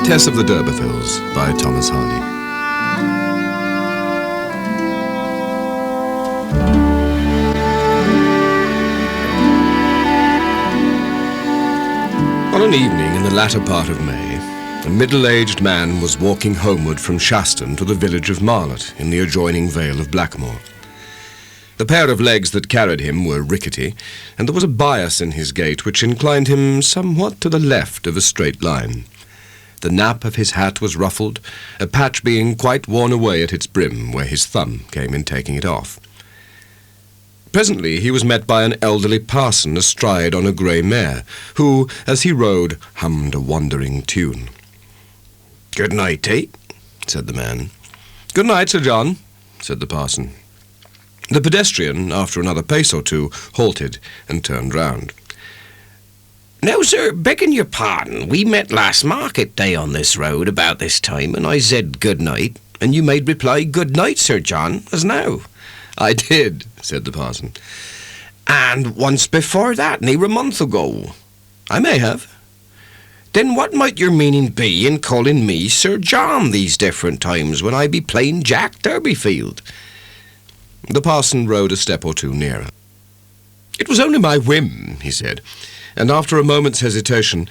Tess of the D'Urbervilles by Thomas Hardy. On an evening in the latter part of May, a middle-aged man was walking homeward from Shaston to the village of Marlot in the adjoining Vale of Blackmoor. The pair of legs that carried him were rickety, and there was a bias in his gait which inclined him somewhat to the left of a straight line. The nap of his hat was ruffled, a patch being quite worn away at its brim where his thumb came in taking it off. Presently he was met by an elderly parson astride on a grey mare, who, as he rode, hummed a wandering tune. "Good night, Tate," said the man. "Good night, Sir John," said the parson. The pedestrian, after another pace or two, halted and turned round. "Now, sir, begging your pardon, we met last market day on this road about this time, and I said good night, and you made reply, 'Good night, Sir John,' as now." "I did," said the parson. "And once before that, near a month ago." "I may have." "Then what might your meaning be in calling me Sir John these different times when I be plain Jack Durbeyfield?" The parson rode a step or two nearer. "It was only my whim," he said, and after a moment's hesitation,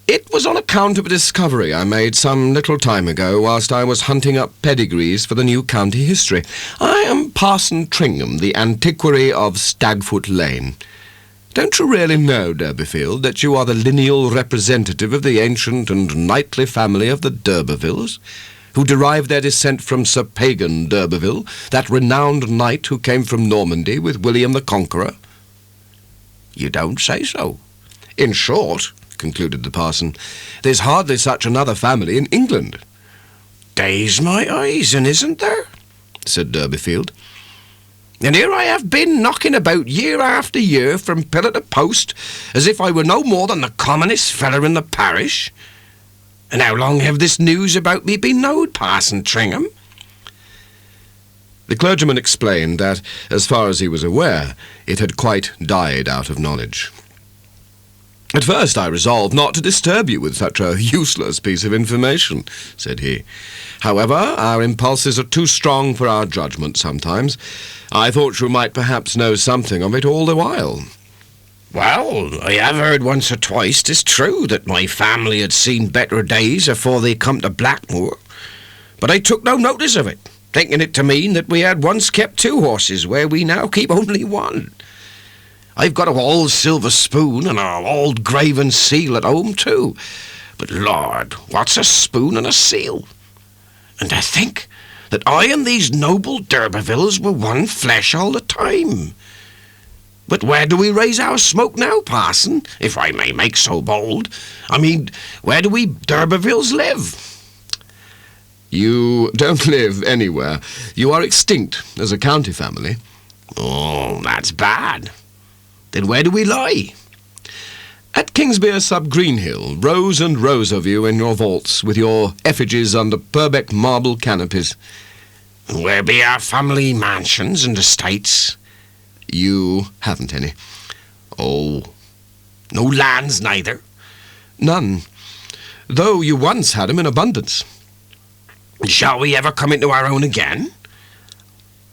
"it was on account of a discovery I made some little time ago whilst I was hunting up pedigrees for the new county history. I am Parson Tringham, the antiquary of Stagfoot Lane. Don't you really know, Durbeyfield, that you are the lineal representative of the ancient and knightly family of the D'Urbervilles, who derive their descent from Sir Pagan d'Urberville, that renowned knight who came from Normandy with William the Conqueror?" "You don't say so." "In short," concluded the parson, "there's hardly such another family in England." "Daze my eyes, and isn't there?" said Durbeyfield. "And here I have been knocking about year after year from pillar to post, as if I were no more than the commonest feller in the parish. And how long have this news about me been knowed, Parson Tringham?" The clergyman explained that, as far as he was aware, it had quite died out of knowledge. "At first I resolved not to disturb you with such a useless piece of information," said he. "However, our impulses are too strong for our judgment sometimes. I thought you might perhaps know something of it all the while." "Well, I have heard once or twice, 'tis true, that my family had seen better days afore they come to Blackmoor, but I took no notice of it, thinking it to mean that we had once kept 2 horses where we now keep only 1. I've got a old silver spoon and a old graven seal at home too, but Lord, what's a spoon and a seal? And to think that I and these noble D'Urbervilles were one flesh all the time. But where do we raise our smoke now, parson, if I may make so bold? I mean, where do we D'Urbervilles live?" "You don't live anywhere. You are extinct as a county family." "Oh, that's bad. Then where do we lie?" "At Kingsbere sub Greenhill, rows and rows of you in your vaults, with your effigies under Purbeck marble canopies." "And where be our family mansions and estates?" "You haven't any." "Oh, no lands neither?" "None, though you once had 'em in abundance." "Shall we ever come into our own again?"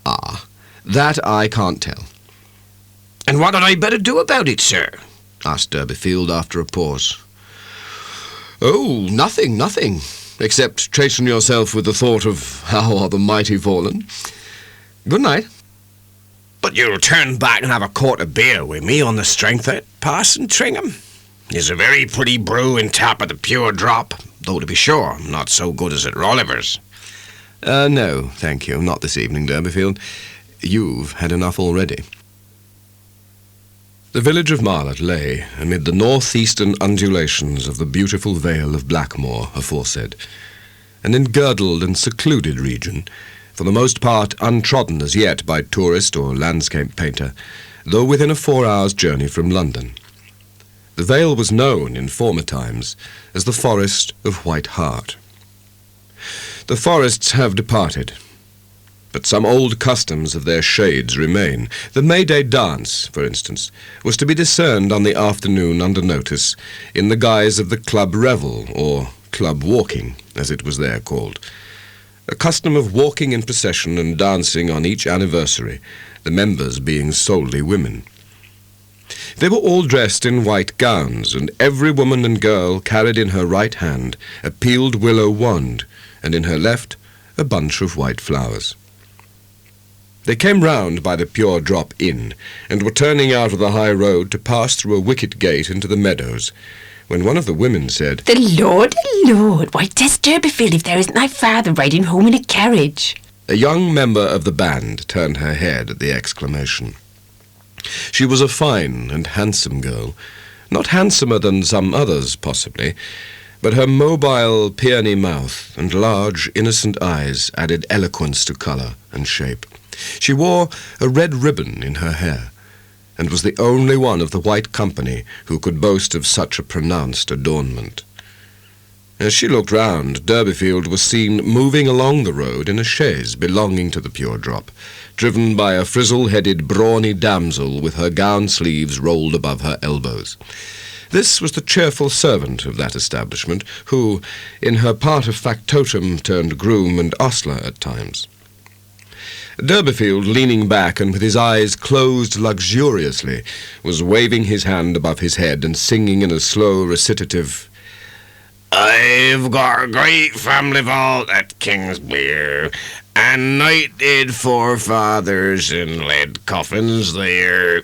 "Ah, that I can't tell." "And what had I better do about it, sir?" asked Durbeyfield after a pause. "Oh, nothing, except chasten yourself with the thought of how are the mighty fallen. Good night." "But you'll turn back and have a quart of beer with me on the strength of it, Parson Tringham? It's a very pretty brew in tap at the pure drop, though to be sure, not so good as at Rolliver's." No, thank you, not this evening, Durbeyfield. You've had enough already." The village of Marlot lay amid the north-eastern undulations of the beautiful Vale of Blackmoor aforesaid, an engirdled and secluded region, for the most part untrodden as yet by tourist or landscape painter, though within a 4 hours' journey from London. The Vale was known in former times as the Forest of White Hart. The forests have departed, but some old customs of their shades remain. The May Day dance, for instance, was to be discerned on the afternoon under notice in the guise of the club revel, or club walking, as it was there called. A custom of walking in procession and dancing on each anniversary, the members being solely women. They were all dressed in white gowns, and every woman and girl carried in her right hand a peeled willow wand, and in her left a bunch of white flowers. They came round by the Pure Drop Inn, and were turning out of the high road to pass through a wicket gate into the meadows, when one of the women said, The Lord, why, Tess Durbeyfield, if there isn't thy father riding home in a carriage. A young member of the band turned her head at the exclamation. She was a fine and handsome girl, not handsomer than some others, possibly, but her mobile, peony mouth and large, innocent eyes added eloquence to colour and shape. She wore a red ribbon in her hair, and was the only one of the white company who could boast of such a pronounced adornment. As she looked round, Durbeyfield was seen moving along the road in a chaise belonging to the Pure Drop, driven by a frizzle-headed, brawny damsel with her gown sleeves rolled above her elbows. This was the cheerful servant of that establishment, who, in her part of factotum, turned groom and ostler at times. Durbeyfield, leaning back and with his eyes closed luxuriously, was waving his hand above his head and singing in a slow recitative, I've got a great family vault at Kingsbere, and knighted forefathers in lead coffins there.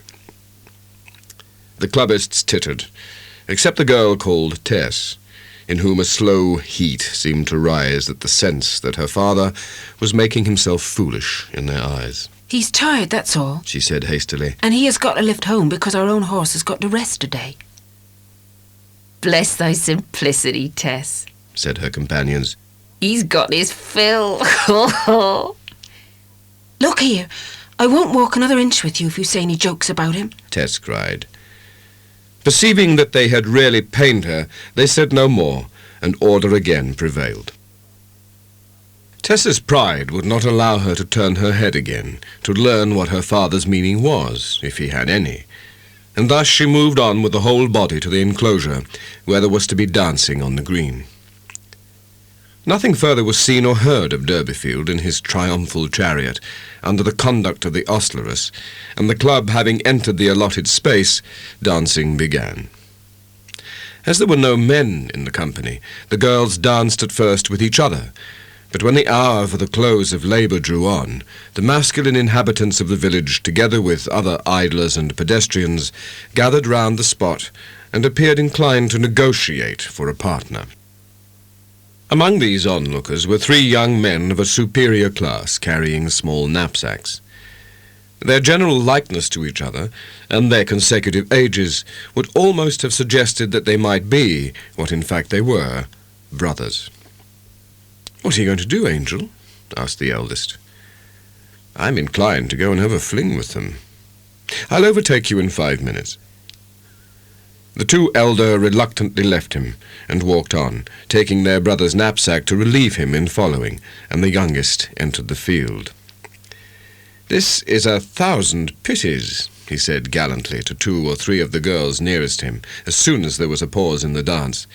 The clubbists tittered, except the girl called Tess, in whom a slow heat seemed to rise at the sense that her father was making himself foolish in their eyes. He's tired, that's all, She said hastily. and he has got to lift home because our own horse has got to rest today. Bless thy simplicity, Tess, Said her companions. He's got his fill. Look here, I won't walk another inch with you if you say any jokes about him. Tess cried. Perceiving that they had really pained her, they said no more, and order again prevailed. Tess's pride would not allow her to turn her head again, to learn what her father's meaning was, if he had any, and thus she moved on with the whole body to the enclosure, where there was to be dancing on the green. Nothing further was seen or heard of Durbeyfield in his triumphal chariot, under the conduct of the ostleress, and the club having entered the allotted space, dancing began. As there were no men in the company, the girls danced at first with each other, but when the hour for the close of labour drew on, the masculine inhabitants of the village, together with other idlers and pedestrians, gathered round the spot, and appeared inclined to negotiate for a partner. Among these onlookers were 3 young men of a superior class carrying small knapsacks. Their general likeness to each other, and their consecutive ages, would almost have suggested that they might be, what in fact they were, brothers. "What are you going to do, Angel?" asked the eldest. "I'm inclined to go and have a fling with them. I'll overtake you in 5 minutes." The 2 elder reluctantly left him, and walked on, taking their brother's knapsack to relieve him in following, and the youngest entered the field. "This is 1,000 pities," he said gallantly to 2 or 3 of the girls nearest him, as soon as there was a pause in the dance.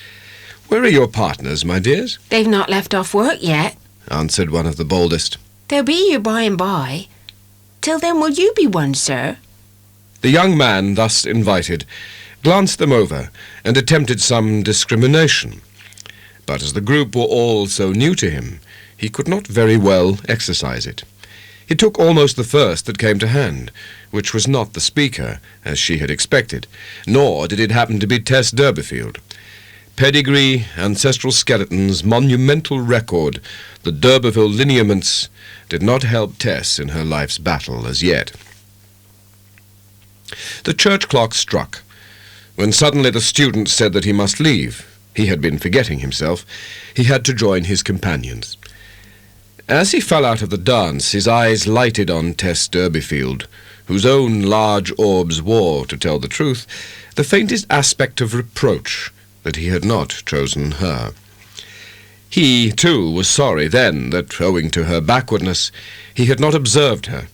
"Where are your partners, my dears?" They've not left off work yet. answered one of the boldest. They'll be here by and by. Till then will you be one, sir? The young man, thus invited, glanced them over, and attempted some discrimination. But as the group were all so new to him, he could not very well exercise it. He took almost the first that came to hand, which was not the speaker, as she had expected, nor did it happen to be Tess Durbeyfield. Pedigree, ancestral skeletons, monumental record, the d'Urberville lineaments did not help Tess in her life's battle as yet. The church clock struck, when suddenly the student said that he must leave. He had been forgetting himself. He had to join his companions. As he fell out of the dance, his eyes lighted on Tess Durbeyfield, whose own large orbs wore, to tell the truth, the faintest aspect of reproach that he had not chosen her. He, too, was sorry then that, owing to her backwardness, he had not observed her,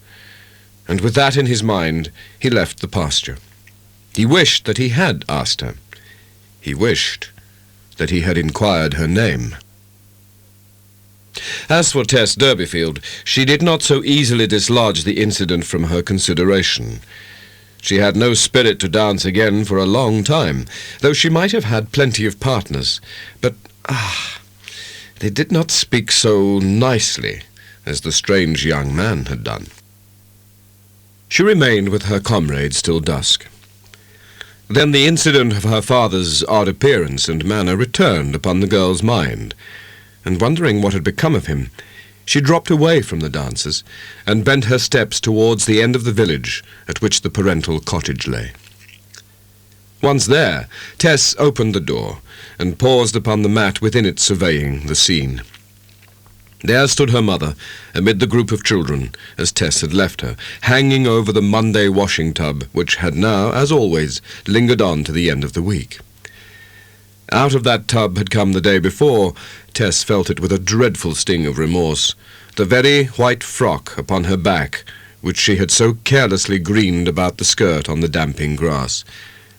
and with that in his mind, he left the pasture. He wished that he had asked her. He wished that he had inquired her name. As for Tess Durbeyfield, she did not so easily dislodge the incident from her consideration. She had no spirit to dance again for a long time, though she might have had plenty of partners. But, they did not speak so nicely as the strange young man had done. She remained with her comrades till dusk. Then the incident of her father's odd appearance and manner returned upon the girl's mind, and wondering what had become of him, she dropped away from the dances and bent her steps towards the end of the village at which the parental cottage lay. Once there, Tess opened the door and paused upon the mat within it, surveying the scene. There stood her mother amid the group of children, as Tess had left her, hanging over the Monday washing tub, which had now, as always, lingered on to the end of the week. Out of that tub had come the day before, Tess felt it with a dreadful sting of remorse, the very white frock upon her back, which she had so carelessly greened about the skirt on the damping grass,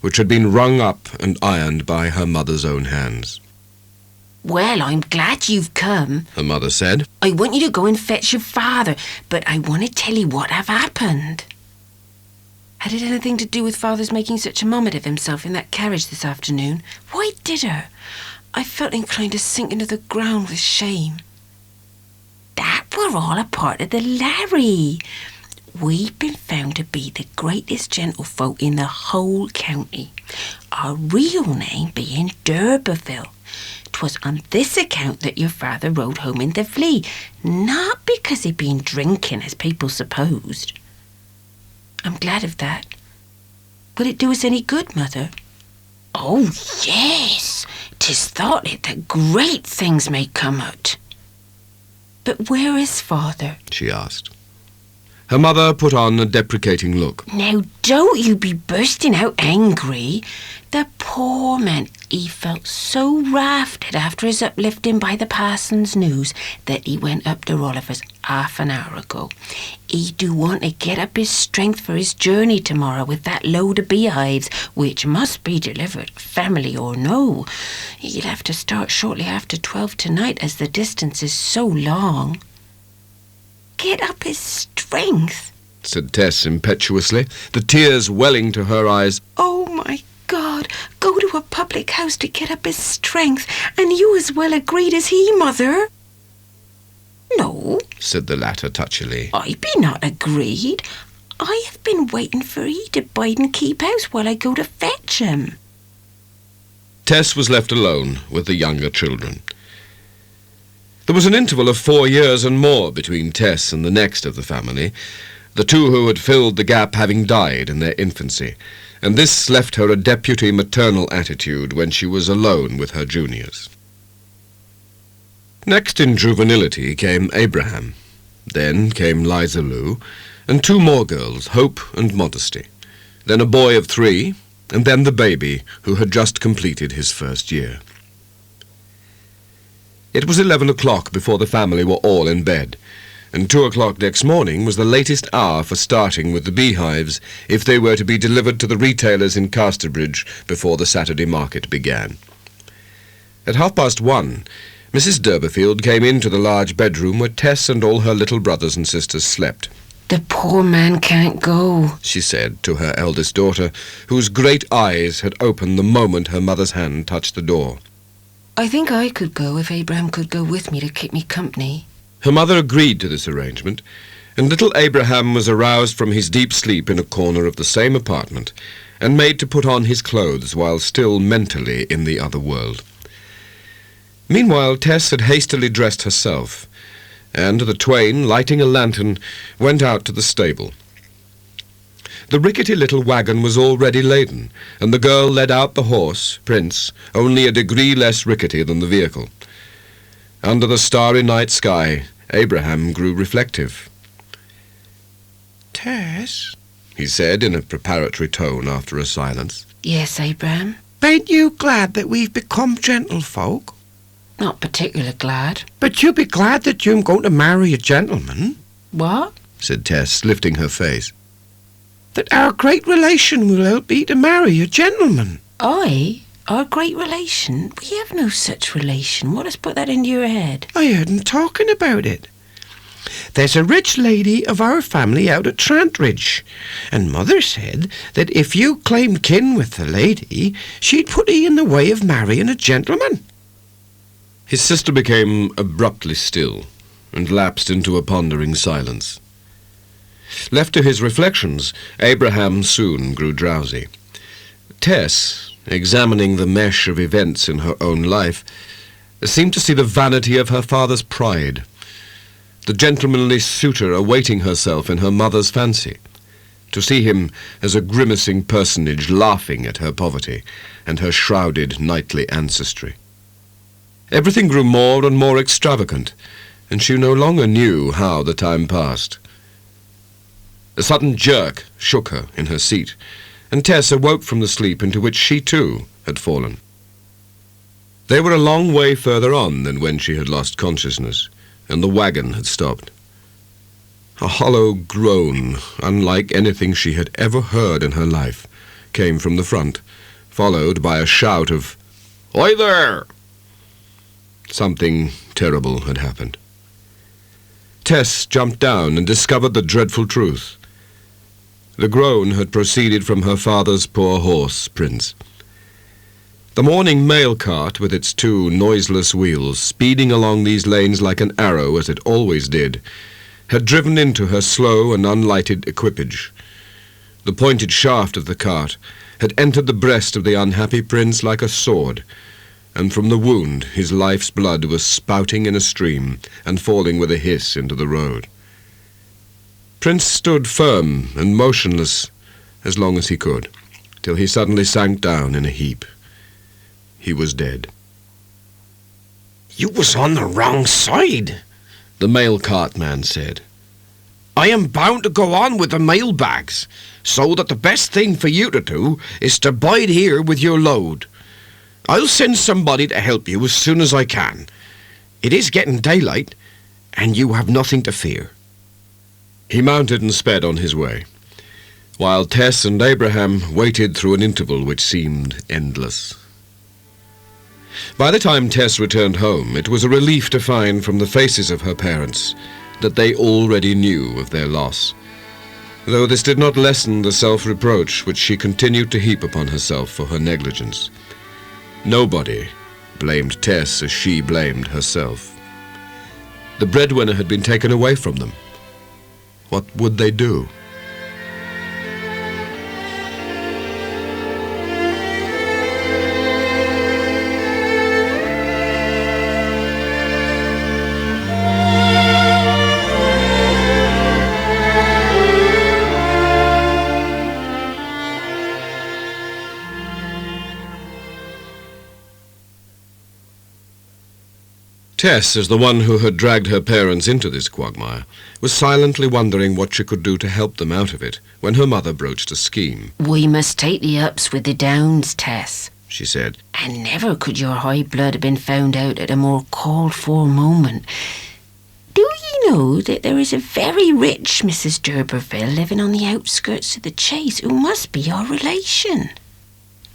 which had been wrung up and ironed by her mother's own hands. Well, I'm glad you've come, Her mother said. I want you to go and fetch your father, but I want to tell you what have happened. Had it anything to do with Father's making such a moment of himself in that carriage this afternoon? Why did her? I felt inclined to sink into the ground with shame. That were all a part of the Larry. We've been found to be the greatest gentlefolk in the whole county, our real name being d'Urberville. 'Twas on this account that your father rode home in the flea, not because he'd been drinking, as people supposed. I'm glad of that. Will it do us any good, Mother? Oh, yes. 'Tis thought it that great things may come out. But where is Father? She asked. Her mother put on a deprecating look. Now, don't you be bursting out angry. The poor man, he felt so rafted after his uplifting by the parson's news that he went up to Rolliver's half an hour ago. He do want to get up his strength for his journey tomorrow with that load of beehives, which must be delivered, family or no. He'll have to start shortly after 12 tonight, as the distance is so long. Get up his strength, said Tess impetuously, the tears welling to her eyes. Oh, my God, go to a public house to get up his strength, and you as well agreed as he, Mother. No, said the latter touchily. I be not agreed. I have been waiting for he to bide and keep house while I go to fetch him. Tess was left alone with the younger children. There was an interval of 4 years and more between Tess and the next of the family, the two who had filled the gap having died in their infancy, and this left her a deputy maternal attitude when she was alone with her juniors. Next in juvenility came Abraham. Then came Liza Lou, and 2 more girls, Hope and Modesty. Then a boy of 3, and then the baby who had just completed his first year. It was 11 o'clock before the family were all in bed, and 2 o'clock next morning was the latest hour for starting with the beehives if they were to be delivered to the retailers in Casterbridge before the Saturday market began. At 1:30, Mrs. Durbeyfield came into the large bedroom where Tess and all her little brothers and sisters slept. The poor man can't go, she said to her eldest daughter, whose great eyes had opened the moment her mother's hand touched the door. I think I could go if Abraham could go with me to keep me company. Her mother agreed to this arrangement, and little Abraham was aroused from his deep sleep in a corner of the same apartment, and made to put on his clothes while still mentally in the other world. Meanwhile, Tess had hastily dressed herself, and the twain, lighting a lantern, went out to the stable. The rickety little wagon was already laden, and the girl led out the horse, Prince, only a degree less rickety than the vehicle. Under the starry night sky, Abraham grew reflective. Tess, he said in a preparatory tone after a silence. Yes, Abraham? Ain't you glad that we've become gentlefolk? Not particular glad. But you be glad that you'm going to marry a gentleman? What? Said Tess, lifting her face. That our great relation will help ye to marry a gentleman. I? Our great relation? We have no such relation. What has put that into your head? I heard 'em talking about it. There's a rich lady of our family out at Trantridge, and Mother said that if you claimed kin with the lady, she'd put 'ee in the way of marrying a gentleman. His sister became abruptly still and lapsed into a pondering silence. Left to his reflections, Abraham soon grew drowsy. Tess, examining the mesh of events in her own life, seemed to see the vanity of her father's pride, the gentlemanly suitor awaiting herself in her mother's fancy, to see him as a grimacing personage laughing at her poverty and her shrouded knightly ancestry. Everything grew more and more extravagant, and she no longer knew how the time passed. A sudden jerk shook her in her seat, and Tess awoke from the sleep into which she too had fallen. They were a long way further on than when she had lost consciousness, and the wagon had stopped. A hollow groan, unlike anything she had ever heard in her life, came from the front, followed by a shout of, "Oi there!" Something terrible had happened. Tess jumped down and discovered the dreadful truth. The groan had proceeded from her father's poor horse, Prince. The morning mail cart, with its two noiseless wheels, speeding along these lanes like an arrow as it always did, had driven into her slow and unlighted equipage. The pointed shaft of the cart had entered the breast of the unhappy prince like a sword, and from the wound his life's blood was spouting in a stream and falling with a hiss into the road. Prince stood firm and motionless as long as he could, till he suddenly sank down in a heap. He was dead. "You was on the wrong side," the mail cart man said. "I am bound to go on with the mail bags, so that the best thing for you to do is to bide here with your load. I'll send somebody to help you as soon as I can. It is getting daylight, and you have nothing to fear." He mounted and sped on his way, while Tess and Abraham waited through an interval which seemed endless. By the time Tess returned home, it was a relief to find from the faces of her parents that they already knew of their loss, though this did not lessen the self-reproach which she continued to heap upon herself for her negligence. Nobody blamed Tess as she blamed herself. The breadwinner had been taken away from them. What would they do? Tess, as the one who had dragged her parents into this quagmire, was silently wondering what she could do to help them out of it when her mother broached a scheme. "We must take the ups with the downs, Tess," she said. "and never could your high blood have been found out at a more called-for moment. Do ye know that there is a very rich Mrs. d'Urberville living on the outskirts of the Chase who must be your relation?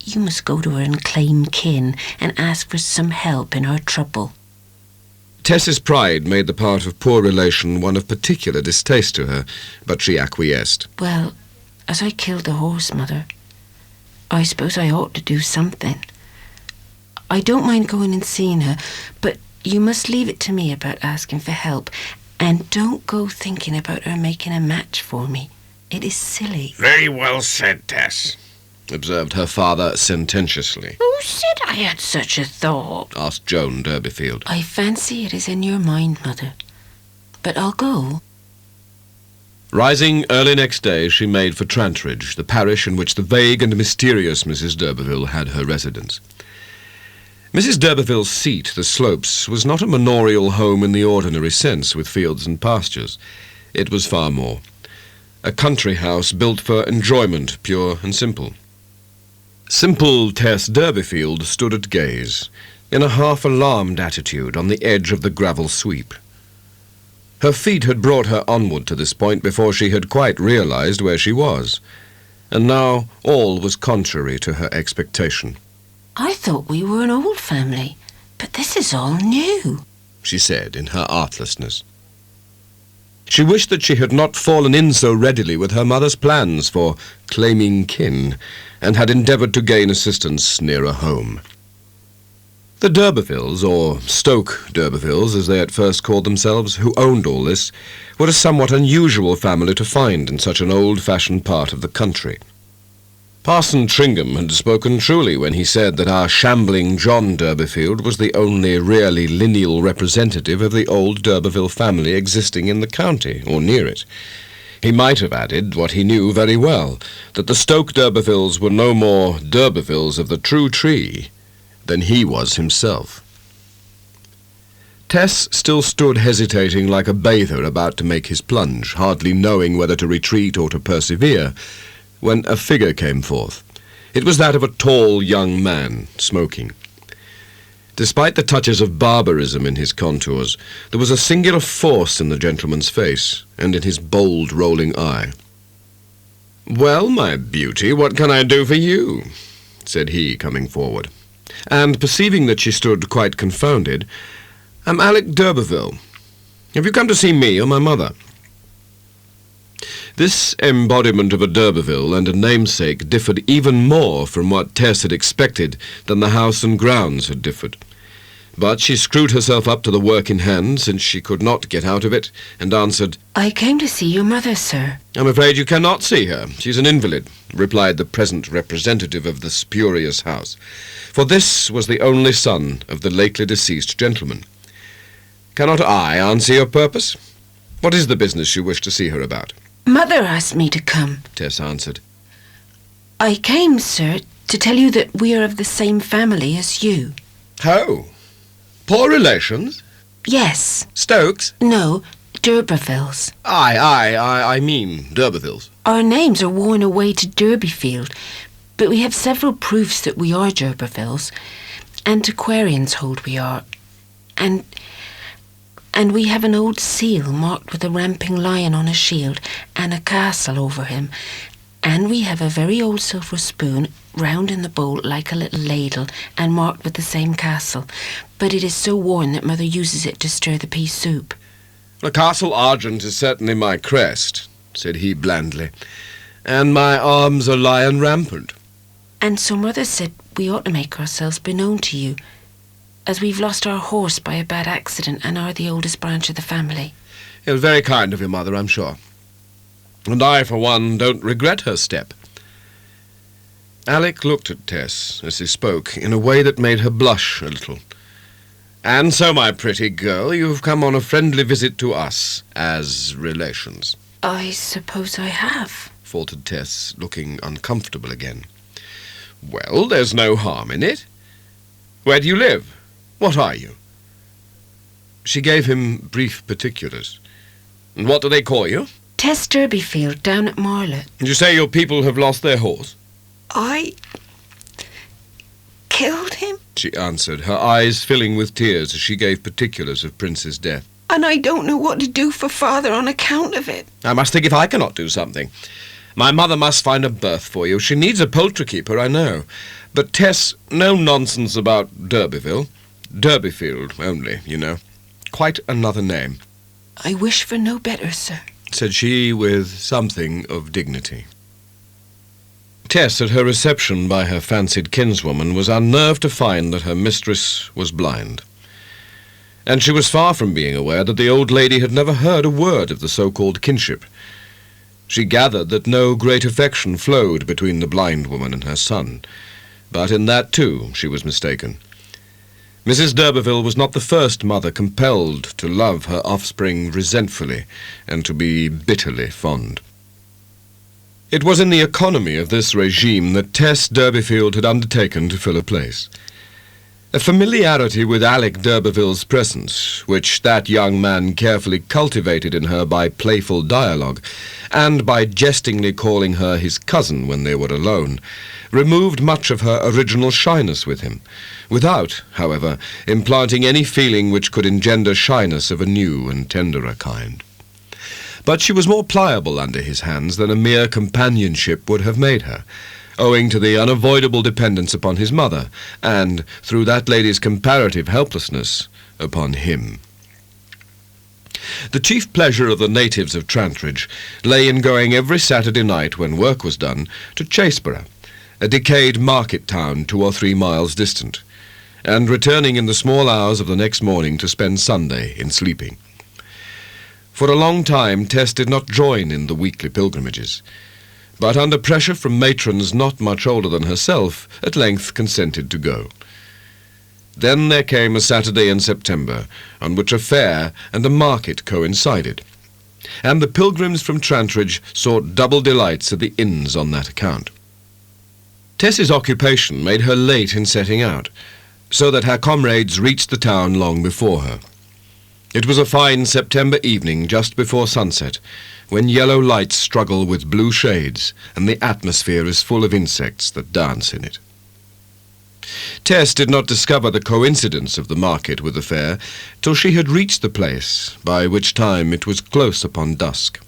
You must go to her and claim kin and ask for some help in her trouble." Tess's pride made the part of poor relation one of particular distaste to her, but she acquiesced. "Well, as I killed the horse, Mother, I suppose I ought to do something. I don't mind going and seeing her, but you must leave it to me about asking for help, and don't go thinking about her making a match for me. It is silly." "Very well said, Tess," observed her father sententiously. "Who said I had such a thought?" asked Joan Durbeyfield. "I fancy it is in your mind, Mother. But I'll go." Rising early next day, she made for Trantridge, the parish in which the vague and mysterious Mrs. d'Urberville had her residence. Mrs. d'Urberville's seat, the Slopes, was not a manorial home in the ordinary sense, with fields and pastures. It was far more. A country house built for enjoyment, pure and simple. Simple Tess Durbeyfield stood at gaze, in a half-alarmed attitude on the edge of the gravel sweep. Her feet had brought her onward to this point before she had quite realized where she was, and now all was contrary to her expectation. I thought we were an old family, but this is all new, she said in her artlessness. She wished that she had not fallen in so readily with her mother's plans for claiming kin, and had endeavoured to gain assistance nearer home. The d'Urbervilles, or Stoke d'Urbervilles, as they at first called themselves, who owned all this, were a somewhat unusual family to find in such an old-fashioned part of the country. Parson Tringham had spoken truly when he said that our shambling John d'Urberfield was the only really lineal representative of the old d'Urberville family existing in the county, or near it. He might have added, what he knew very well, that the Stoke d'Urbervilles were no more d'Urbervilles of the true tree than he was himself. Tess still stood hesitating like a bather about to make his plunge, hardly knowing whether to retreat or to persevere, when a figure came forth. It was that of a tall young man, smoking. Despite the touches of barbarism in his contours, there was a singular force in the gentleman's face, and in his bold, rolling eye. "Well, my beauty, what can I do for you?" said he, coming forward. And, perceiving that she stood quite confounded, "I'm Alec d'Urberville. Have you come to see me or my mother?" This embodiment of a d'Urberville and a namesake differed even more from what Tess had expected than the house and grounds had differed. But she screwed herself up to the work in hand, since she could not get out of it, and answered, "I came to see your mother, sir." "I'm afraid you cannot see her. She's an invalid," replied the present representative of the spurious house, for this was the only son of the lately deceased gentleman. "Cannot I answer your purpose? What is the business you wish to see her about?" "Mother asked me to come," Tess answered. "I came, sir, to tell you that we are of the same family as you." "How? Poor relations? "Yes." Stokes?" "No, d'Urbervilles. I mean d'Urbervilles." Our names are worn away to Derbyfield, but we have several proofs that we are d'Urbervilles. Antiquarians hold we are. And we have an old seal marked with a ramping lion on a shield and a castle over him. And we have a very old silver spoon, round in the bowl like a little ladle, and marked with the same castle. But it is so worn that Mother uses it to stir the pea soup." "The castle argent is certainly my crest," said he blandly, "and my arms are lion rampant." "And so Mother said we ought to make ourselves beknown to you, as we've lost our horse by a bad accident and are the oldest branch of the family." It was very kind of your mother, I'm sure. And I, for one, don't regret her step. Alec looked at Tess as he spoke in a way that made her blush a little. "And so, my pretty girl, you've come on a friendly visit to us, as relations." "I suppose I have," faltered Tess, looking uncomfortable again. "Well, there's no harm in it. Where do you live? What are you?" She gave him brief particulars. "And what do they call you?" "Tess Derbyfield, down at Marlot." "And you say your people have lost their horse?" "I killed him, she answered, her eyes filling with tears as she gave particulars of Prince's death. and I don't know what to do for Father on account of it." "I must think if I cannot do something. My mother must find a berth for you. She needs a poultry keeper, I know. But, Tess, no nonsense about Derbyville. Derbyfield only, you know. Quite another name," "I wish for no better, sir," said she with something of dignity. Tess, at her reception by her fancied kinswoman, was unnerved to find that her mistress was blind. And she was far from being aware that the old lady had never heard a word of the so-called kinship. She gathered that no great affection flowed between the blind woman and her son, but in that, too, she was mistaken. Mrs. d'Urberville was not the first mother compelled to love her offspring resentfully and to be bitterly fond. It was in the economy of this regime that Tess Derbyfield had undertaken to fill a place. A familiarity with Alec d'Urberville's presence, which that young man carefully cultivated in her by playful dialogue, and by jestingly calling her his cousin when they were alone, removed much of her original shyness with him, without, however, implanting any feeling which could engender shyness of a new and tenderer kind. But she was more pliable under his hands than a mere companionship would have made her, owing to the unavoidable dependence upon his mother, and, through that lady's comparative helplessness, upon him. The chief pleasure of the natives of Trantridge lay in going every Saturday night, when work was done, to Chaseborough, a decayed market town 2 or 3 miles distant, and returning in the small hours of the next morning to spend Sunday in sleeping. For a long time Tess did not join in the weekly pilgrimages, but under pressure from matrons not much older than herself, at length consented to go. Then there came a Saturday in September, on which a fair and a market coincided, and the pilgrims from Trantridge sought double delights at the inns on that account. Tess's occupation made her late in setting out, so that her comrades reached the town long before her. It was a fine September evening just before sunset, when yellow lights struggle with blue shades, and the atmosphere is full of insects that dance in it. Tess did not discover the coincidence of the market with the fair till she had reached the place, by which time it was close upon dusk.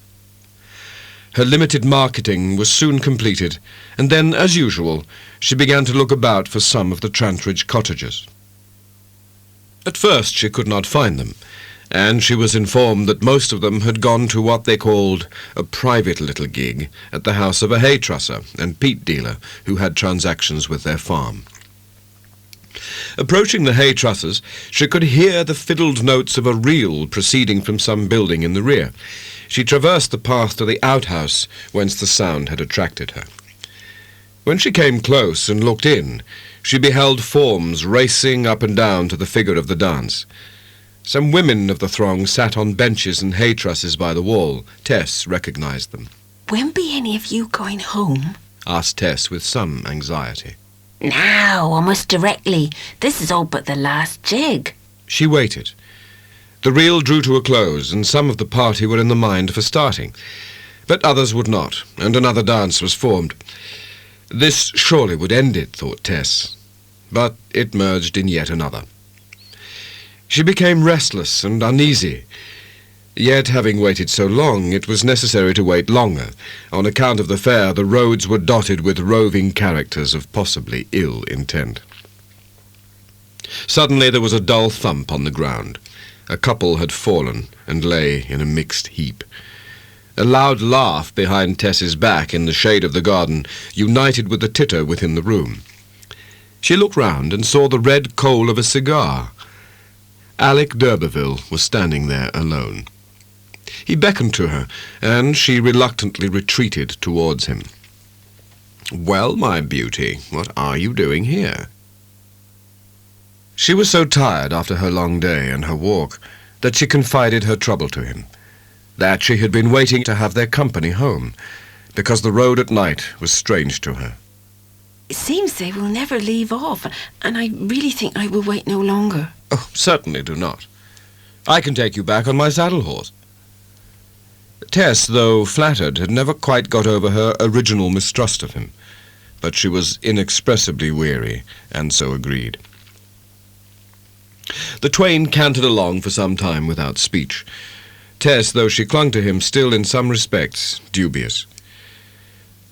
Her limited marketing was soon completed, and then, as usual, she began to look about for some of the Trantridge cottagers. At first she could not find them, and she was informed that most of them had gone to what they called a private little gig at the house of a hay trusser and peat dealer who had transactions with their farm. Approaching the hay trussers, she could hear the fiddled notes of a reel proceeding from some building in the rear. She traversed the path to the outhouse whence the sound had attracted her. When she came close and looked in, she beheld forms racing up and down to the figure of the dance. Some women of the throng sat on benches and hay trusses by the wall. Tess recognized them. "When be any of you going home?" asked Tess with some anxiety. "Now, almost directly. This is all but the last jig." She waited. The reel drew to a close, and some of the party were in the mind for starting, but others would not, and another dance was formed. This surely would end it, thought Tess, but it merged in yet another. She became restless and uneasy, yet having waited so long, it was necessary to wait longer. On account of the fair, the roads were dotted with roving characters of possibly ill intent. Suddenly there was a dull thump on the ground. A couple had fallen and lay in a mixed heap. A loud laugh behind Tess's back in the shade of the garden united with the titter within the room. She looked round and saw the red coal of a cigar. Alec d'Urberville was standing there alone. He beckoned to her, and she reluctantly retreated towards him. "Well, my beauty, what are you doing here?" She was so tired after her long day and her walk that she confided her trouble to him, that she had been waiting to have their company home, because the road at night was strange to her. "It seems they will never leave off, and I really think I will wait no longer." "Oh, certainly do not. I can take you back on my saddle horse." Tess, though flattered, had never quite got over her original mistrust of him, but she was inexpressibly weary, and so agreed. The twain cantered along for some time without speech, Tess, though she clung to him, still in some respects dubious.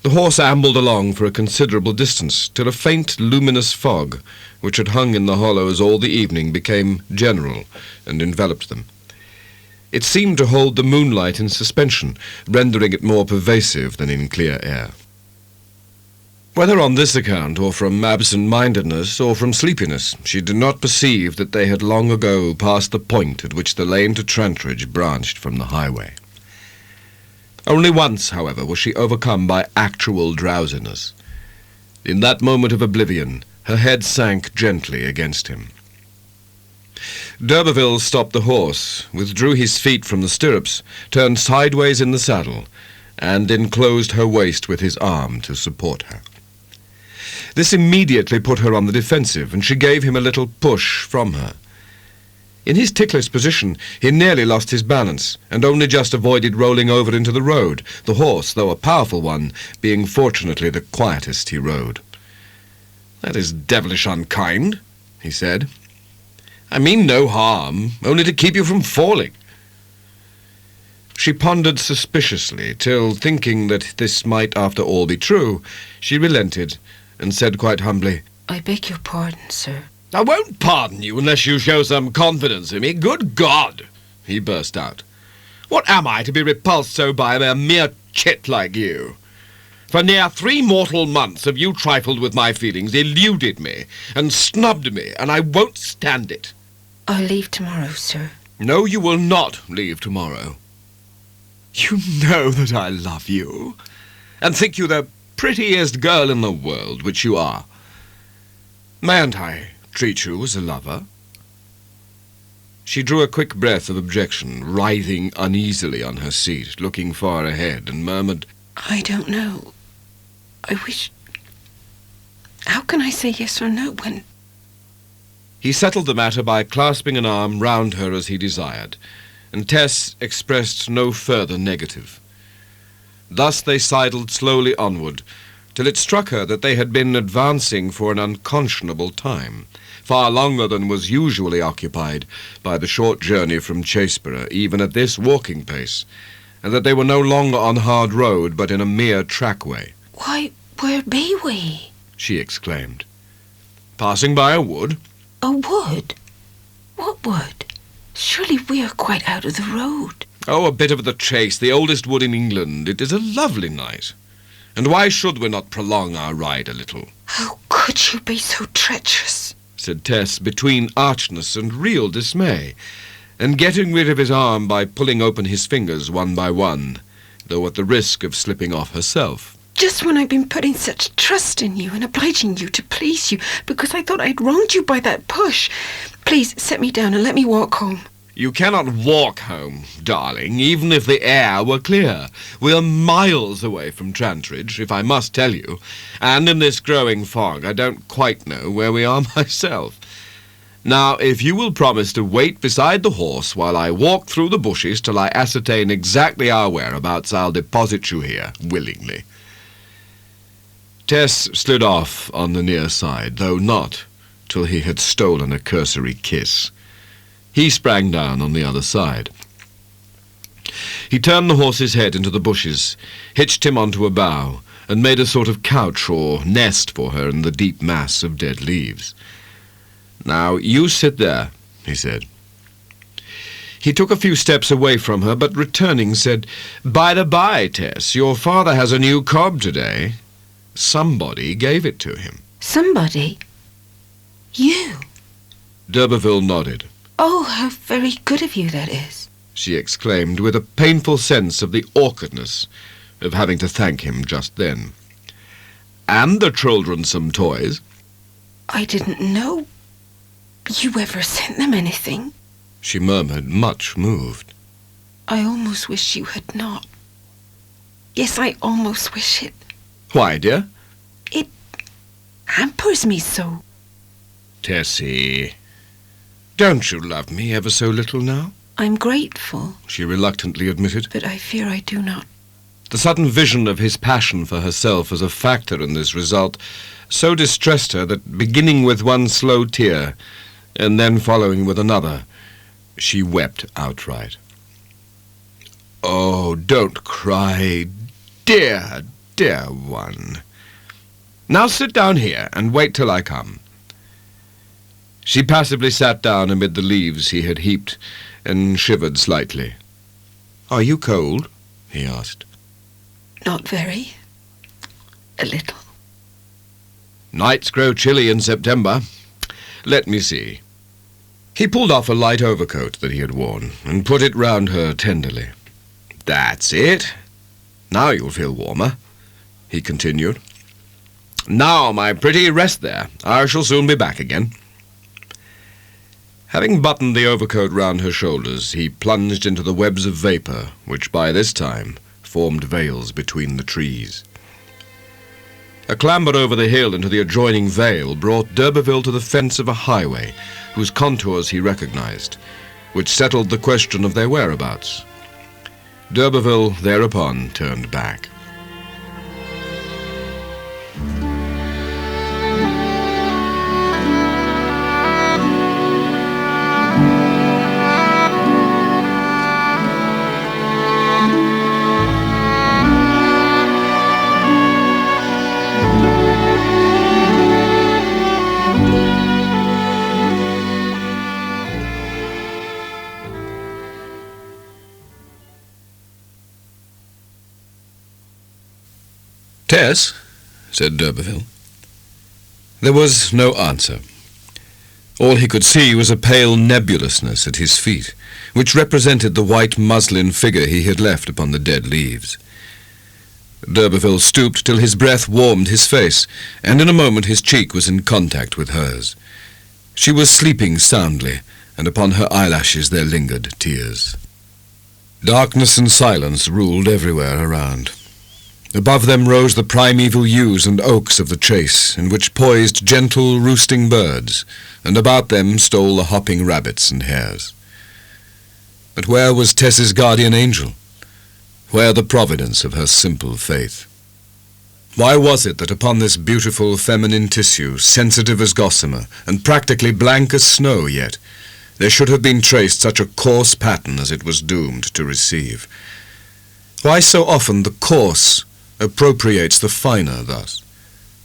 The horse ambled along for a considerable distance, till a faint luminous fog, which had hung in the hollows all the evening, became general and enveloped them. It seemed to hold the moonlight in suspension, rendering it more pervasive than in clear air. Whether on this account, or from absent-mindedness, or from sleepiness, she did not perceive that they had long ago passed the point at which the lane to Trantridge branched from the highway. Only once, however, was she overcome by actual drowsiness. In that moment of oblivion, her head sank gently against him. D'Urberville stopped the horse, withdrew his feet from the stirrups, turned sideways in the saddle, and enclosed her waist with his arm to support her. This immediately put her on the defensive, and she gave him a little push from her. In his ticklish position, he nearly lost his balance, and only just avoided rolling over into the road, the horse, though a powerful one, being fortunately the quietest he rode. "That is devilish unkind," he said. "I mean no harm, only to keep you from falling." She pondered suspiciously, till, thinking that this might after all be true, she relented, and said quite humbly, I beg your pardon, sir. I won't pardon you unless you show some confidence in me. Good God! He burst out. What am I to be repulsed so by a mere chit like you? For near 3 mortal months have you trifled with my feelings, eluded me, and snubbed me, and I won't stand it. I'll leave tomorrow, sir. No, you will not leave tomorrow. You know that I love you, and think you the prettiest girl in the world, which you are. Mayn't I treat you as a lover? She drew a quick breath of objection, writhing uneasily on her seat, looking far ahead, and murmured, I don't know. I wish... How can I say yes or no when... He settled the matter by clasping an arm round her as he desired, and Tess expressed no further negative. Thus they sidled slowly onward, till it struck her that they had been advancing for an unconscionable time, far longer than was usually occupied by the short journey from Chaseborough, even at this walking pace, and that they were no longer on hard road, but in a mere trackway. Why, where be we? She exclaimed. Passing by a wood. A wood? What wood? Surely we are quite out of the road. Oh, a bit of the Chase, the oldest wood in England. It is a lovely night. And why should we not prolong our ride a little? How could you be so treacherous? Said Tess, between archness and real dismay, and getting rid of his arm by pulling open his fingers one by one, though at the risk of slipping off herself. Just when I've been putting such trust in you and obliging you to please you, because I thought I'd wronged you by that push. Please, set me down and let me walk home. You cannot walk home, darling, even if the air were clear. We are miles away from Trantridge, if I must tell you, and in this growing fog I don't quite know where we are myself. Now, if you will promise to wait beside the horse while I walk through the bushes till I ascertain exactly our whereabouts, I'll deposit you here, willingly. Tess slid off on the near side, though not till he had stolen a cursory kiss. He sprang down on the other side. He turned the horse's head into the bushes, hitched him onto a bough, and made a sort of couch or nest for her in the deep mass of dead leaves. Now, you sit there, he said. He took a few steps away from her, but returning said, By the by, Tess, your father has a new cob today. Somebody gave it to him. Somebody? You? D'Urberville nodded. Oh, how very good of you that is, she exclaimed, with a painful sense of the awkwardness of having to thank him just then. And the children some toys. I didn't know you ever sent them anything, she murmured, much moved. I almost wish you had not. Yes, I almost wish it. Why, dear? It hampers me so. Tessie, don't you love me ever so little now? I'm grateful, she reluctantly admitted. but I fear I do not. The sudden vision of his passion for herself as a factor in this result so distressed her that, beginning with one slow tear, and then following with another, she wept outright. Oh, don't cry, dear, dear one. Now sit down here and wait till I come. She passively sat down amid the leaves he had heaped, and shivered slightly. Are you cold? He asked. Not very. A little. Nights grow chilly in September. Let me see. He pulled off a light overcoat that he had worn, and put it round her tenderly. That's it. Now you'll feel warmer, he continued. Now, my pretty, rest there. I shall soon be back again. Having buttoned the overcoat round her shoulders, he plunged into the webs of vapour, which by this time formed veils between the trees. A clamber over the hill into the adjoining vale brought d'Urberville to the fence of a highway, whose contours he recognized, which settled the question of their whereabouts. D'Urberville thereupon turned back. Tess?" said d'Urberville. There was no answer. All he could see was a pale nebulousness at his feet, which represented the white muslin figure he had left upon the dead leaves. D'Urberville stooped till his breath warmed his face, and in a moment his cheek was in contact with hers. She was sleeping soundly, and upon her eyelashes there lingered tears. Darkness and silence ruled everywhere around. Above them rose the primeval yews and oaks of the chase, in which poised gentle roosting birds, and about them stole the hopping rabbits and hares. But where was Tess's guardian angel? Where the providence of her simple faith? Why was it that upon this beautiful feminine tissue, sensitive as gossamer, and practically blank as snow yet, there should have been traced such a coarse pattern as it was doomed to receive? Why so often the coarse appropriates the finer thus?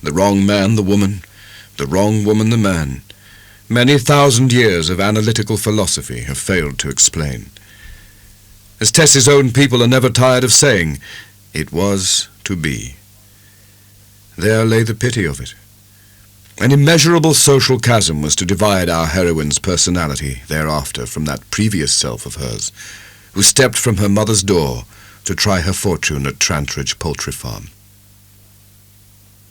The wrong man the woman, the wrong woman the man. Many thousand years of analytical philosophy have failed to explain. As Tess's own people are never tired of saying, it was to be. There lay the pity of it. An immeasurable social chasm was to divide our heroine's personality thereafter from that previous self of hers, who stepped from her mother's door to try her fortune at Trantridge poultry farm.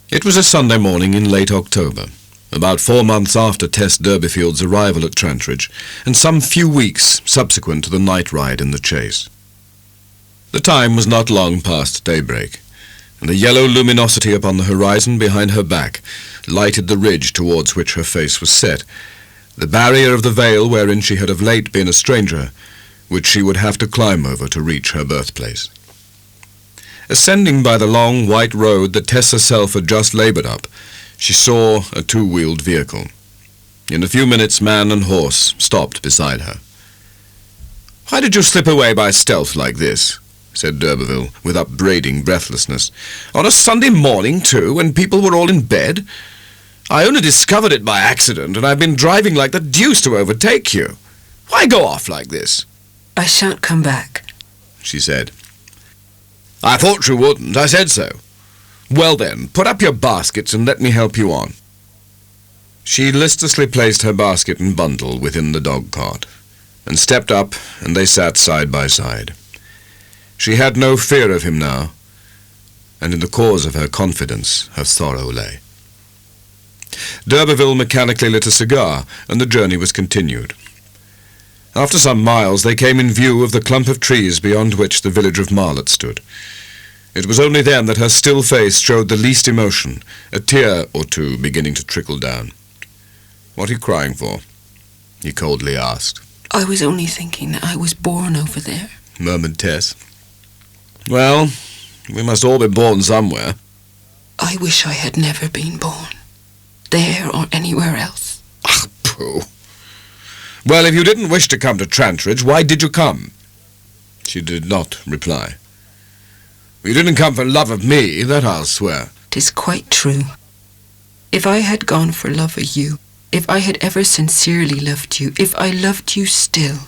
It was a Sunday morning in late October, about 4 months after Tess Durbeyfield's arrival at Trantridge, and some few weeks subsequent to the night ride in the chase. The time was not long past daybreak, and a yellow luminosity upon the horizon behind her back lighted the ridge towards which her face was set, the barrier of the vale wherein she had of late been a stranger, which she would have to climb over to reach her birthplace. Ascending by the long white road that Tess herself had just laboured up, she saw a two-wheeled vehicle. In a few minutes man and horse stopped beside her. "Why did you slip away by stealth like this?" said d'Urberville, with upbraiding breathlessness. "On a Sunday morning, too, when people were all in bed? I only discovered it by accident, and I've been driving like the deuce to overtake you. Why go off like this?" I shan't come back, she said. "I thought you wouldn't. I said so. Well then, put up your baskets and let me help you on." She listlessly placed her basket and bundle within the dog-cart, and stepped up, and they sat side by side. She had no fear of him now, and in the cause of her confidence her sorrow lay. D'Urberville mechanically lit a cigar, and the journey was continued. After some miles they came in view of the clump of trees beyond which the village of Marlot stood. It was only then that her still face showed the least emotion, a tear or two beginning to trickle down. "What are you crying for?" he coldly asked. I was only thinking that I was born over there, murmured Tess. "Well, we must all be born somewhere." I wish I had never been born, there or anywhere else. "Ah, pooh. Well, if you didn't wish to come to Trantridge, why did you come?" She did not reply. "You didn't come for love of me, that I'll swear." "'Tis quite true. If I had gone for love of you, if I had ever sincerely loved you, if I loved you still,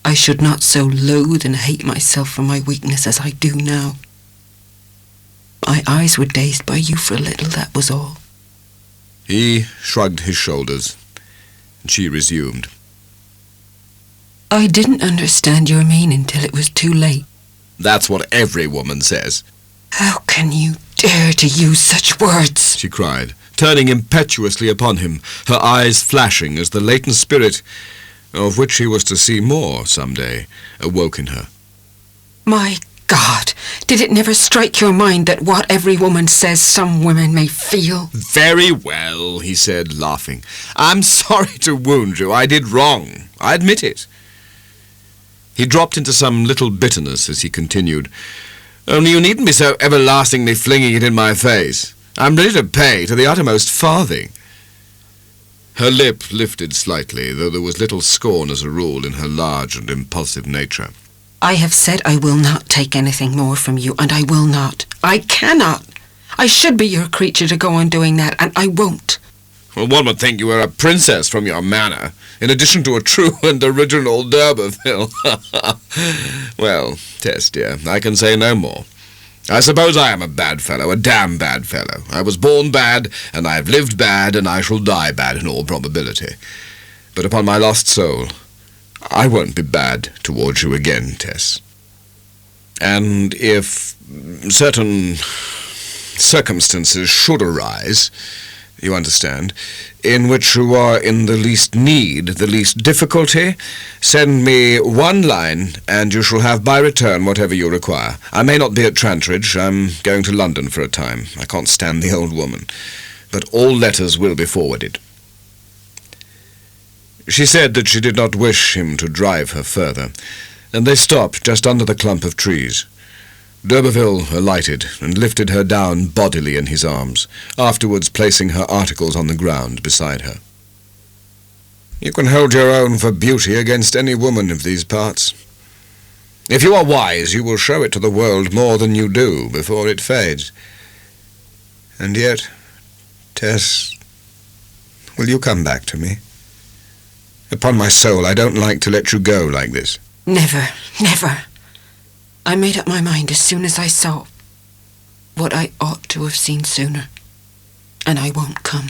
I should not so loathe and hate myself for my weakness as I do now. My eyes were dazed by you for a little, that was all." He shrugged his shoulders, and she resumed. "I didn't understand your meaning till it was too late." "That's what every woman says." "How can you dare to use such words?" she cried, turning impetuously upon him, her eyes flashing as the latent spirit, of which he was to see more some day, awoke in her. My God, did it never strike your mind that what every woman says some women may feel? "Very well," he said, laughing. "I'm sorry to wound you. I did wrong. I admit it." He dropped into some little bitterness as he continued. "Only you needn't be so everlastingly flinging it in my face. I'm ready to pay to the uttermost farthing." Her lip lifted slightly, though there was little scorn as a rule in her large and impulsive nature. "I have said I will not take anything more from you, and I will not. I cannot. I should be your creature to go on doing that, and I won't." "Well, one would think you were a princess from your manner, in addition to a true and original d'Urberville." "Well, Tess, dear, I can say no more. I suppose I am a bad fellow, a damn bad fellow. I was born bad, and I have lived bad, and I shall die bad in all probability. But upon my lost soul, I won't be bad towards you again, Tess. And if certain circumstances should arise, you understand, in which you are in the least need, the least difficulty, send me one line, and you shall have by return whatever you require. I may not be at Trantridge. I'm going to London for a time. I can't stand the old woman. But all letters will be forwarded. She said that she did not wish him to drive her further, and they stopped just under the clump of trees. D'Urberville alighted and lifted her down bodily in his arms, afterwards placing her articles on the ground beside her. You can hold your own for beauty against any woman of these parts. If you are wise, you will show it to the world more than you do before it fades. And yet, Tess, will you come back to me? Upon my soul, I don't like to let you go like this. Never, never. I made up my mind as soon as I saw what I ought to have seen sooner, and I won't come.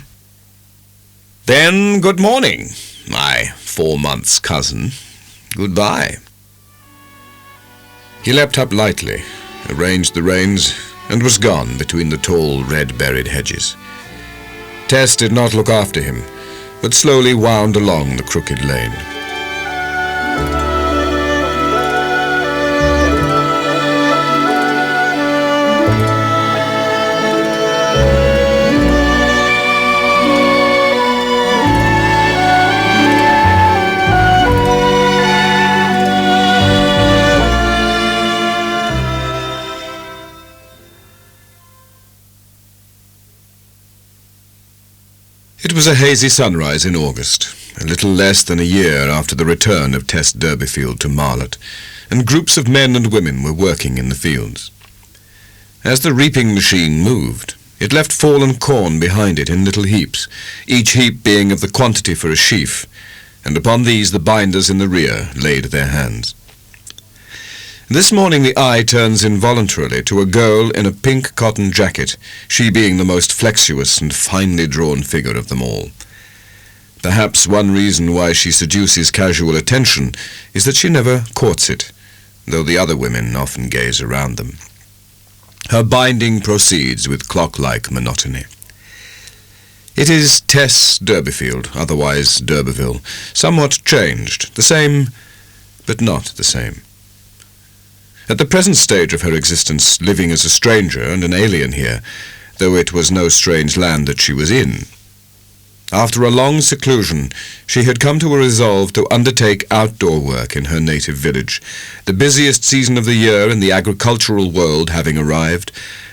Then good morning, my 4 months cousin. Goodbye. He leapt up lightly, arranged the reins, and was gone between the tall red-berried hedges. Tess did not look after him, but slowly wound along the crooked lane. It was a hazy sunrise in August, a little less than a year after the return of Tess Durbeyfield to Marlot, and groups of men and women were working in the fields. As the reaping machine moved, it left fallen corn behind it in little heaps, each heap being of the quantity for a sheaf, and upon these the binders in the rear laid their hands. This morning the eye turns involuntarily to a girl in a pink cotton jacket, she being the most flexuous and finely drawn figure of them all. Perhaps one reason why she seduces casual attention is that she never courts it, though the other women often gaze around them. Her binding proceeds with clock-like monotony. It is Tess Durbeyfield, otherwise d'Urberville, somewhat changed, the same, but not the same. At the present stage of her existence, living as a stranger and an alien here, though it was no strange land that she was in. After a long seclusion, she had come to a resolve to undertake outdoor work in her native village, the busiest season of the year in the agricultural world having arrived,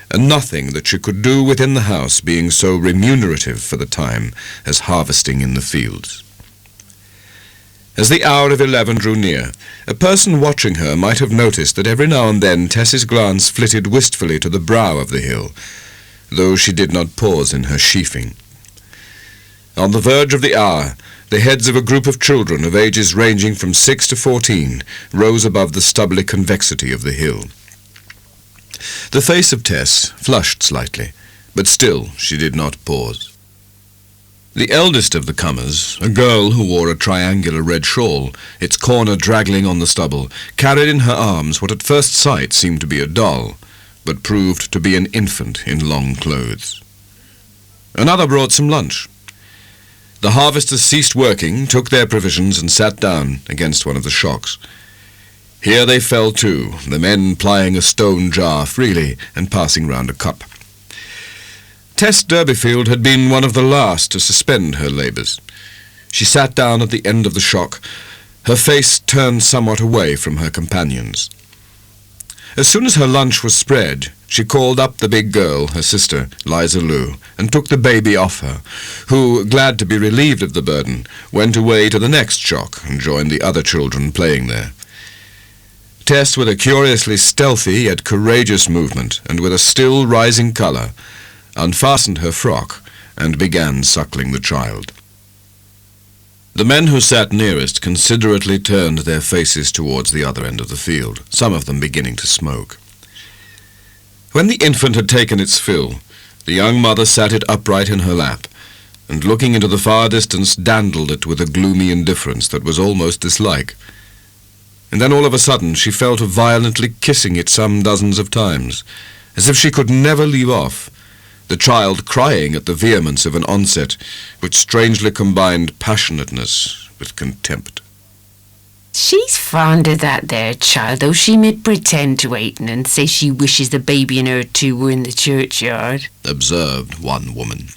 and nothing that she could do within the house being so remunerative for the time as harvesting in the fields. As the hour of 11 drew near, a person watching her might have noticed that every now and then Tess's glance flitted wistfully to the brow of the hill, though she did not pause in her sheafing. On the verge of the hour, the heads of a group of children of ages ranging from 6 to 14 rose above the stubbly convexity of the hill. The face of Tess flushed slightly, but still she did not pause. The eldest of the comers, a girl who wore a triangular red shawl, its corner draggling on the stubble, carried in her arms what at first sight seemed to be a doll, but proved to be an infant in long clothes. Another brought some lunch. The harvesters ceased working, took their provisions, and sat down against one of the shocks. Here they fell to, the men plying a stone jar freely and passing round a cup. Tess Durbeyfield had been one of the last to suspend her labours. She sat down at the end of the shock, her face turned somewhat away from her companions. As soon as her lunch was spread, she called up the big girl, her sister, Liza Lou, and took the baby off her, who, glad to be relieved of the burden, went away to the next shock and joined the other children playing there. Tess, with a curiously stealthy yet courageous movement, and with a still rising colour, unfastened her frock and began suckling the child. The men who sat nearest considerately turned their faces towards the other end of the field, some of them beginning to smoke. When the infant had taken its fill, the young mother sat it upright in her lap, and looking into the far distance dandled it with a gloomy indifference that was almost dislike. And then all of a sudden she fell to violently kissing it some dozens of times, as if she could never leave off, the child crying at the vehemence of an onset which strangely combined passionateness with contempt. She's fond of that there child, though she may pretend to Aiton and say she wishes the baby and her too were in the churchyard, observed one woman.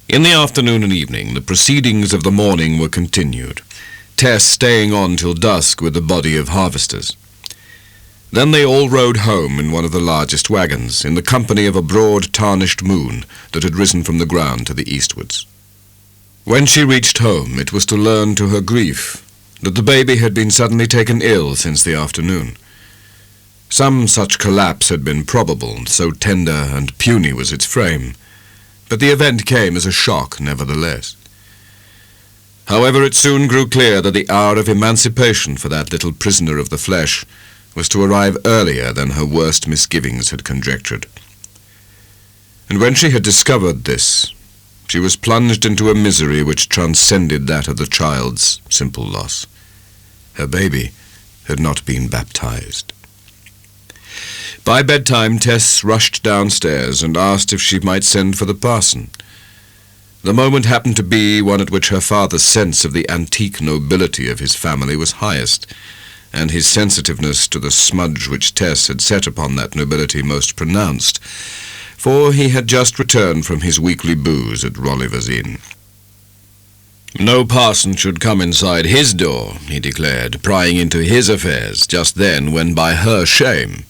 In the afternoon and evening, the proceedings of the morning were continued, Tess staying on till dusk with the body of harvesters. Then they all rode home in one of the largest wagons, in the company of a broad tarnished moon that had risen from the ground to the eastwards. When she reached home, it was to learn to her grief that the baby had been suddenly taken ill since the afternoon. Some such collapse had been probable, so tender and puny was its frame, but the event came as a shock nevertheless. However, it soon grew clear that the hour of emancipation for that little prisoner of the flesh was to arrive earlier than her worst misgivings had conjectured. And when she had discovered this, she was plunged into a misery which transcended that of the child's simple loss. Her baby had not been baptized. By bedtime, Tess rushed downstairs and asked if she might send for the parson. The moment happened to be one at which her father's sense of the antique nobility of his family was highest, and his sensitiveness to the smudge which Tess had set upon that nobility most pronounced, for he had just returned from his weekly booze at Rolliver's Inn. No parson should come inside his door, he declared, prying into his affairs just then when, by her shame,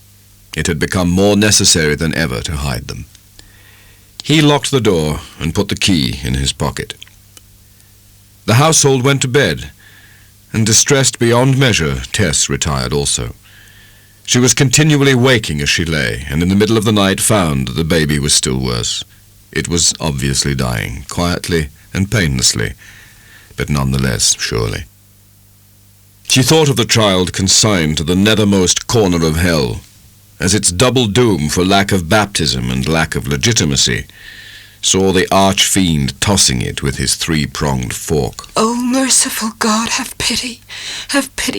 it had become more necessary than ever to hide them. He locked the door and put the key in his pocket. The household went to bed, and distressed beyond measure, Tess retired also. She was continually waking as she lay, and in the middle of the night found that the baby was still worse. It was obviously dying, quietly and painlessly, but none the less surely. She thought of the child consigned to the nethermost corner of hell, as its double doom for lack of baptism and lack of legitimacy, saw the arch-fiend tossing it with his three-pronged fork. "Oh, merciful God, have pity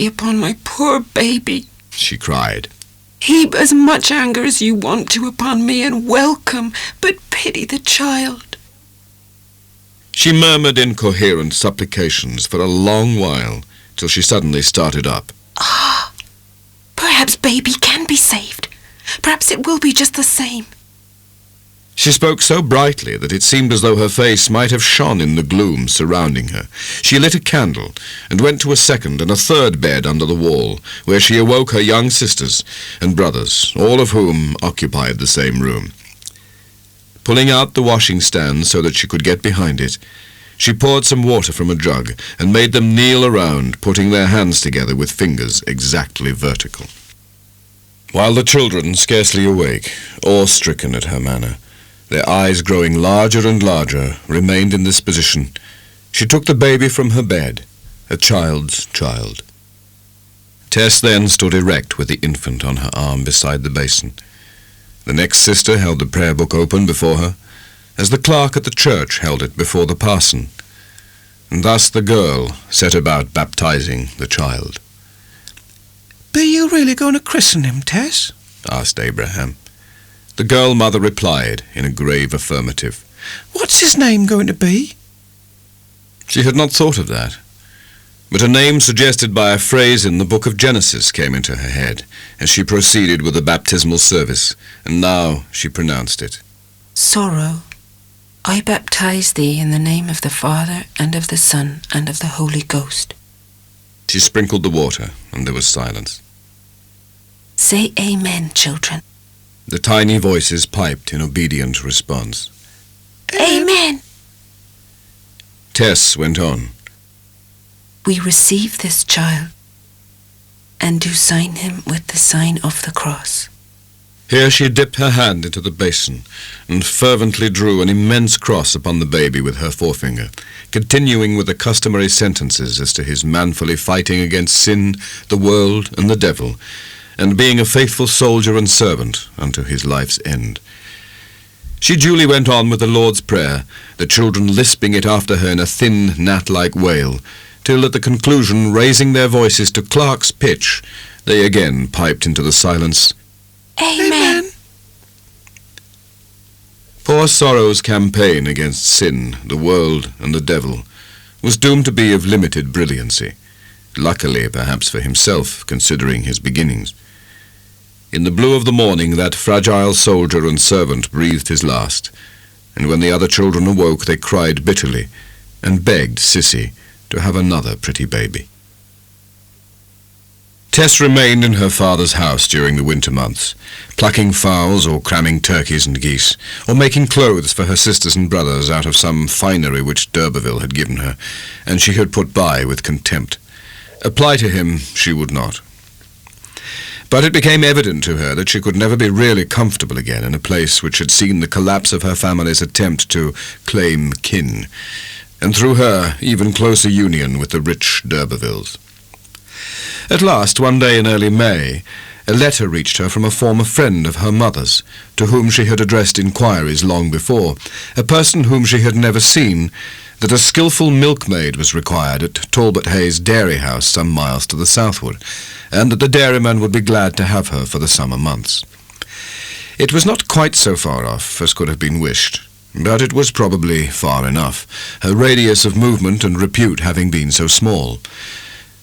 upon my poor baby," she cried. "Heap as much anger as you want to upon me, and welcome, but pity the child." She murmured incoherent supplications for a long while, till she suddenly started up. Perhaps baby can be saved. Perhaps it will be just the same. She spoke so brightly that it seemed as though her face might have shone in the gloom surrounding her. She lit a candle and went to a second and a third bed under the wall, where she awoke her young sisters and brothers, all of whom occupied the same room. Pulling out the washing stand so that she could get behind it, she poured some water from a jug and made them kneel around, putting their hands together with fingers exactly vertical. While the children, scarcely awake, awe-stricken at her manner, their eyes growing larger and larger, remained in this position, she took the baby from her bed, a child's child. Tess then stood erect with the infant on her arm beside the basin. The next sister held the prayer book open before her, as the clerk at the church held it before the parson, and thus the girl set about baptizing the child. "Be you really going to christen him, Tess?" asked Abraham. The girl-mother replied in a grave affirmative. "What's his name going to be?" She had not thought of that, but a name suggested by a phrase in the book of Genesis came into her head, as she proceeded with the baptismal service, and now she pronounced it. "Sorrow, I baptize thee in the name of the Father, and of the Son, and of the Holy Ghost." She sprinkled the water, and there was silence. "Say amen, children." The tiny voices piped in obedient response. Amen. Tess went on. "We receive this child, and do sign him with the sign of the cross." Here she dipped her hand into the basin, and fervently drew an immense cross upon the baby with her forefinger, continuing with the customary sentences as to his manfully fighting against sin, the world, and the devil, and being a faithful soldier and servant unto his life's end. She duly went on with the Lord's Prayer, the children lisping it after her in a thin, gnat-like wail, till at the conclusion, raising their voices to Clark's pitch, they again piped into the silence, Amen. Poor Sorrow's campaign against sin, the world, and the devil was doomed to be of limited brilliancy, luckily perhaps for himself, considering his beginnings. In the blue of the morning that fragile soldier and servant breathed his last, and when the other children awoke they cried bitterly, and begged Sissy to have another pretty baby. Tess remained in her father's house during the winter months, plucking fowls or cramming turkeys and geese, or making clothes for her sisters and brothers out of some finery which d'Urberville had given her, and she had put by with contempt. Apply to him she would not. But it became evident to her that she could never be really comfortable again in a place which had seen the collapse of her family's attempt to claim kin, and through her even closer union with the rich d'Urbervilles. At last, one day in early May, a letter reached her from a former friend of her mother's, to whom she had addressed inquiries long before, a person whom she had never seen, that a skilful milkmaid was required at Talbothays dairy house some miles to the southward, and that the dairyman would be glad to have her for the summer months. It was not quite so far off as could have been wished, but it was probably far enough, her radius of movement and repute having been so small.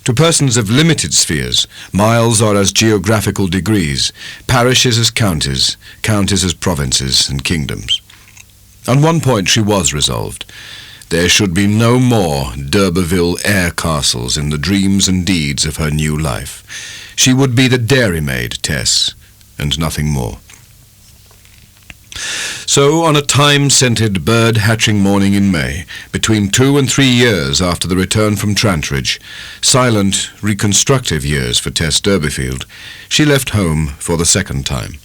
To persons of limited spheres, miles are as geographical degrees, parishes as counties, counties as provinces and kingdoms. On one point she was resolved. There should be no more d'Urberville air castles in the dreams and deeds of her new life. She would be the dairymaid, Tess, and nothing more. So, on a time-scented bird-hatching morning in May, between 2 and 3 years after the return from Trantridge, silent, reconstructive years for Tess Durbeyfield, she left home for the second time.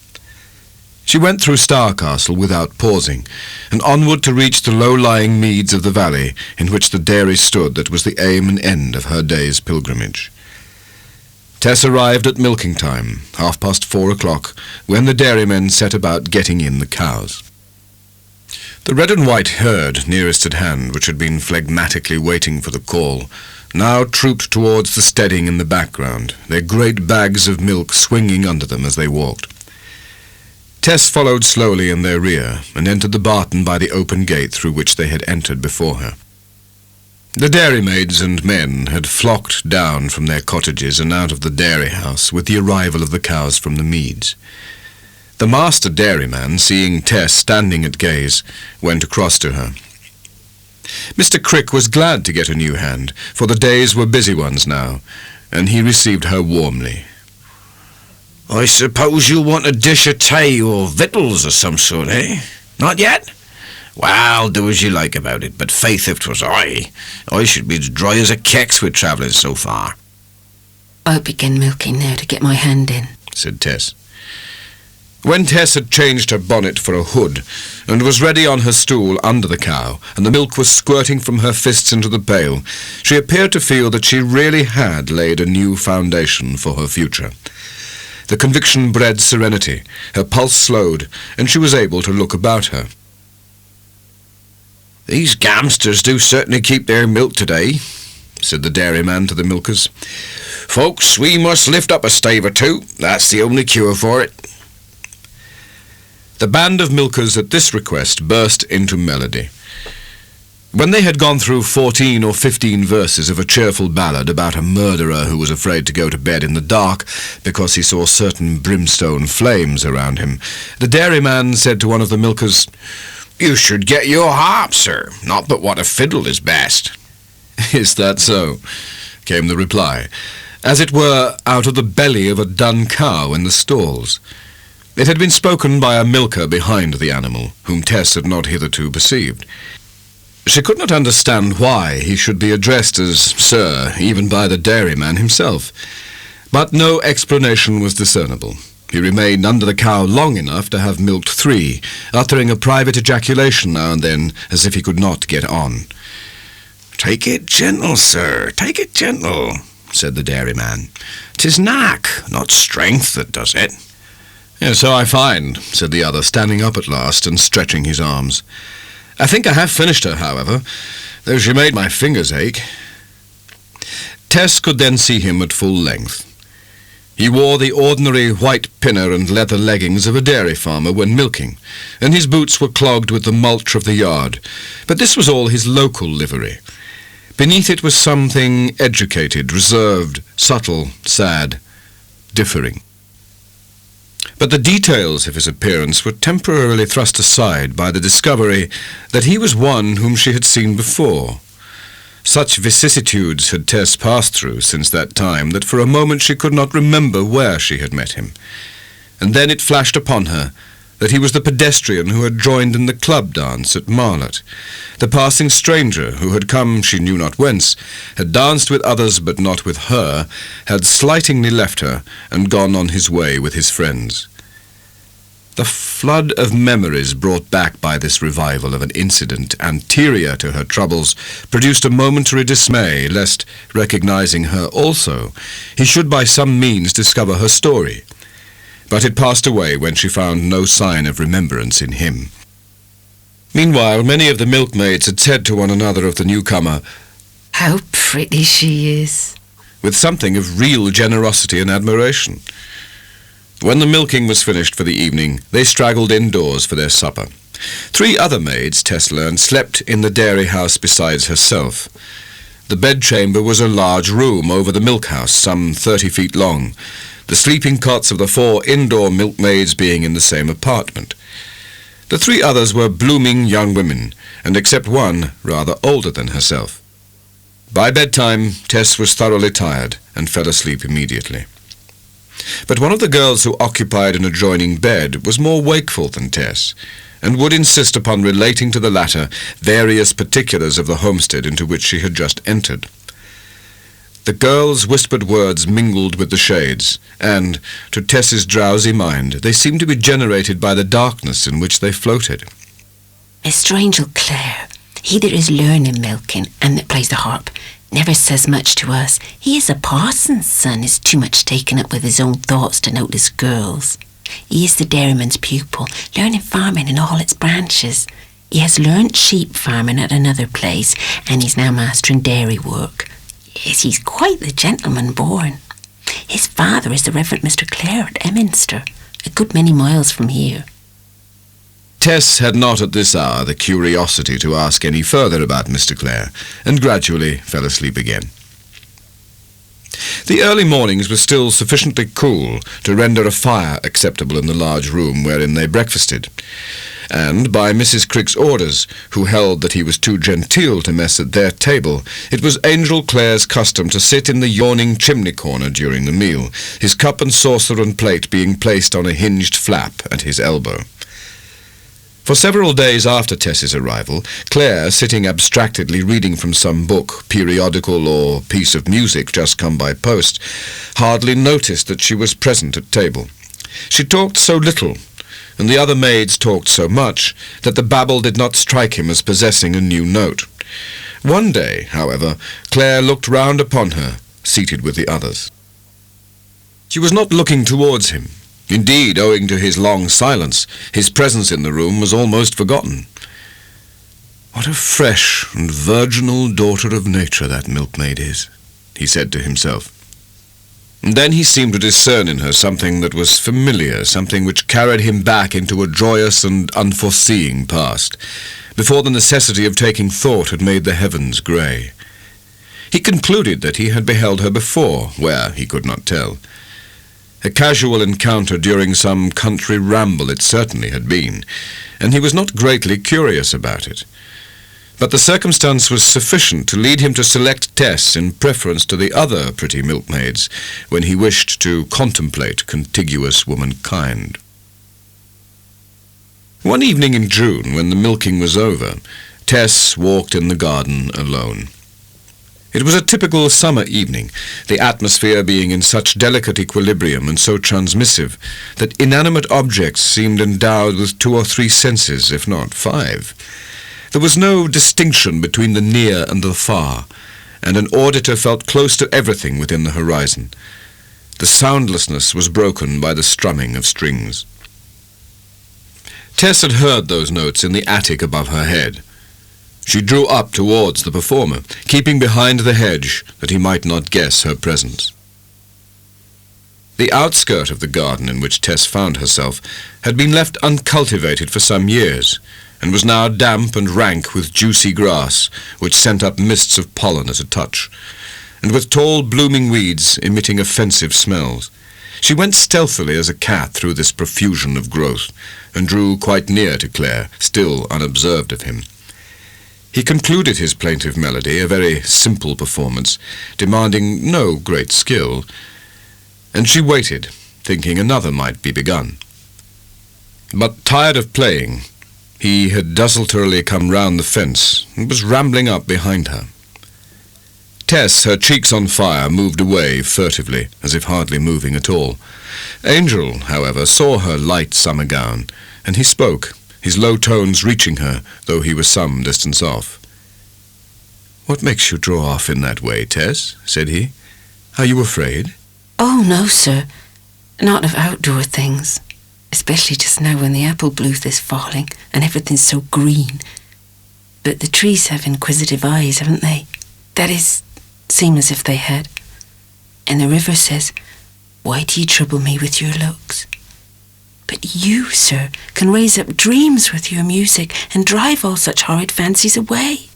She went through Starcastle without pausing, and onward to reach the low-lying meads of the valley in which the dairy stood that was the aim and end of her day's pilgrimage. Tess arrived at milking time, 4:30, when the dairymen set about getting in the cows. The red and white herd nearest at hand, which had been phlegmatically waiting for the call, now trooped towards the steading in the background, their great bags of milk swinging under them as they walked. Tess followed slowly in their rear, and entered the barton by the open gate through which they had entered before her. The dairymaids and men had flocked down from their cottages and out of the dairy house with the arrival of the cows from the meads. The master dairyman, seeing Tess standing at gaze, went across to her. Mr. Crick was glad to get a new hand, for the days were busy ones now, and he received her warmly. I suppose you'll want a dish of tea or victuals of some sort, eh? Not yet? Well, do as you like about it, but faith if 'twas I should be as dry as a kex with travelling so far. I'll begin milking now to get my hand in, said Tess. When Tess had changed her bonnet for a hood, and was ready on her stool under the cow, and the milk was squirting from her fists into the pail, she appeared to feel that she really had laid a new foundation for her future. The conviction bred serenity, her pulse slowed, and she was able to look about her. These gamsters do certainly keep their milk today, said the dairyman to the milkers. Folks, we must lift up a stave or two. That's the only cure for it. The band of milkers at this request burst into melody. When they had gone through 14 or 15 verses of a cheerful ballad about a murderer who was afraid to go to bed in the dark because he saw certain brimstone flames around him, the dairyman said to one of the milkers, "You should get your harp, sir. Not but what a fiddle is best." "Is that so?" came the reply, as it were out of the belly of a dun cow in the stalls. It had been spoken by a milker behind the animal, whom Tess had not hitherto perceived. She could not understand why he should be addressed as sir, even by the dairyman himself. But no explanation was discernible. He remained under the cow long enough to have milked 3, uttering a private ejaculation now and then, as if he could not get on. "Take it gentle, sir, take it gentle. said the dairyman. "'Tis knack, not strength, that does it." "Yes, so I find," said the other, standing up at last and stretching his arms. "I think I have finished her, however, though she made my fingers ache." Tess could then see him at full length. He wore the ordinary white pinner and leather leggings of a dairy farmer when milking, and his boots were clogged with the mulch of the yard, but this was all his local livery. Beneath it was something educated, reserved, subtle, sad, differing. But the details of his appearance were temporarily thrust aside by the discovery that he was one whom she had seen before. Such vicissitudes had Tess passed through since that time that for a moment she could not remember where she had met him. And then it flashed upon her that he was the pedestrian who had joined in the club dance at Marlot, the passing stranger who had come she knew not whence, had danced with others but not with her, had slightingly left her and gone on his way with his friends. The flood of memories brought back by this revival of an incident anterior to her troubles produced a momentary dismay lest, recognizing her also, he should by some means discover her story. But it passed away when she found no sign of remembrance in him. Meanwhile, many of the milkmaids had said to one another of the newcomer, "How pretty she is," with something of real generosity and admiration. When the milking was finished for the evening, they straggled indoors for their supper. 3 other maids, Tess learned, slept in the dairy house besides herself. The bedchamber was a large room over the milk-house, some 30 feet long, the sleeping cots of the 4 indoor milkmaids being in the same apartment. The 3 others were blooming young women, and except one rather older than herself. By bedtime, Tess was thoroughly tired and fell asleep immediately. But one of the girls who occupied an adjoining bed was more wakeful than Tess, and would insist upon relating to the latter various particulars of the homestead into which she had just entered. The girl's whispered words mingled with the shades, and, to Tess's drowsy mind, they seemed to be generated by the darkness in which they floated. "Mr. Angel Clare, he that is learning milking and that plays the harp, never says much to us. He is a parson's son, is too much taken up with his own thoughts to notice girls. He is the dairyman's pupil, learning farming in all its branches. He has learnt sheep farming at another place, and he's now mastering dairy work. Yes, he's quite the gentleman born. His father is the Reverend Mr. Clare at Emminster, a good many miles from here." Tess had not at this hour the curiosity to ask any further about Mr. Clare, and gradually fell asleep again. The early mornings were still sufficiently cool to render a fire acceptable in the large room wherein they breakfasted, and by Mrs. Crick's orders, who held that he was too genteel to mess at their table, it was Angel Clare's custom to sit in the yawning chimney corner during the meal, his cup and saucer and plate being placed on a hinged flap at his elbow. For several days after Tess's arrival, Clare, sitting abstractedly reading from some book, periodical, or piece of music just come by post, hardly noticed that she was present at table. She talked so little, and the other maids talked so much, that the babble did not strike him as possessing a new note. One day, however, Clare looked round upon her, seated with the others. She was not looking towards him. Indeed, owing to his long silence, his presence in the room was almost forgotten. "What a fresh and virginal daughter of nature that milkmaid is," he said to himself. And then he seemed to discern in her something that was familiar, something which carried him back into a joyous and unforeseeing past, before the necessity of taking thought had made the heavens grey. He concluded that he had beheld her before, where he could not tell. A casual encounter during some country ramble it certainly had been, and he was not greatly curious about it. But the circumstance was sufficient to lead him to select Tess in preference to the other pretty milkmaids when he wished to contemplate contiguous womankind. One evening in June, when the milking was over, Tess walked in the garden alone. It was a typical summer evening, the atmosphere being in such delicate equilibrium and so transmissive that inanimate objects seemed endowed with 2 or 3 senses, if not 5. There was no distinction between the near and the far, and an auditor felt close to everything within the horizon. The soundlessness was broken by the strumming of strings. Tess had heard those notes in the attic above her head. She drew up towards the performer, keeping behind the hedge that he might not guess her presence. The outskirt of the garden in which Tess found herself had been left uncultivated for some years, and was now damp and rank with juicy grass, which sent up mists of pollen at a touch, and with tall blooming weeds emitting offensive smells. She went stealthily as a cat through this profusion of growth, and drew quite near to Clare, still unobserved of him. He concluded his plaintive melody, a very simple performance, demanding no great skill, and she waited, thinking another might be begun. But tired of playing, he had desultorily come round the fence, and was rambling up behind her. Tess, her cheeks on fire, moved away furtively, as if hardly moving at all. Angel, however, saw her light summer gown, and he spoke, his low tones reaching her, though he was some distance off. "What makes you draw off in that way, Tess?" said he. "Are you afraid?" Oh, no, sir. Not of outdoor things. Especially just now when the apple bloom is falling and everything's so green. But the trees have inquisitive eyes, haven't they? That is, seem as if they had. And the river says, 'Why do you trouble me with your looks?' But you, sir, can raise up dreams with your music and drive all such horrid fancies away."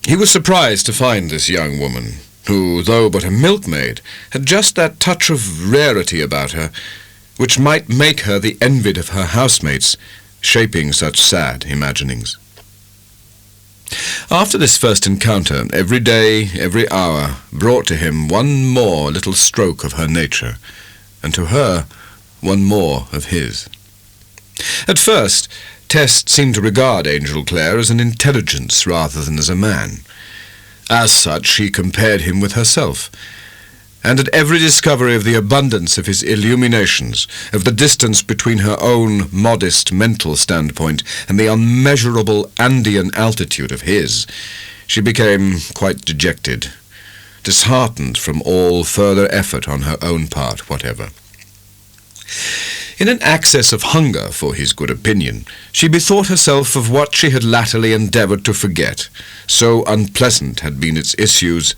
He was surprised to find this young woman, who, though but a milkmaid, had just that touch of rarity about her, which might make her the envy of her housemates, shaping such sad imaginings. After this first encounter, every day, every hour, brought to him one more little stroke of her nature, and to her one more of his. At first, Tess seemed to regard Angel Clare as an intelligence rather than as a man. As such, she compared him with herself, and at every discovery of the abundance of his illuminations, of the distance between her own modest mental standpoint and the unmeasurable Andean altitude of his, she became quite dejected, disheartened from all further effort on her own part whatever. In an access of hunger for his good opinion, she bethought herself of what she had latterly endeavoured to forget, so unpleasant had been its issues,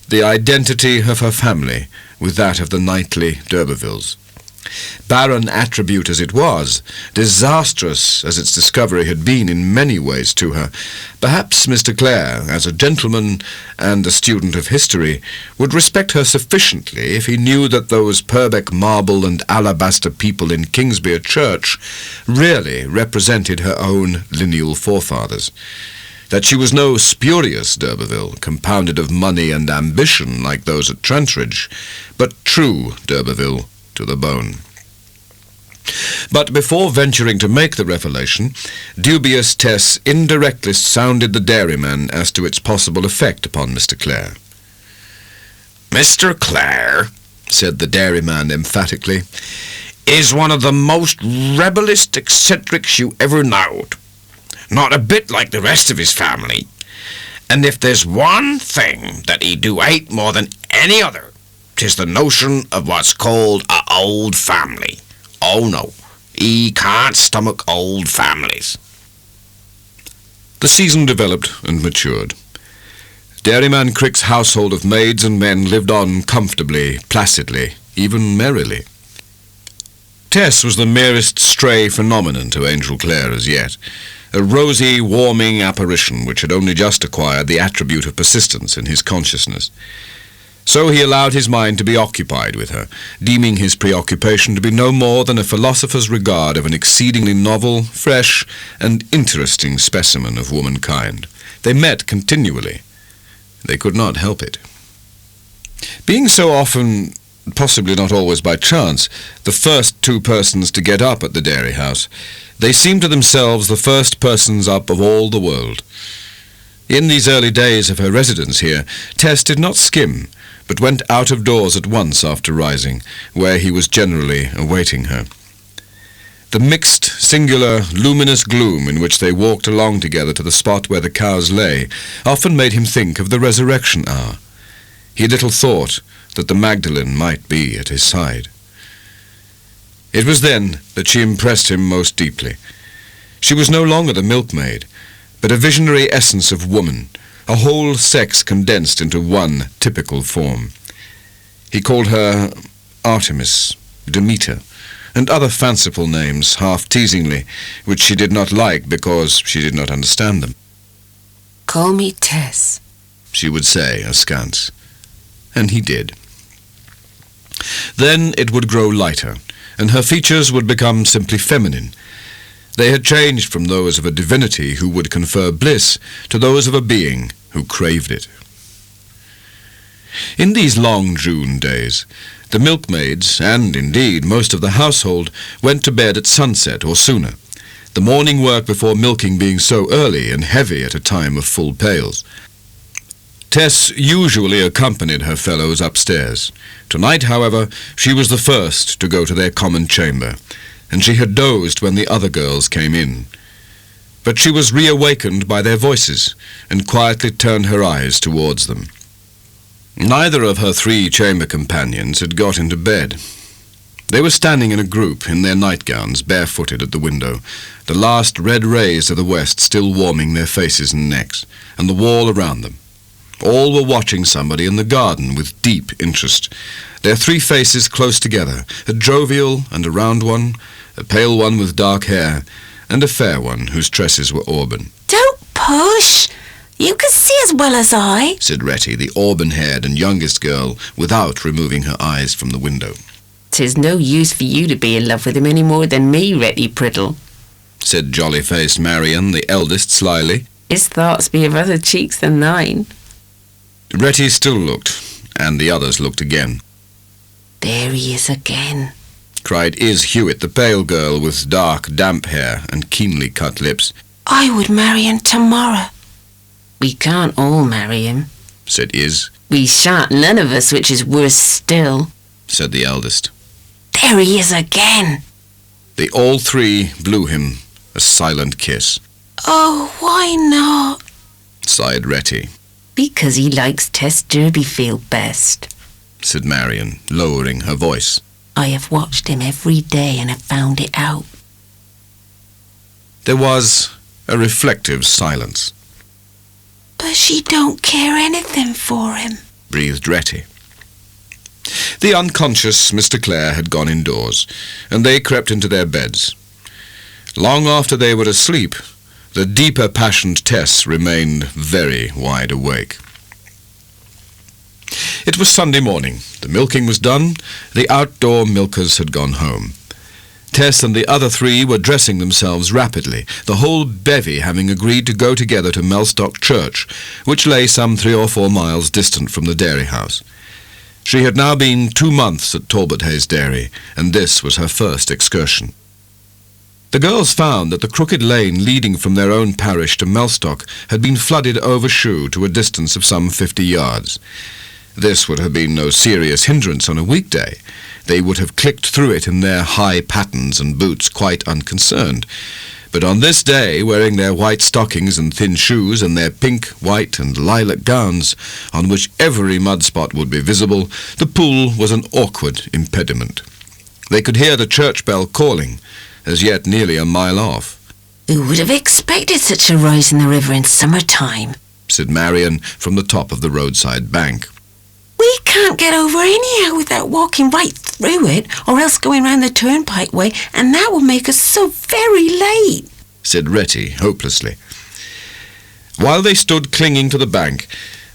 the identity of her family with that of the knightly d'Urbervilles. Barren attribute as it was, disastrous as its discovery had been in many ways to her, perhaps Mr. Clare, as a gentleman and a student of history, would respect her sufficiently if he knew that those Purbeck marble and alabaster people in Kingsbere Church really represented her own lineal forefathers, that she was no spurious d'Urberville, compounded of money and ambition like those at Trantridge, but true d'Urberville to the bone. But before venturing to make the revelation, dubious Tess indirectly sounded the dairyman as to its possible effect upon Mr. Clare. "Mr. Clare," said the dairyman emphatically, "is one of the most rebellest eccentrics you ever knowed. Not a bit like the rest of his family. And if there's one thing that he do hate more than any other, 'tis the notion of what's called a old family. Oh no, he can't stomach old families." The season developed and matured. Dairyman Crick's household of maids and men lived on comfortably, placidly, even merrily. Tess was the merest stray phenomenon to Angel Clare as yet, a rosy, warming apparition which had only just acquired the attribute of persistence in his consciousness. So he allowed his mind to be occupied with her, deeming his preoccupation to be no more than a philosopher's regard of an exceedingly novel, fresh, and interesting specimen of womankind. They met continually. They could not help it. Being so often, possibly not always by chance, the first two persons to get up at the dairy house, they seemed to themselves the first persons up of all the world. In these early days of her residence here, Tess did not skim, but went out of doors at once after rising, where he was generally awaiting her. The mixed, singular, luminous gloom in which they walked along together to the spot where the cows lay often made him think of the resurrection hour. He little thought that the Magdalene might be at his side. It was then that she impressed him most deeply. She was no longer the milkmaid, but a visionary essence of woman, a whole sex condensed into one typical form. He called her Artemis, Demeter, and other fanciful names, half teasingly, which she did not like because she did not understand them. "Call me Tess," she would say askance. And he did. Then it would grow lighter, and her features would become simply feminine. They had changed from those of a divinity who would confer bliss to those of a being who craved it. In these long June days, the milkmaids, and indeed most of the household, went to bed at sunset or sooner, the morning work before milking being so early and heavy at a time of full pails. Tess usually accompanied her fellows upstairs. Tonight, however, she was the first to go to their common chamber, and she had dozed when the other girls came in. But she was reawakened by their voices, and quietly turned her eyes towards them. Neither of her 3 chamber companions had got into bed. They were standing in a group in their nightgowns, barefooted at the window, the last red rays of the west still warming their faces and necks, and the wall around them. All were watching somebody in the garden with deep interest, their 3 faces close together, a jovial and a round one, a pale one with dark hair, and a fair one whose tresses were auburn. "Don't push! You can see as well as I," said Retty, the auburn-haired and youngest girl, without removing her eyes from the window. "'Tis no use for you to be in love with him any more than me, Retty Priddle," said jolly-faced Marian, the eldest, slyly. "His thoughts be of other cheeks than thine." Retty still looked, and the others looked again. "There he is again," cried Is Hewitt, the pale girl with dark, damp hair and keenly cut lips. "I would marry him tomorrow." "We can't all marry him," said Is. "We shan't, none of us, which is worse still," said the eldest. "There he is again." They all 3 blew him a silent kiss. "Oh, why not?" sighed Retty. "Because he likes Tess Durbeyfield best," said Marian, lowering her voice. "I have watched him every day and have found it out." There was a reflective silence. "But she don't care anything for him," breathed Retty. The unconscious Mr. Clare had gone indoors, and they crept into their beds. Long after they were asleep, the deeper passioned Tess remained very wide awake. It was Sunday morning. The milking was done. The outdoor milkers had gone home. Tess and the other 3 were dressing themselves rapidly, the whole bevy having agreed to go together to Mellstock Church, which lay some 3 or 4 miles distant from the dairy house. She had now been 2 months at Talbothays Dairy, and this was her first excursion. The girls found that the crooked lane leading from their own parish to Mellstock had been flooded overshoe to a distance of some 50 yards. This would have been no serious hindrance on a weekday. They would have clicked through it in their high pattens and boots quite unconcerned. But on this day, wearing their white stockings and thin shoes and their pink, white and lilac gowns, on which every mud spot would be visible, the pool was an awkward impediment. They could hear the church bell calling, as yet nearly a mile off. "Who would have expected such a rise in the river in summer-time?" said Marian from the top of the roadside bank. "We can't get over anyhow without walking right through it, or else going round the turnpike way, and that will make us so very late," said Retty hopelessly. While they stood clinging to the bank,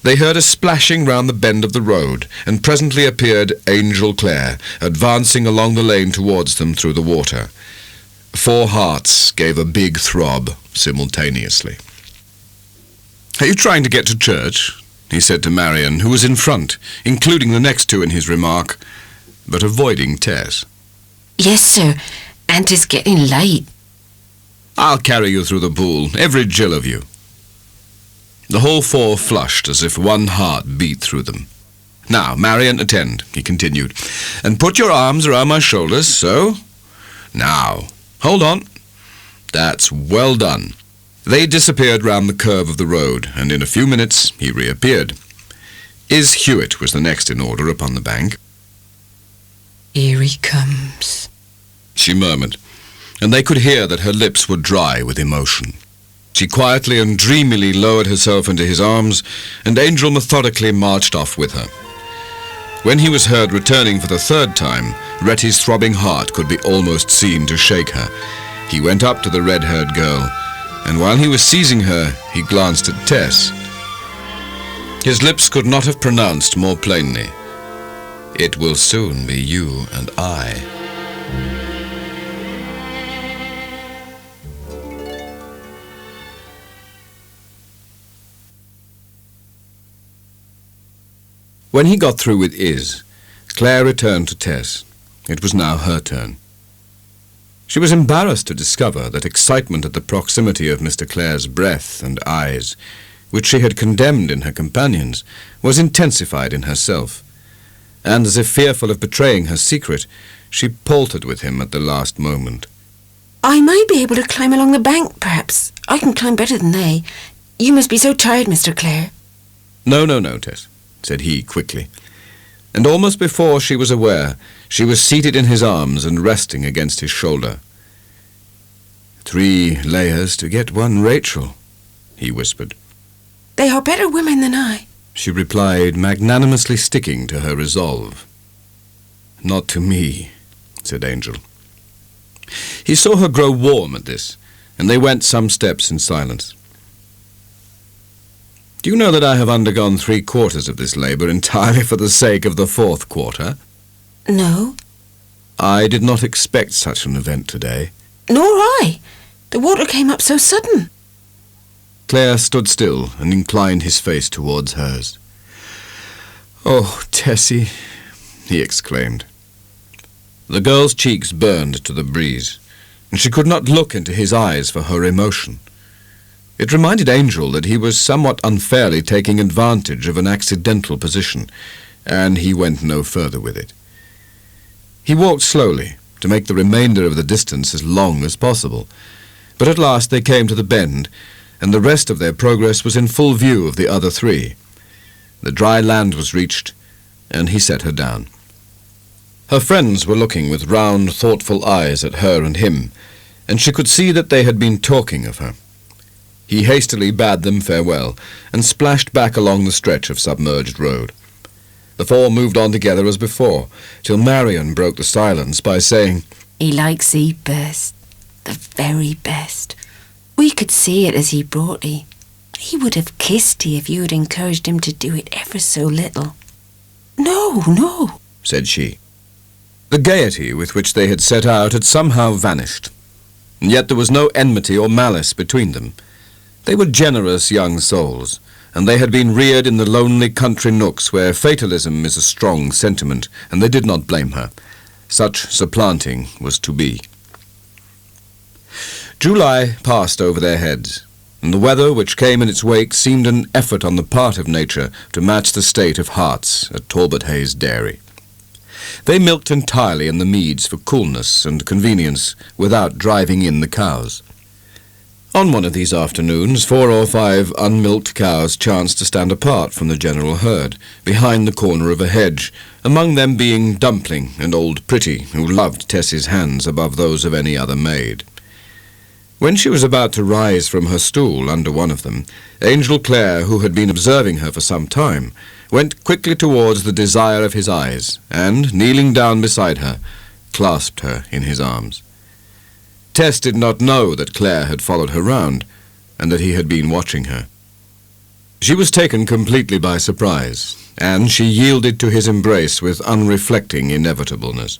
they heard a splashing round the bend of the road, and presently appeared Angel Clare, advancing along the lane towards them through the water. 4 hearts gave a big throb simultaneously. "Are you trying to get to church?" he said to Marian, who was in front, including the next 2 in his remark, but avoiding Tess. "Yes, sir, and 'tis getting late." "I'll carry you through the pool, every jill of you." The whole 4 flushed as if one heart beat through them. "Now, Marian, attend," he continued, "and put your arms around my shoulders, so. Now, Hold on. That's well done." They disappeared round the curve of the road, and in a few minutes he reappeared. Is Hewitt was the next in order upon the bank. "Here he comes," she murmured, and they could hear that her lips were dry with emotion. She quietly and dreamily lowered herself into his arms, and Angel methodically marched off with her. When he was heard returning for the third time, Retty's throbbing heart could be almost seen to shake her. He went up to the red-haired girl, and while he was seizing her, he glanced at Tess. His lips could not have pronounced more plainly, "It will soon be you and I." When he got through with Is, Claire returned to Tess. It was now her turn. She was embarrassed to discover that excitement at the proximity of Mr. Clare's breath and eyes, which she had condemned in her companions, was intensified in herself, and as if fearful of betraying her secret, she paltered with him at the last moment. "I might be able to climb along the bank, perhaps. I can climb better than they. You must be so tired, Mr. Clare." No, Tess," said he quickly, and almost before she was aware, she was seated in his arms and resting against his shoulder. "3 layers to get 1 Rachel," he whispered. "They are better women than I," she replied, magnanimously sticking to her resolve. "Not to me," said Angel. He saw her grow warm at this, and they went some steps in silence. "Do you know that I have undergone 3/4 of this labour entirely for the sake of the 4th quarter?" "No." "I did not expect such an event today." "Nor I. The water came up so sudden." Clare stood still and inclined his face towards hers. "Oh, Tessie," he exclaimed. The girl's cheeks burned to the breeze, and she could not look into his eyes for her emotion. It reminded Angel that he was somewhat unfairly taking advantage of an accidental position, and he went no further with it. He walked slowly, to make the remainder of the distance as long as possible, but at last they came to the bend, and the rest of their progress was in full view of the other 3. The dry land was reached, and he set her down. Her friends were looking with round, thoughtful eyes at her and him, and she could see that they had been talking of her. He hastily bade them farewell, and splashed back along the stretch of submerged road. The 4 moved on together as before, till Marion broke the silence by saying, "He likes thee best, the very best. We could see it as he brought thee. He would have kissed thee if you had encouraged him to do it ever so little." No, said she. The gaiety with which they had set out had somehow vanished, and yet there was no enmity or malice between them. They were generous young souls, and they had been reared in the lonely country nooks where fatalism is a strong sentiment, and they did not blame her. Such supplanting was to be. July passed over their heads, and the weather which came in its wake seemed an effort on the part of nature to match the state of hearts at Talbothays dairy. They milked entirely in the meads for coolness and convenience, without driving in the cows. On one of these afternoons, 4 or 5 unmilked cows chanced to stand apart from the general herd, behind the corner of a hedge, among them being Dumpling and Old Pretty, who loved Tess's hands above those of any other maid. When she was about to rise from her stool under one of them, Angel Clare, who had been observing her for some time, went quickly towards the desire of his eyes, and, kneeling down beside her, clasped her in his arms. Tess did not know that Clare had followed her round, and that he had been watching her. She was taken completely by surprise, and she yielded to his embrace with unreflecting inevitableness.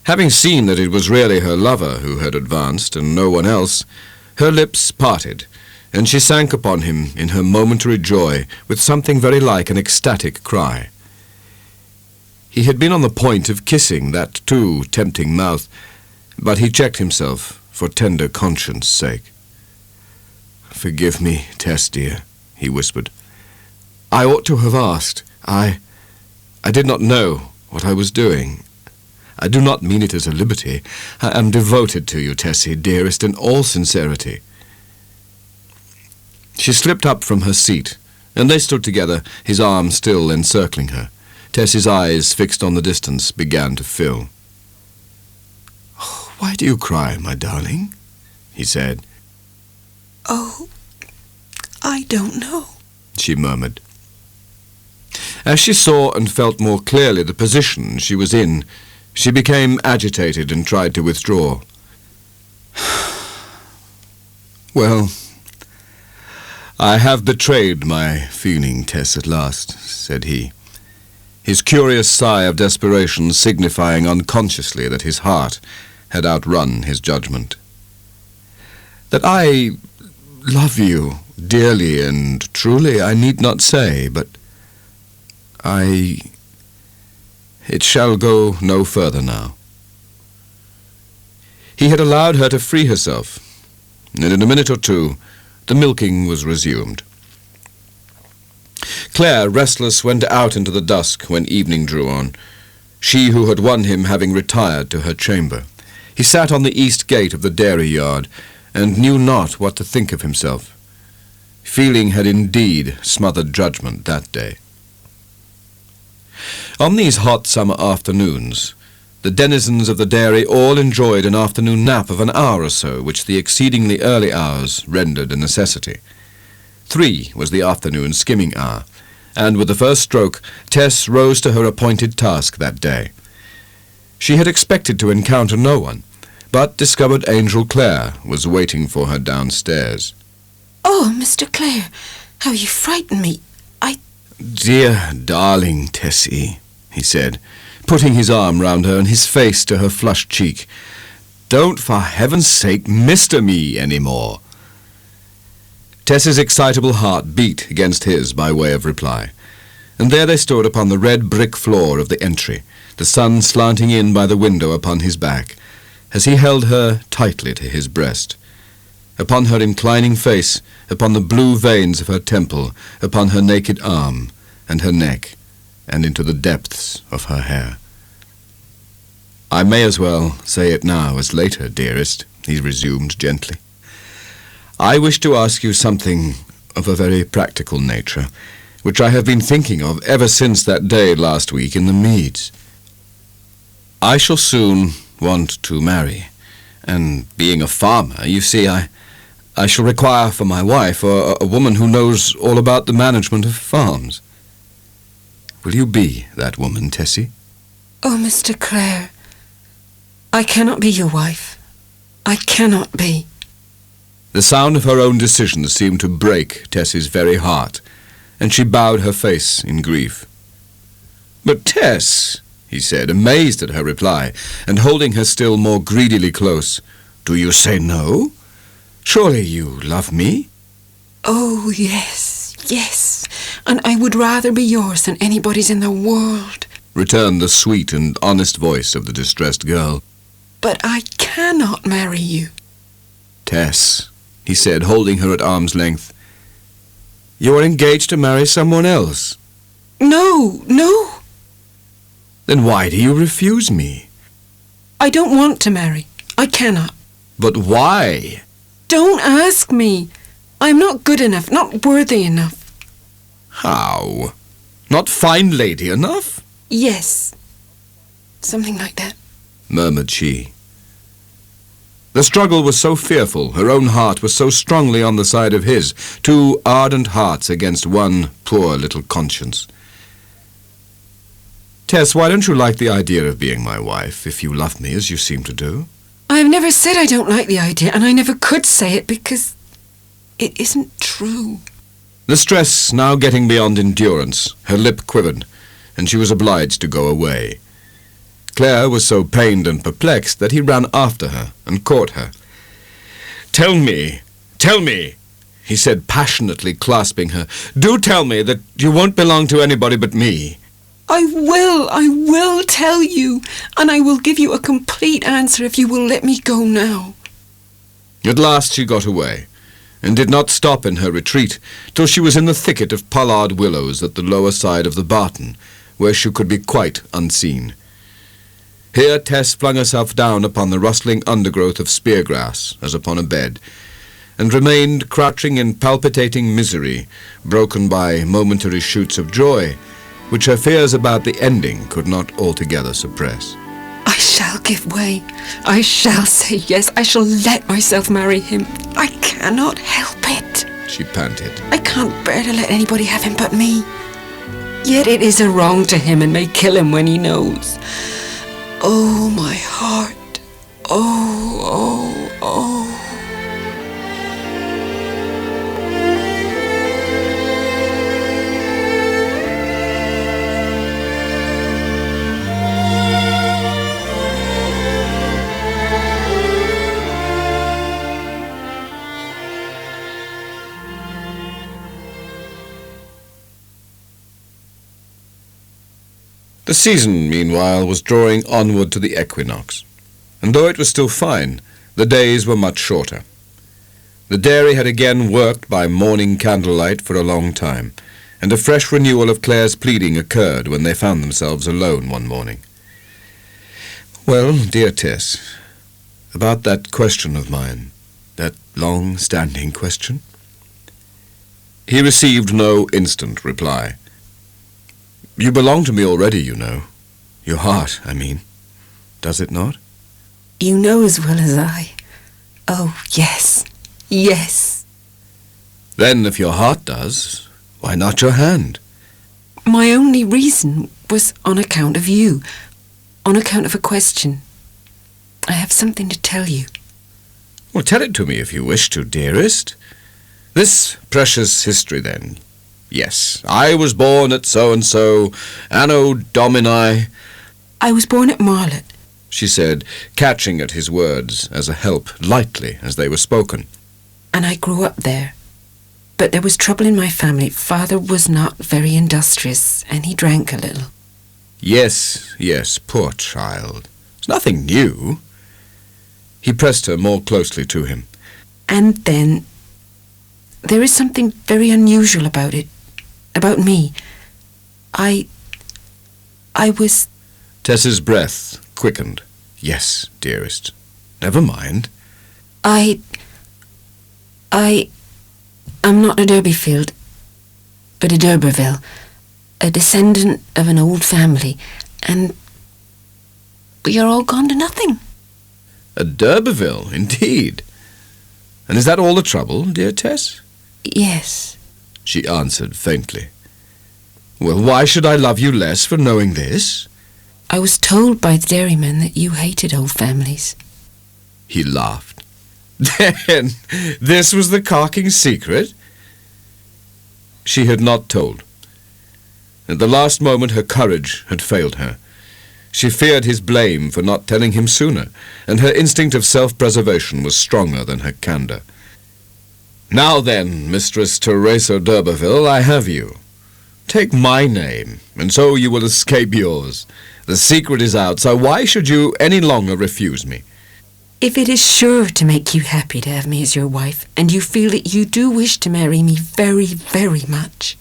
Having seen that it was really her lover who had advanced, and no one else, her lips parted, and she sank upon him in her momentary joy with something very like an ecstatic cry. He had been on the point of kissing that too tempting mouth, but he checked himself for tender conscience' sake. "Forgive me, Tess, dear," he whispered. "I ought to have asked. I did not know what I was doing. I do not mean it as a liberty. I am devoted to you, Tessie, dearest, in all sincerity." She slipped up from her seat, and they stood together, his arm still encircling her. Tessie's eyes, fixed on the distance, began to fill. "Oh, why do you cry, my darling?" he said. "Oh, I don't know," she murmured. As she saw and felt more clearly the position she was in, she became agitated and tried to withdraw. "Well, I have betrayed my feeling, Tess, at last," said he, his curious sigh of desperation signifying unconsciously that his heart had outrun his judgment. "That I love you dearly and truly I need not say, but it shall go no further now." He had allowed her to free herself, and in a minute or two the milking was resumed. Claire, restless, went out into the dusk when evening drew on, she who had won him having retired to her chamber. He sat on the east gate of the dairy yard, and knew not what to think of himself. Feeling had indeed smothered judgment that day. On these hot summer afternoons, the denizens of the dairy all enjoyed an afternoon nap of an hour or so, which the exceedingly early hours rendered a necessity. 3 was the afternoon skimming hour, and with the first stroke, Tess rose to her appointed task that day. She had expected to encounter no one, but discovered Angel Clare was waiting for her downstairs. "Oh, Mr. Clare, how you frightened me. "Dear, darling Tessie," he said, putting his arm round her and his face to her flushed cheek. "Don't, for heaven's sake, Mr. me any more." Tess's excitable heart beat against his by way of reply, and there they stood upon the red brick floor of the entry, the sun slanting in by the window upon his back, as he held her tightly to his breast. Upon her inclining face, upon the blue veins of her temple, upon her naked arm and her neck, and into the depths of her hair. "I may as well say it now as later, dearest," he resumed gently. "I wish to ask you something of a very practical nature, which I have been thinking of ever since that day last week in the meads. I shall soon want to marry, and being a farmer, you see, I shall require for my wife a woman who knows all about the management of farms. Will you be that woman, Tessie?" "Oh, Mr. Clare, I cannot be your wife. I cannot be." The sound of her own decision seemed to break Tessie's very heart, and she bowed her face in grief. "But Tess," he said, amazed at her reply, and holding her still more greedily close, "do you say no? Surely you love me?" "Oh, yes, yes, and I would rather be yours than anybody's in the world," returned the sweet and honest voice of the distressed girl. "But I cannot marry you." "Tess," he said, holding her at arm's length, "you are engaged to marry someone else." "No, no." "Then why do you refuse me?" "I don't want to marry. I cannot." "But why?" "Don't ask me. I'm not good enough, not worthy enough." "How? Not fine lady enough?" "Yes, something like that," murmured she. The struggle was so fearful, her own heart was so strongly on the side of his, 2 ardent hearts against one poor little conscience. "Tess, why don't you like the idea of being my wife, if you love me as you seem to do?" "I have never said I don't like the idea, and I never could say it because it isn't true." The stress now getting beyond endurance, her lip quivered, and she was obliged to go away. Claire was so pained and perplexed that he ran after her and caught her. Tell me," he said passionately, clasping her. "Do tell me that you won't belong to anybody but me." I will tell you, and I will give you a complete answer if you will let me go now." At last she got away, and did not stop in her retreat till she was in the thicket of pollard willows at the lower side of the barton, where she could be quite unseen. Here Tess flung herself down upon the rustling undergrowth of speargrass, as upon a bed, and remained crouching in palpitating misery, broken by momentary shoots of joy, which her fears about the ending could not altogether suppress. I shall give way. I shall say yes. I shall let myself marry him. I cannot help it. She panted. I can't bear to let anybody have him but me. Yet it is a wrong to him and may kill him when he knows. Oh, my heart. Oh, oh, oh. The season, meanwhile, was drawing onward to the equinox, and though it was still fine, the days were much shorter. The dairy had again worked by morning candlelight for a long time, and a fresh renewal of Claire's pleading occurred when they found themselves alone one morning. "Well, dear Tess, about that question of mine, that long-standing question?" He received no instant reply. "You belong to me already, you know. Your heart, I mean. Does it not?" You know as well as I. Oh, yes. Yes. "Then, if your heart does, why not your hand?" My only reason was on account of you. On account of a question. I have something to tell you. "Well, tell it to me if you wish to, dearest. This precious history, then. Yes, I was born at so-and-so, Anno Domini—" I was born at Marlot. she said, catching at his words as a help, lightly as they were spoken. And I grew up there. But there was trouble in my family. Father was not very industrious, and he drank a little. Yes, yes, poor child. It's nothing new. He pressed her more closely to him. And then there is something very unusual about it. About me. I was... Tess's breath quickened. "Yes, dearest. Never mind." I'm not a Derbyfield, but a d'Urberville, a descendant of an old family, and we are all gone to nothing. "A d'Urberville, indeed. And is that all the trouble, dear Tess?" Yes. she answered faintly. "Well, why should I love you less for knowing this?" I was told by the dairyman that you hated old families. He laughed. "Then this was the carking secret?" She had not told. At the last moment her courage had failed her. She feared his blame for not telling him sooner, and her instinct of self-preservation was stronger than her candour. "Now then, Mistress Teresa d'Urberville, I have you. Take my name, and so you will escape yours. The secret is out, so why should you any longer refuse me?" If it is sure to make you happy to have me as your wife, and you feel that you do wish to marry me very, very much.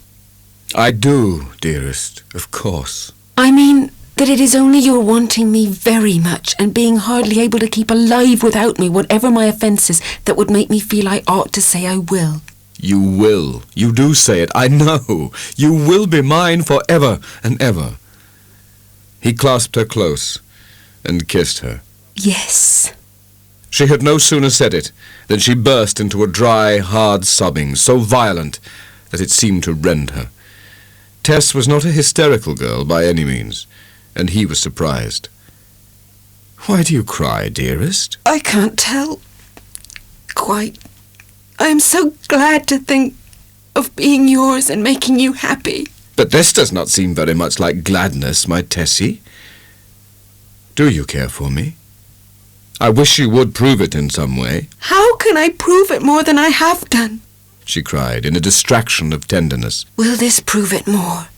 "I do, dearest, of course." I mean that it is only your wanting me very much and being hardly able to keep alive without me, whatever my offences, that would make me feel I ought to say I will. You will. You do say it, I know. You will be mine for ever and ever. He clasped her close and kissed her. Yes. She had no sooner said it than she burst into a dry, hard sobbing, so violent that it seemed to rend her. Tess was not a hysterical girl by any means, and he was surprised. "Why do you cry, dearest?" I can't tell. Quite. I am so glad to think of being yours and making you happy. "But this does not seem very much like gladness, my Tessie. Do you care for me? I wish you would prove it in some way." How can I prove it more than I have done? she cried, in a distraction of tenderness. Will this prove it more?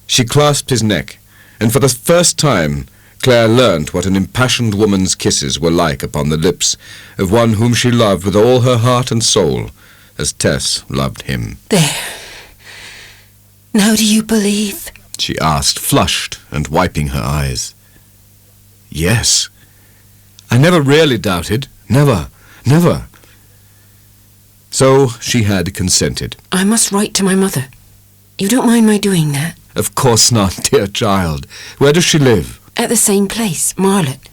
She clasped his neck, and for the first time Claire learnt what an impassioned woman's kisses were like upon the lips of one whom she loved with all her heart and soul, as Tess loved him. There. Now do you believe? she asked, flushed and wiping her eyes. Yes. I never really doubted. Never. Never. So she had consented. I must write to my mother. You don't mind my doing that? Of course not, dear child. Where does she live? At the same place, Marlot,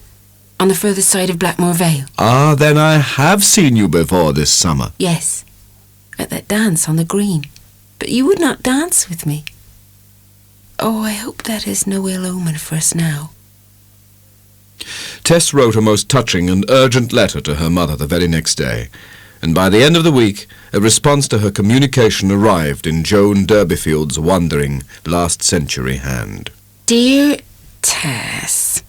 on the further side of Blackmoor Vale. Ah, then I have seen you before this summer. Yes, at that dance on the green. But you would not dance with me. Oh, I hope that is no ill omen for us now. Tess wrote a most touching and urgent letter to her mother the very next day, and by the end of the week a response to her communication arrived in Joan Durbeyfield's wandering, last-century hand. Dear Tess,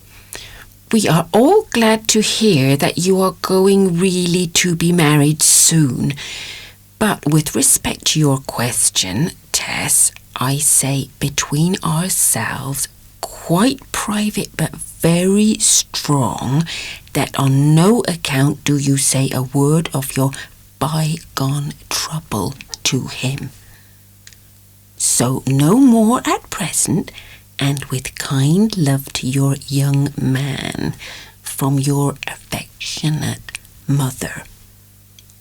we are all glad to hear that you are going really to be married soon. But with respect to your question, Tess, I say between ourselves, quite private but very strong, that on no account do you say a word of your bygone trouble to him. So no more at present, and with kind love to your young man, from your affectionate mother,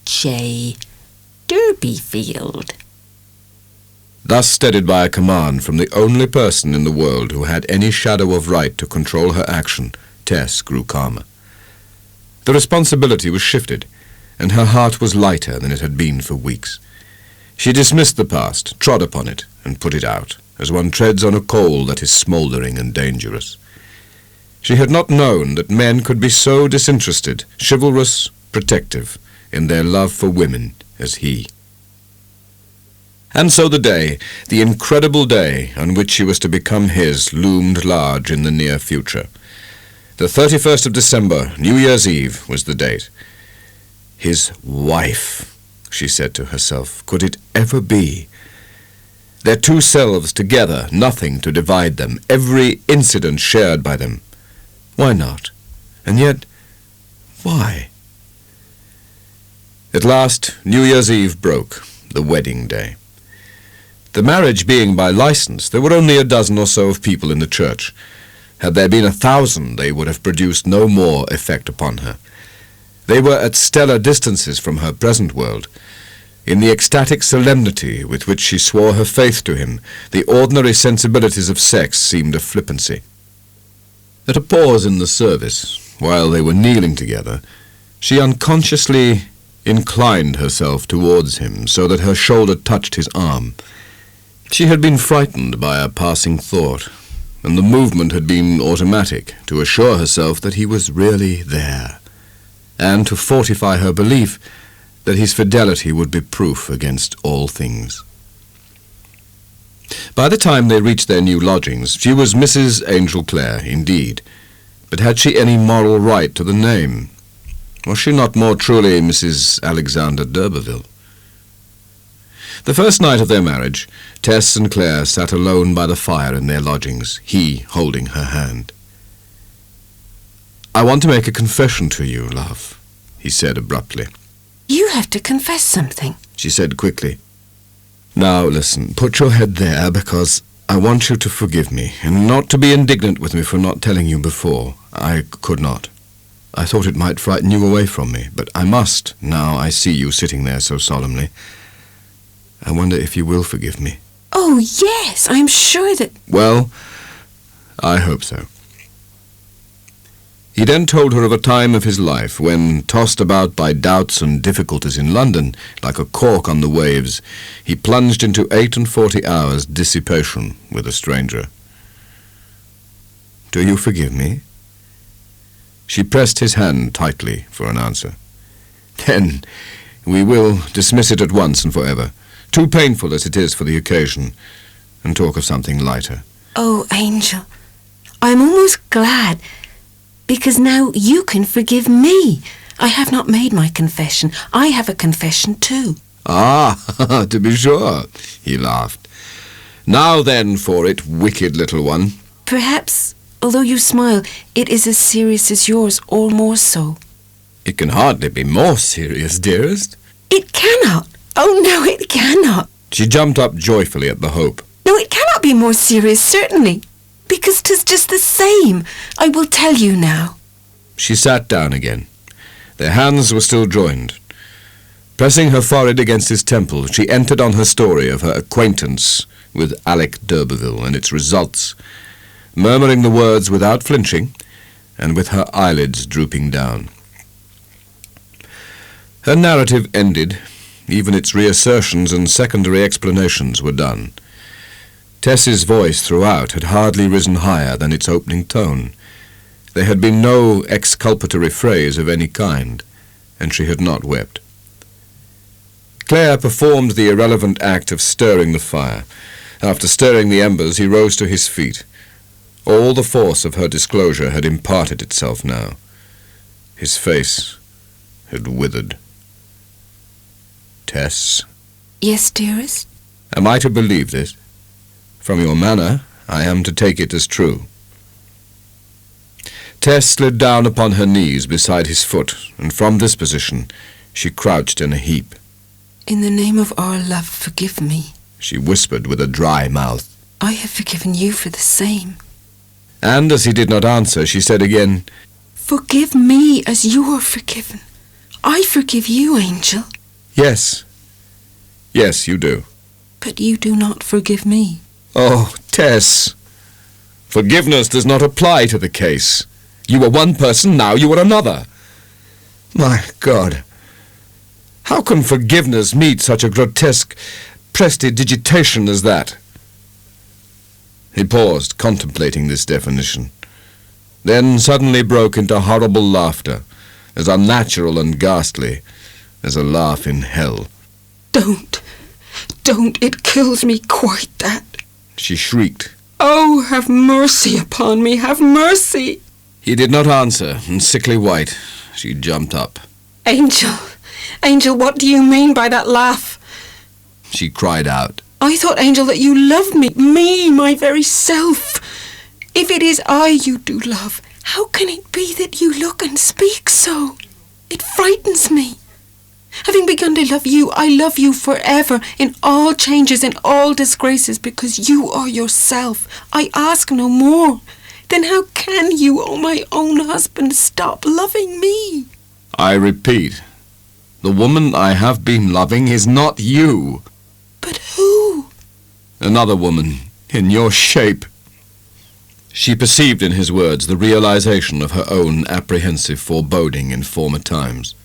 J. Durbeyfield. Thus steadied by a command from the only person in the world who had any shadow of right to control her action, Tess grew calmer. The responsibility was shifted, and her heart was lighter than it had been for weeks. She dismissed the past, trod upon it, and put it out, as one treads on a coal that is smouldering and dangerous. She had not known that men could be so disinterested, chivalrous, protective, in their love for women as he. And so the incredible day on which she was to become his, loomed large in the near future. The 31st of December, New Year's Eve, was the date. His wife, she said to herself, could it ever be? Their two selves together, nothing to divide them, every incident shared by them. Why not? And yet, why? At last, New Year's Eve broke, the wedding day. The marriage being by license, there were only a dozen or so of people in the church. Had there been 1,000, they would have produced no more effect upon her. They were at stellar distances from her present world. In the ecstatic solemnity with which she swore her faith to him, the ordinary sensibilities of sex seemed a flippancy. At a pause in the service, while they were kneeling together, she unconsciously inclined herself towards him so that her shoulder touched his arm. She had been frightened by a passing thought, and the movement had been automatic, to assure herself that he was really there, and to fortify her belief that his fidelity would be proof against all things. By the time they reached their new lodgings, she was Mrs. Angel Clare, indeed, but had she any moral right to the name? Was she not more truly Mrs. Alexander d'Urberville? The first night of their marriage, Tess and Clare sat alone by the fire in their lodgings, he holding her hand. "I want to make a confession to you, love," he said abruptly. You have to confess something, She said quickly. "Now listen, put your head there, because I want you to forgive me, and not to be indignant with me for not telling you before. I could not. I thought it might frighten you away from me, but I must, now I see you sitting there so solemnly. I wonder if you will forgive me." Oh, yes, I'm sure that... "Well, I hope so." He then told her of a time of his life when, tossed about by doubts and difficulties in London, like a cork on the waves, he plunged into 48 hours' dissipation with a stranger. "Do you forgive me?" She pressed his hand tightly for an answer. "Then we will dismiss it at once and forever, too painful as it is for the occasion, and talk of something lighter." Oh, Angel, I'm almost glad, because now you can forgive me. I have not made my confession. I have a confession too. "Ah, to be sure," he laughed. "Now then for it, wicked little one." Perhaps, although you smile, it is as serious as yours, or more so. "It can hardly be more serious, dearest." It cannot. Oh, no, it cannot. She jumped up joyfully at the hope. No, it cannot be more serious, certainly. Because 'tis just the same. I will tell you now. She sat down again. Their hands were still joined. Pressing her forehead against his temple, she entered on her story of her acquaintance with Alec d'Urberville and its results, murmuring the words without flinching, and with her eyelids drooping down. Her narrative ended. Even its reassertions and secondary explanations were done. Tess's voice throughout had hardly risen higher than its opening tone. There had been no exculpatory phrase of any kind, and she had not wept. Clare performed the irrelevant act of stirring the fire. After stirring the embers, he rose to his feet. All the force of her disclosure had imparted itself now. His face had withered. Tess? Yes, dearest? Am I to believe this? From your manner, I am to take it as true. Tess slid down upon her knees beside his foot, and from this position she crouched in a heap. In the name of our love, forgive me. She whispered with a dry mouth. I have forgiven you for the same. And as he did not answer, she said again, Forgive me as you are forgiven. I forgive you, Angel. Yes. Yes, you do. But you do not forgive me. Oh, Tess. Forgiveness does not apply to the case. You were one person, now you are another. My God. How can forgiveness meet such a grotesque prestidigitation as that? He paused, contemplating this definition, then suddenly broke into horrible laughter, as unnatural and ghastly as a laugh in hell. Don't, it kills me quite that. She shrieked. Oh, have mercy upon me, have mercy. He did not answer, and sickly white, she jumped up. Angel, what do you mean by that laugh? She cried out. I thought, Angel, that you loved me, my very self. If it is I you do love, how can it be that you look and speak so? It frightens me. Having begun to love you, I love you forever, in all changes, in all disgraces, because you are yourself. I ask no more. Then how can you, oh my own husband, stop loving me? I repeat, the woman I have been loving is not you. But who? Another woman, in your shape. She perceived in his words the realization of her own apprehensive foreboding in former times.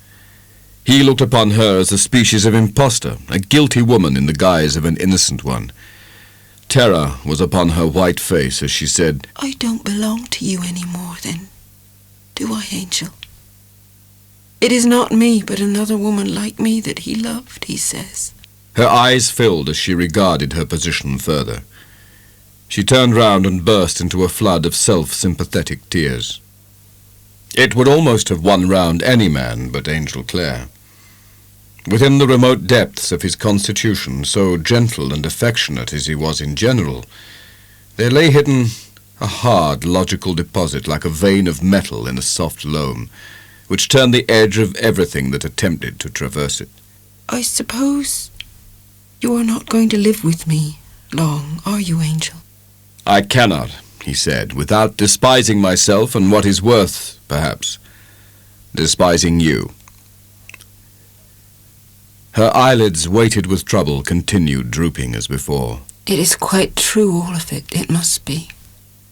He looked upon her as a species of impostor, a guilty woman in the guise of an innocent one. Terror was upon her white face as she said, I don't belong to you any more, then. Do I, Angel? It is not me, but another woman like me that he loved, he says. Her eyes filled as she regarded her position further. She turned round and burst into a flood of self-sympathetic tears. It would almost have won round any man but Angel Clare. Within the remote depths of his constitution, so gentle and affectionate as he was in general, there lay hidden a hard, logical deposit like a vein of metal in a soft loam, which turned the edge of everything that attempted to traverse it. I suppose you are not going to live with me long, are you, Angel? I cannot, he said, without despising myself and what is worth, perhaps, despising you. Her eyelids, weighted with trouble, continued drooping as before. It is quite true, all of it. It must be.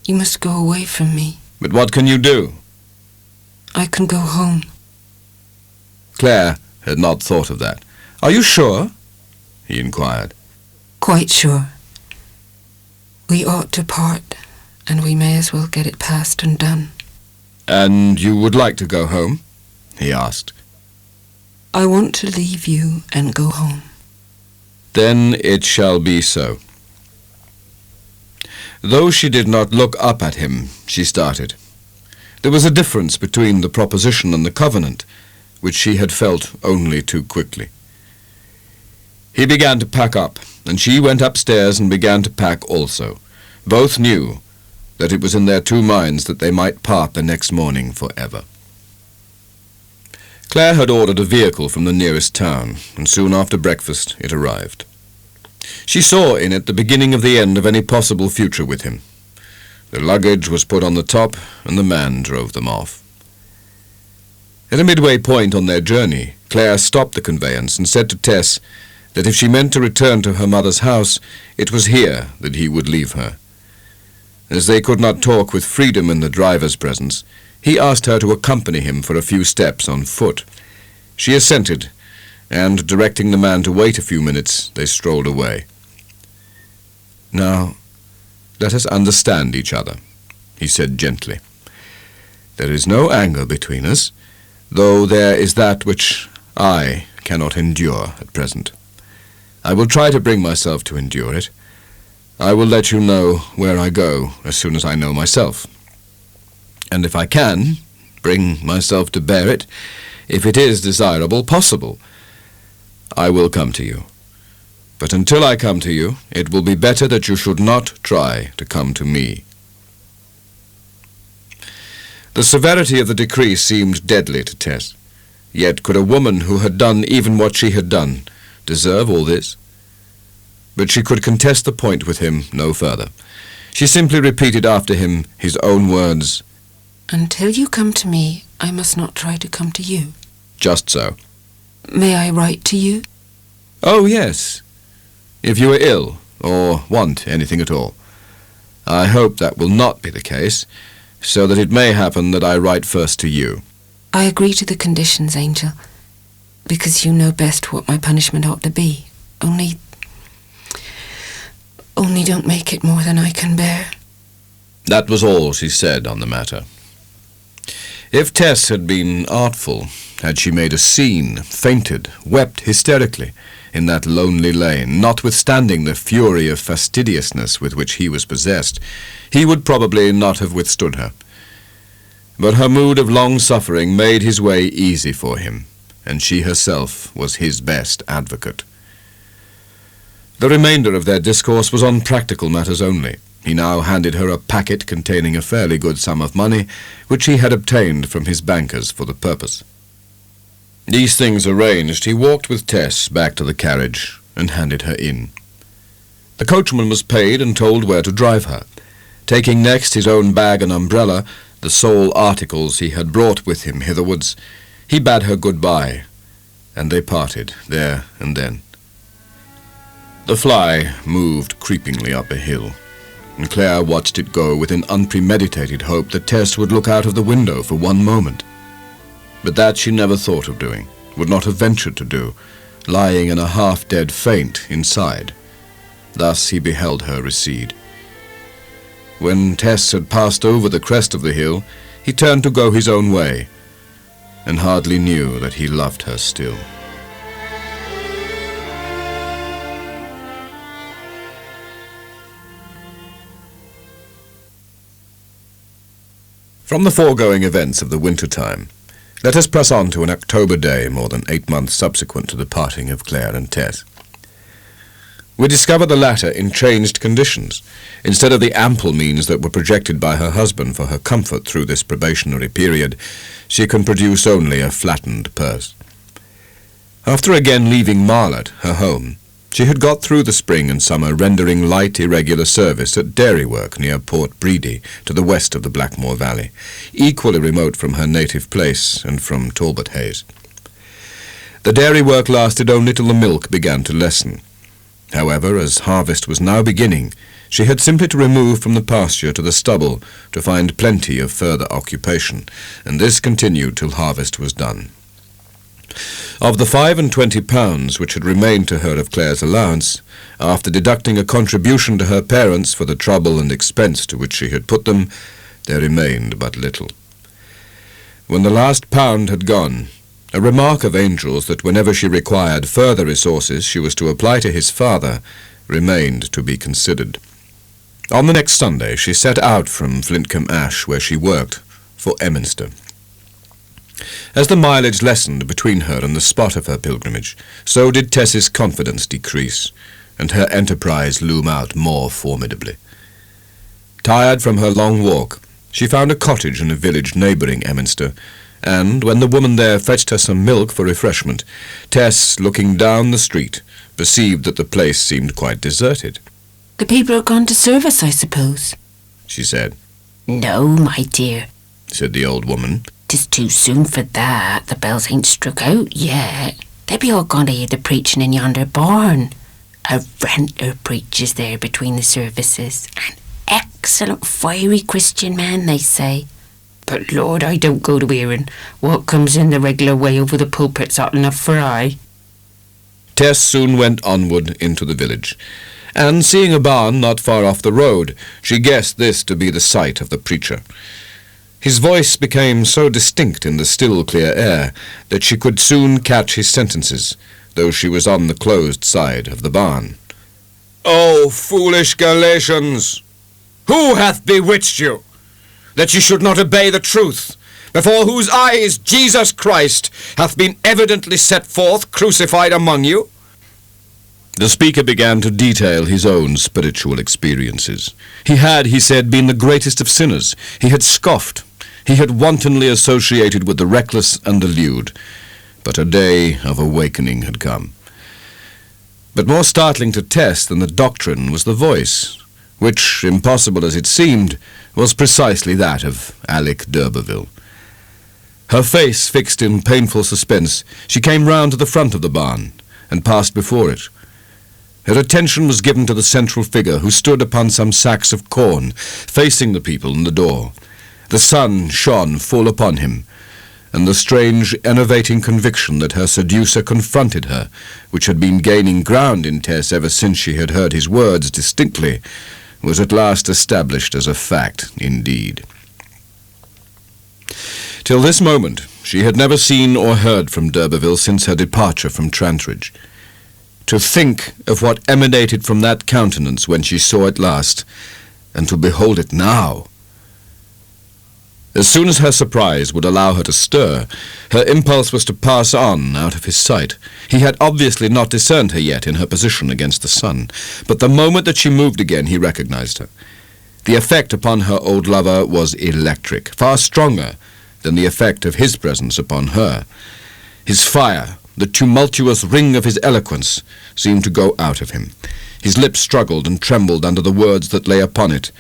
You must go away from me. But what can you do? I can go home. Clare had not thought of that. Are you sure? He inquired. Quite sure. We ought to part, and we may as well get it past and done. And you would like to go home? He asked. I want to leave you and go home. Then it shall be so. Though she did not look up at him, she started. There was a difference between the proposition and the covenant, which she had felt only too quickly. He began to pack up, and she went upstairs and began to pack also. Both knew that it was in their two minds that they might part the next morning forever. Clare had ordered a vehicle from the nearest town, and soon after breakfast it arrived. She saw in it the beginning of the end of any possible future with him. The luggage was put on the top, and the man drove them off. At a midway point on their journey, Claire stopped the conveyance and said to Tess that if she meant to return to her mother's house, it was here that he would leave her. As they could not talk with freedom in the driver's presence, he asked her to accompany him for a few steps on foot. She assented, and, directing the man to wait a few minutes, they strolled away. "Now, let us understand each other," he said gently. "There is no anger between us, though there is that which I cannot endure at present. I will try to bring myself to endure it. I will let you know where I go as soon as I know myself. And if I can, bring myself to bear it, if it is desirable, possible, I will come to you. But until I come to you, it will be better that you should not try to come to me." The severity of the decree seemed deadly to Tess. Yet could a woman who had done even what she had done deserve all this? But she could contest the point with him no further. She simply repeated after him his own words, "Until you come to me, I must not try to come to you." Just so. "May I write to you?" "Oh, yes, if you are ill, or want anything at all. I hope that will not be the case, so that it may happen that I write first to you." "I agree to the conditions, Angel, because you know best what my punishment ought to be. Only don't make it more than I can bear." That was all she said on the matter. If Tess had been artful, had she made a scene, fainted, wept hysterically in that lonely lane, notwithstanding the fury of fastidiousness with which he was possessed, he would probably not have withstood her. But her mood of long suffering made his way easy for him, and she herself was his best advocate. The remainder of their discourse was on practical matters only. He now handed her a packet containing a fairly good sum of money, which he had obtained from his bankers for the purpose. These things arranged, he walked with Tess back to the carriage and handed her in. The coachman was paid and told where to drive her. Taking next his own bag and umbrella, the sole articles he had brought with him hitherwards, he bade her good-bye, and they parted there and then. The fly moved creepingly up a hill, and Claire watched it go with an unpremeditated hope that Tess would look out of the window for one moment. But that she never thought of doing, would not have ventured to do, lying in a half-dead faint inside. Thus he beheld her recede. When Tess had passed over the crest of the hill, he turned to go his own way, and hardly knew that he loved her still. From the foregoing events of the winter time, let us press on to an October day more than 8 months subsequent to the parting of Claire and Tess. We discover the latter in changed conditions. Instead of the ample means that were projected by her husband for her comfort through this probationary period, she can produce only a flattened purse. After again leaving Marlot, her home, she had got through the spring and summer rendering light, irregular service at dairy work near Port Bredy, to the west of the Blackmore Valley, equally remote from her native place and from Talbothays. The dairy work lasted only till the milk began to lessen. However, as harvest was now beginning, she had simply to remove from the pasture to the stubble to find plenty of further occupation, and this continued till harvest was done. Of the £25 which had remained to her of Claire's allowance, after deducting a contribution to her parents for the trouble and expense to which she had put them, there remained but little. When the last pound had gone, a remark of Angel's that whenever she required further resources she was to apply to his father remained to be considered. On the next Sunday she set out from Flintcombe Ash, where she worked, for Emminster. As the mileage lessened between her and the spot of her pilgrimage, so did Tess's confidence decrease, and her enterprise loom out more formidably. Tired from her long walk, she found a cottage in a village neighbouring Emminster, and, when the woman there fetched her some milk for refreshment, Tess, looking down the street, perceived that the place seemed quite deserted. "The people are gone to service, I suppose," she said. No, my dear, said the old woman. 'Tis too soon for that. The bells ain't struck out yet. They be all gone to hear the preaching in yonder barn. A renter preaches there between the services. An excellent fiery Christian man, they say. But Lord, I don't go to hearing. What comes in the regular way over the pulpit's hot enough for I. Tess soon went onward into the village, and seeing a barn not far off the road, she guessed this to be the site of the preacher. His voice became so distinct in the still clear air that she could soon catch his sentences, though she was on the closed side of the barn. "O foolish Galatians! Who hath bewitched you, that ye should not obey the truth, before whose eyes Jesus Christ hath been evidently set forth crucified among you?" The speaker began to detail his own spiritual experiences. He had, he said, been the greatest of sinners. He had scoffed. He had wantonly associated with the reckless and the lewd. But a day of awakening had come. But more startling to Tess than the doctrine was the voice, which, impossible as it seemed, was precisely that of Alec d'Urberville. Her face fixed in painful suspense, she came round to the front of the barn and passed before it. Her attention was given to the central figure, who stood upon some sacks of corn, facing the people in the door. The sun shone full upon him, and the strange, enervating conviction that her seducer confronted her, which had been gaining ground in Tess ever since she had heard his words distinctly, was at last established as a fact indeed. Till this moment, she had never seen or heard from d'Urberville since her departure from Trantridge. To think of what emanated from that countenance when she saw it last, and to behold it now! As soon as her surprise would allow her to stir, her impulse was to pass on out of his sight. He had obviously not discerned her yet in her position against the sun, but the moment that she moved again he recognized her. The effect upon her old lover was electric, far stronger than the effect of his presence upon her. His fire, the tumultuous ring of his eloquence, seemed to go out of him. His lips struggled and trembled under the words that lay upon it,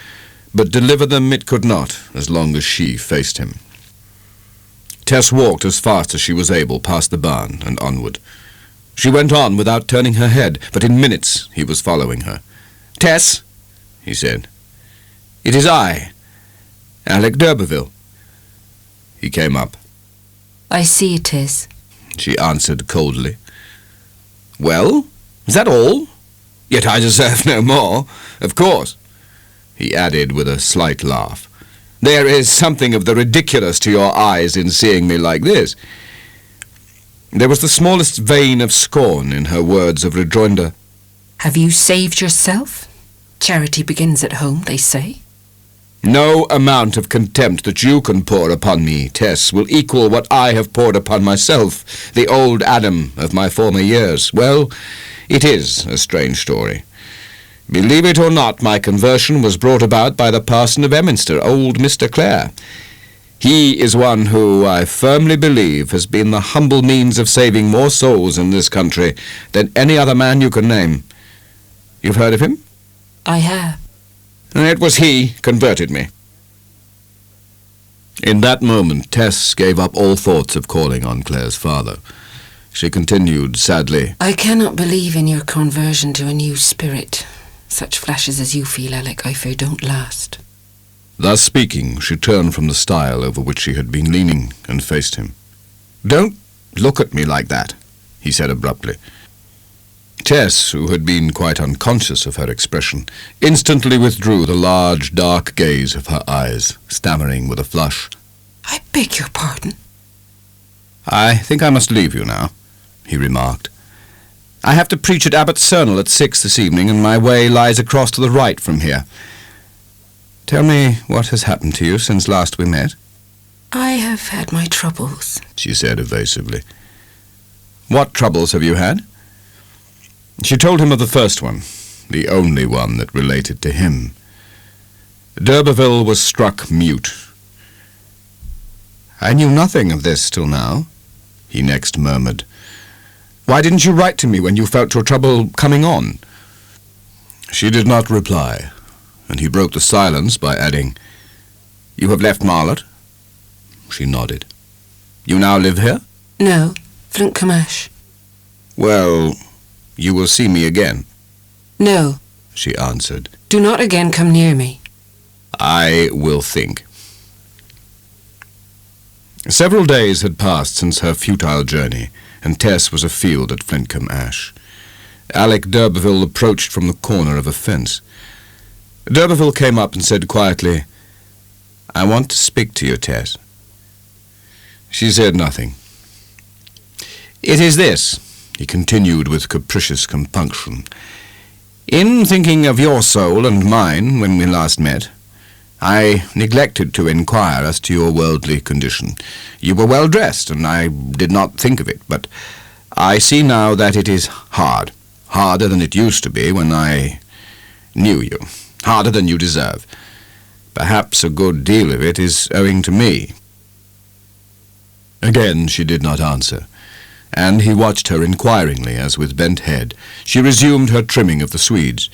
but deliver them it could not, as long as she faced him. Tess walked as fast as she was able past the barn and onward. She went on without turning her head, but in minutes he was following her. "Tess," he said, "it is I, Alec d'Urberville." He came up. I see it is, she answered coldly. "Well, is that all? Yet I deserve no more, of course," he added with a slight laugh. "There is something of the ridiculous to your eyes in seeing me like this." There was the smallest vein of scorn in her words of rejoinder. Have you saved yourself? Charity begins at home, they say. "No amount of contempt that you can pour upon me, Tess, will equal what I have poured upon myself, the old Adam of my former years. Well, it is a strange story. Believe it or not, my conversion was brought about by the parson of Emminster, old Mr. Clare. He is one who, I firmly believe, has been the humble means of saving more souls in this country than any other man you can name. You've heard of him?" I have. "It was he converted me." In that moment, Tess gave up all thoughts of calling on Clare's father. She continued sadly, I cannot believe in your conversion to a new spirit. Such flashes as you feel, Alec, I fear don't last. Thus speaking, she turned from the stile over which she had been leaning and faced him. "Don't look at me like that," he said abruptly. Tess, who had been quite unconscious of her expression, instantly withdrew the large, dark gaze of her eyes, stammering with a flush. I beg your pardon. "I think I must leave you now," he remarked. "I have to preach at Abbot Cernel at 6 this evening, and my way lies across to the right from here. Tell me what has happened to you since last we met." I have had my troubles, she said evasively. "What troubles have you had?" She told him of the first one, the only one that related to him. D'Urberville was struck mute. "I knew nothing of this till now," he next murmured. "Why didn't you write to me when you felt your trouble coming on?" She did not reply, and he broke the silence by adding, You have left Marlot? She nodded. You now live here? No, Flintcomb. Well, you will see me again. No, She answered. do not again come near me. I will think. Several days had passed since her futile journey, and Tess was afield at Flintcomb Ash. Alec d'Urberville approached from the corner of a fence. d'Urberville came up and said quietly, I want to speak to you, Tess. She said nothing. It is this, he continued with capricious compunction. In thinking of your soul and mine when we last met, I neglected to inquire as to your worldly condition. You were well dressed, and I did not think of it, but I see now that it is hard, harder than it used to be when I knew you, harder than you deserve. Perhaps a good deal of it is owing to me. Again she did not answer, and he watched her inquiringly as with bent head she resumed her trimming of the swedes.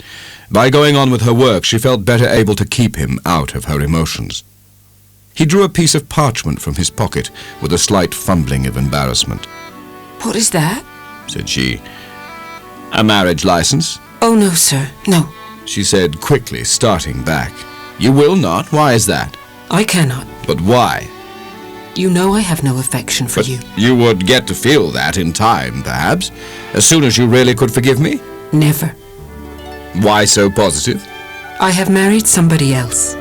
By going on with her work she felt better able to keep him out of her emotions. He drew a piece of parchment from his pocket with a slight fumbling of embarrassment. What is that? Said she. A marriage license? Oh, no, sir, no. She said quickly, starting back. You will not? Why is that? I cannot. But why? You know I have no affection for you. You would get to feel that in time, perhaps, as soon as you really could forgive me? Never. Why so positive? I have married somebody else.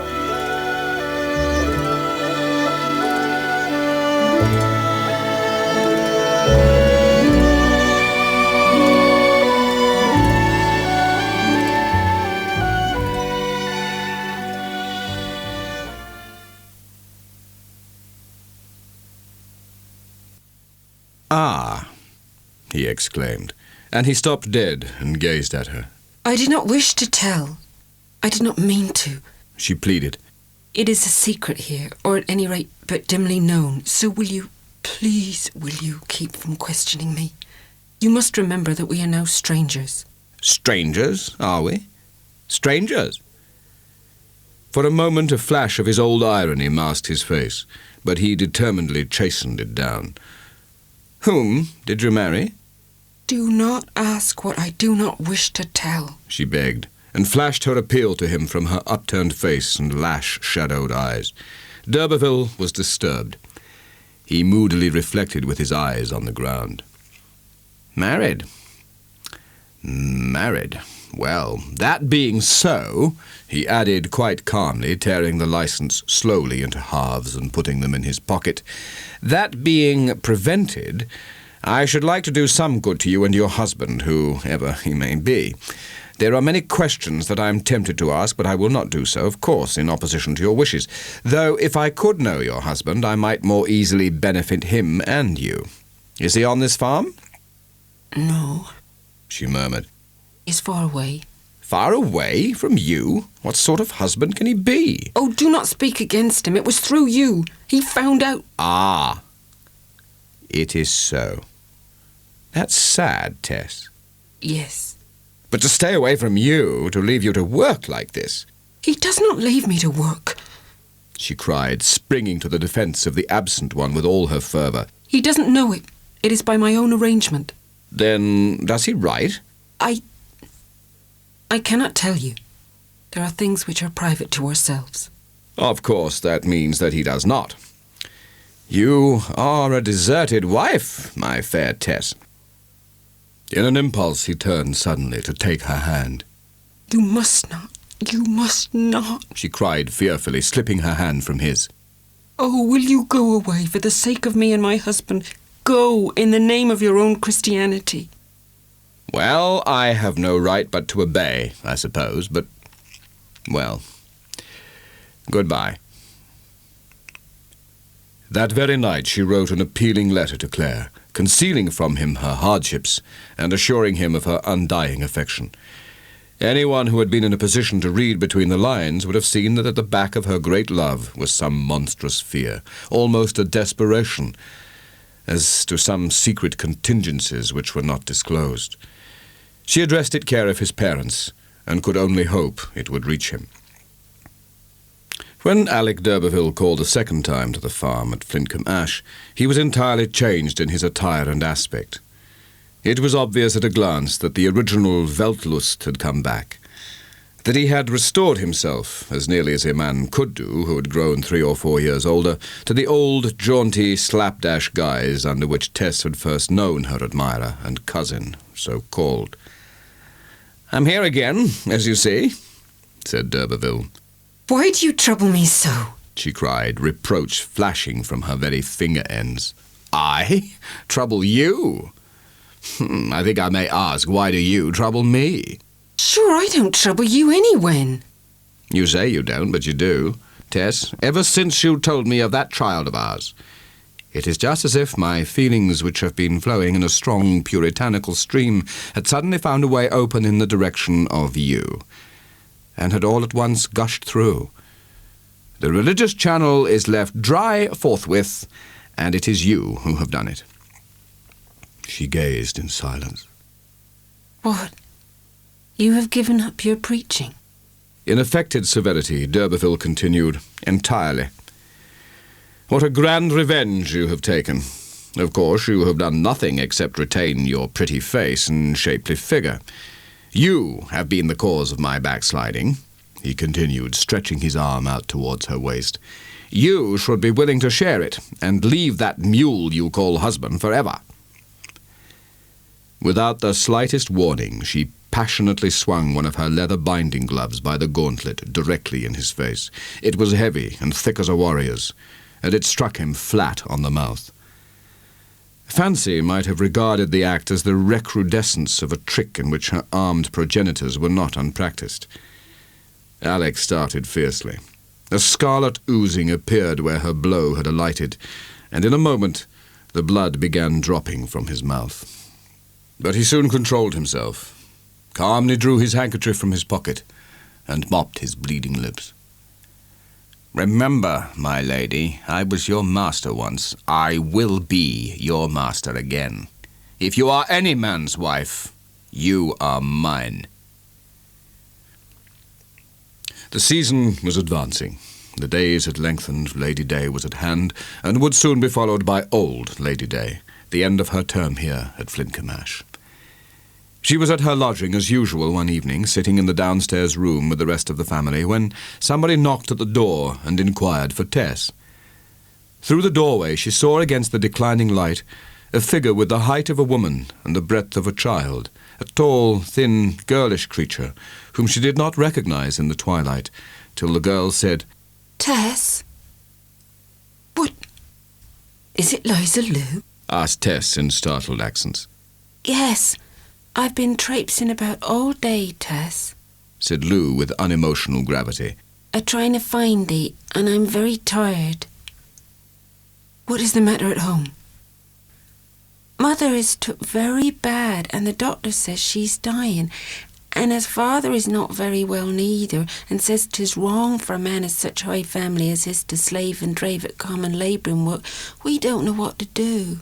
Ah, he exclaimed, and he stopped dead and gazed at her. I did not wish to tell. I did not mean to. She pleaded. It is a secret here, or at any rate but dimly known, so will you keep from questioning me? You must remember that we are now strangers. Strangers, are we? Strangers? For a moment a flash of his old irony masked his face, but he determinedly chastened it down. Whom did you marry? Do not ask what I do not wish to tell, She begged, and flashed her appeal to him from her upturned face and lash-shadowed eyes. d'Urberville was disturbed. He moodily reflected with his eyes on the ground. Married? Married. Well, that being so, he added quite calmly, tearing the license slowly into halves and putting them in his pocket, that being prevented, I should like to do some good to you and your husband, whoever he may be. There are many questions that I am tempted to ask, but I will not do so, of course, in opposition to your wishes, though if I could know your husband, I might more easily benefit him and you. Is he on this farm? No, She murmured. he's far away. Far away from you? What sort of husband can he be? Oh, do not speak against him. It was through you. He found out. Ah, it is so. That's sad, Tess. Yes. But to stay away from you, to leave you to work like this. He does not leave me to work. She cried, springing to the defence of the absent one with all her fervour. He doesn't know it. It is by my own arrangement. Then does he write? I cannot tell you. There are things which are private to ourselves. Of course, that means that he does not. You are a deserted wife, my fair Tess. In an impulse he turned suddenly to take her hand. You must not. You must not. She cried fearfully, slipping her hand from his. Oh, will you go away for the sake of me and my husband? Go in the name of your own Christianity. Well, I have no right but to obey, I suppose, but, well, goodbye. That very night she wrote an appealing letter to Claire, concealing from him her hardships and assuring him of her undying affection. Anyone who had been in a position to read between the lines would have seen that at the back of her great love was some monstrous fear, almost a desperation, as to some secret contingencies which were not disclosed. She addressed it care of his parents, and could only hope it would reach him. When Alec d'Urberville called a second time to the farm at Flintcombe Ash, he was entirely changed in his attire and aspect. It was obvious at a glance that the original Weltlust had come back, that he had restored himself, as nearly as a man could do who had grown 3 or 4 years older, to the old, jaunty, slapdash guise under which Tess had first known her admirer and cousin, so called. "I'm here again, as you see," said d'Urberville. Why do you trouble me so? She cried, reproach flashing from her very finger ends. "I? Trouble you? I think I may ask, why do you trouble me?" Sure, I don't trouble you anywhen. "You say you don't, but you do. Tess, ever since you told me of that child of ours, it is just as if my feelings, which have been flowing in a strong puritanical stream, had suddenly found a way open in the direction of you, and had all at once gushed through. The religious channel is left dry forthwith, and it is you who have done it." She gazed in silence. What? You have given up your preaching? In affected severity, d'Urberville continued, "Entirely. What a grand revenge you have taken. Of course, you have done nothing except retain your pretty face and shapely figure. You have been the cause of my backsliding," he continued, stretching his arm out towards her waist. "You should be willing to share it, and leave that mule you call husband forever." Without the slightest warning, she passionately swung one of her leather binding gloves by the gauntlet directly in his face. It was heavy and thick as a warrior's, and it struck him flat on the mouth. Fancy might have regarded the act as the recrudescence of a trick in which her armed progenitors were not unpractised. Alec started fiercely. A scarlet oozing appeared where her blow had alighted, and in a moment the blood began dropping from his mouth. But he soon controlled himself, calmly drew his handkerchief from his pocket, and mopped his bleeding lips. "Remember, my lady, I was your master once. I will be your master again. If you are any man's wife, you are mine." The season was advancing. The days had lengthened, Lady Day was at hand, and would soon be followed by Old Lady Day, the end of her term here at Flintcombe Ash. She was at her lodging as usual one evening, sitting in the downstairs room with the rest of the family, when somebody knocked at the door and inquired for Tess. Through the doorway she saw against the declining light a figure with the height of a woman and the breadth of a child, a tall, thin, girlish creature, whom she did not recognize in the twilight, till the girl said, Tess? What? Is it Liza Lou? asked Tess in startled accents. Yes, I've been traipsing about all day, Tess, said Lou with unemotional gravity. A-trying to find thee, and I'm very tired. What is the matter at home? Mother is took very bad, and the doctor says she's dying, and as father is not very well neither, and says 'tis wrong for a man of such high family as his to slave and drave at common labouring work, we don't know what to do.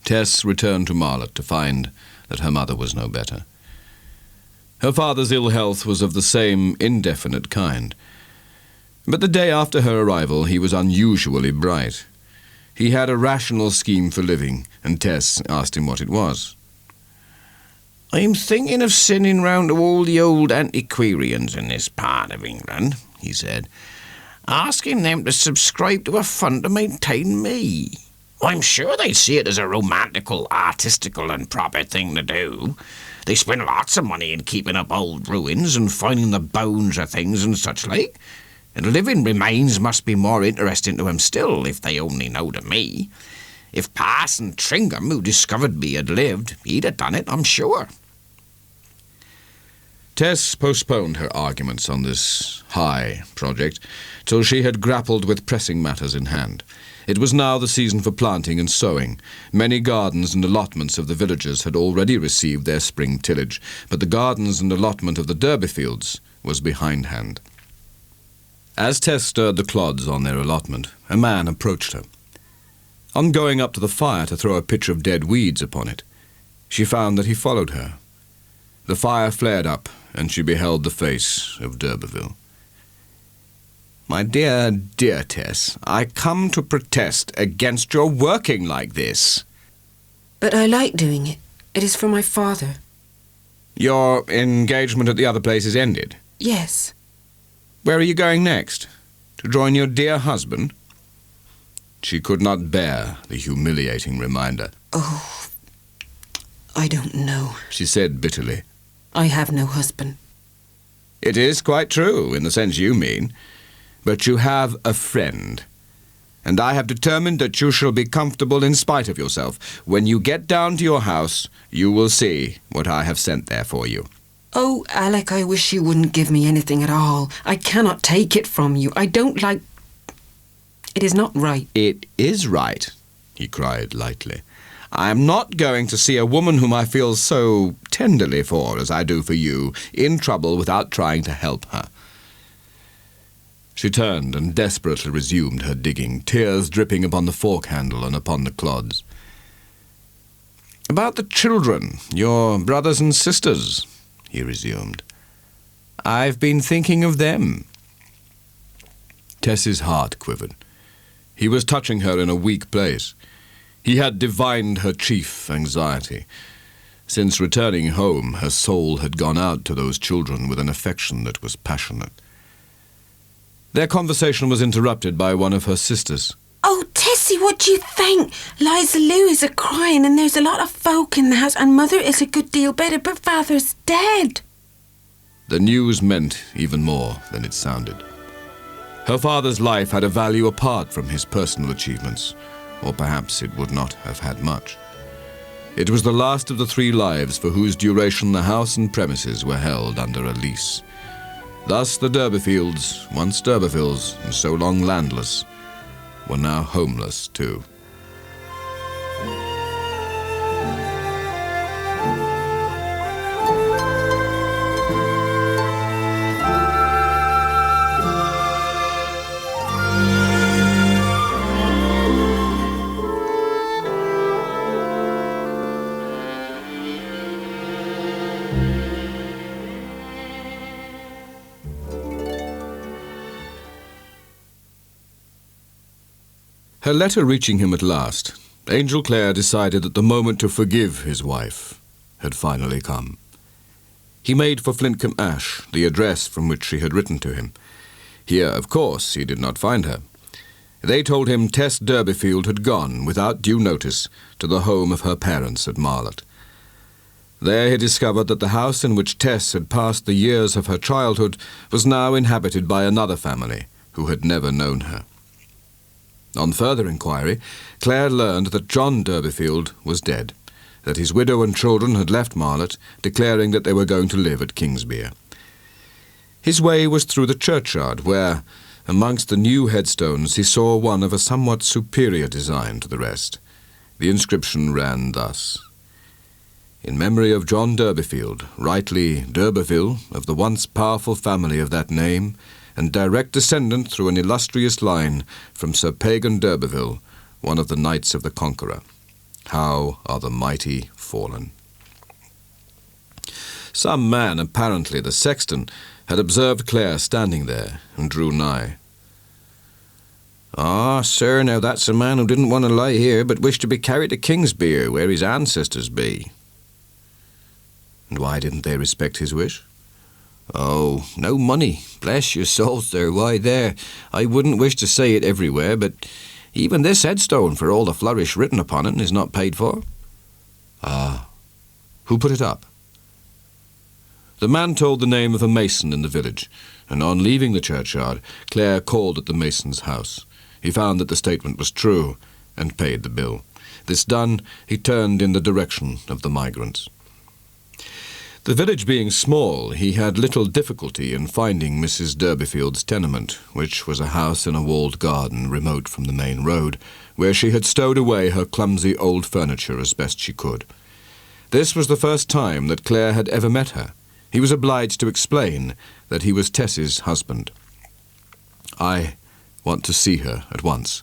Tess returned to Marlot to find that her mother was no better. Her father's ill health was of the same indefinite kind. But the day after her arrival he was unusually bright. He had a rational scheme for living, and Tess asked him what it was. "I'm thinking of sending round to all the old antiquarians in this part of England," he said, "asking them to subscribe to a fund to maintain me. I'm sure they'd see it as a romantical, artistical and proper thing to do. They spend lots of money in keeping up old ruins and finding the bones of things and such like, and living remains must be more interesting to 'em still, if they only knowed of me. If Parson Tringham, who discovered me, had lived, he'd have done it, I'm sure." Tess postponed her arguments on this high project till she had grappled with pressing matters in hand. It was now the season for planting and sowing. Many gardens and allotments of the villagers had already received their spring tillage, but the gardens and allotment of the Derbyfields was behindhand. As Tess stirred the clods on their allotment, a man approached her. On going up to the fire to throw a pitch of dead weeds upon it, she found that he followed her. The fire flared up, and she beheld the face of d'Urberville. My dear, dear Tess, I come to protest against your working like this. But I like doing it. It is for my father. Your engagement at the other place is ended? Yes. Where are you going next? To join your dear husband? She could not bear the humiliating reminder. Oh, I don't know, she said bitterly. I have no husband. It is quite true, in the sense you mean. But you have a friend. And I have determined that you shall be comfortable in spite of yourself. When you get down to your house, you will see what I have sent there for you. Oh, Alec, I wish you wouldn't give me anything at all. I cannot take it from you. I don't like... It is not right. It is right, he cried lightly. I am not going to see a woman whom I feel so tenderly for as I do for you, in trouble without trying to help her. She turned and desperately resumed her digging, tears dripping upon the fork handle and upon the clods. About the children, your brothers and sisters, he resumed. I've been thinking of them. Tess's heart quivered. He was touching her in a weak place. He had divined her chief anxiety. Since returning home, her soul had gone out to those children with an affection that was passionate. Their conversation was interrupted by one of her sisters. Oh, Tessie, what do you think? Liza Lou is a-crying and there's a lot of folk in the house and Mother is a good deal better, but Father's dead. The news meant even more than it sounded. Her father's life had a value apart from his personal achievements, or perhaps it would not have had much. It was the last of the 3 lives for whose duration the house and premises were held under a lease. Thus the D'Urberfields, once D'Urbervilles and so long landless, were now homeless too. Her letter reaching him at last, Angel Clare decided that the moment to forgive his wife had finally come. He made for Flintcombe Ash, the address from which she had written to him. Here, of course, he did not find her. They told him Tess D'Urberfield had gone, without due notice, to the home of her parents at Marlot. There he discovered that the house in which Tess had passed the years of her childhood was now inhabited by another family who had never known her. On further inquiry, Clare learned that John D'Urberfield was dead, that his widow and children had left Marlot, declaring that they were going to live at Kingsbere. His way was through the churchyard, where, amongst the new headstones, he saw one of a somewhat superior design to the rest. The inscription ran thus: In memory of John D'Urberfield, rightly d'Urberville, of the once powerful family of that name, and direct descendant through an illustrious line from Sir Pagan d'Urberville, one of the knights of the Conqueror. How are the mighty fallen. Some man, apparently the sexton, had observed Clare standing there, and drew nigh. "Ah, sir, now that's a man who didn't want to lie here, but wished to be carried to Kingsbere, where his ancestors be." And why didn't they respect his wish? "Oh, no money. Bless your soul, sir. Why, there, I wouldn't wish to say it everywhere, but even this headstone, for all the flourish written upon it, is not paid for." "Ah, who put it up?" The man told the name of a mason in the village, and on leaving the churchyard, Clare called at the mason's house. He found that the statement was true, and paid the bill. This done, he turned in the direction of the migrants. The village being small, he had little difficulty in finding Mrs. D'Urberfield's tenement, which was a house in a walled garden remote from the main road, where she had stowed away her clumsy old furniture as best she could. This was the first time that Clare had ever met her. He was obliged to explain that he was Tess's husband. "I want to see her at once."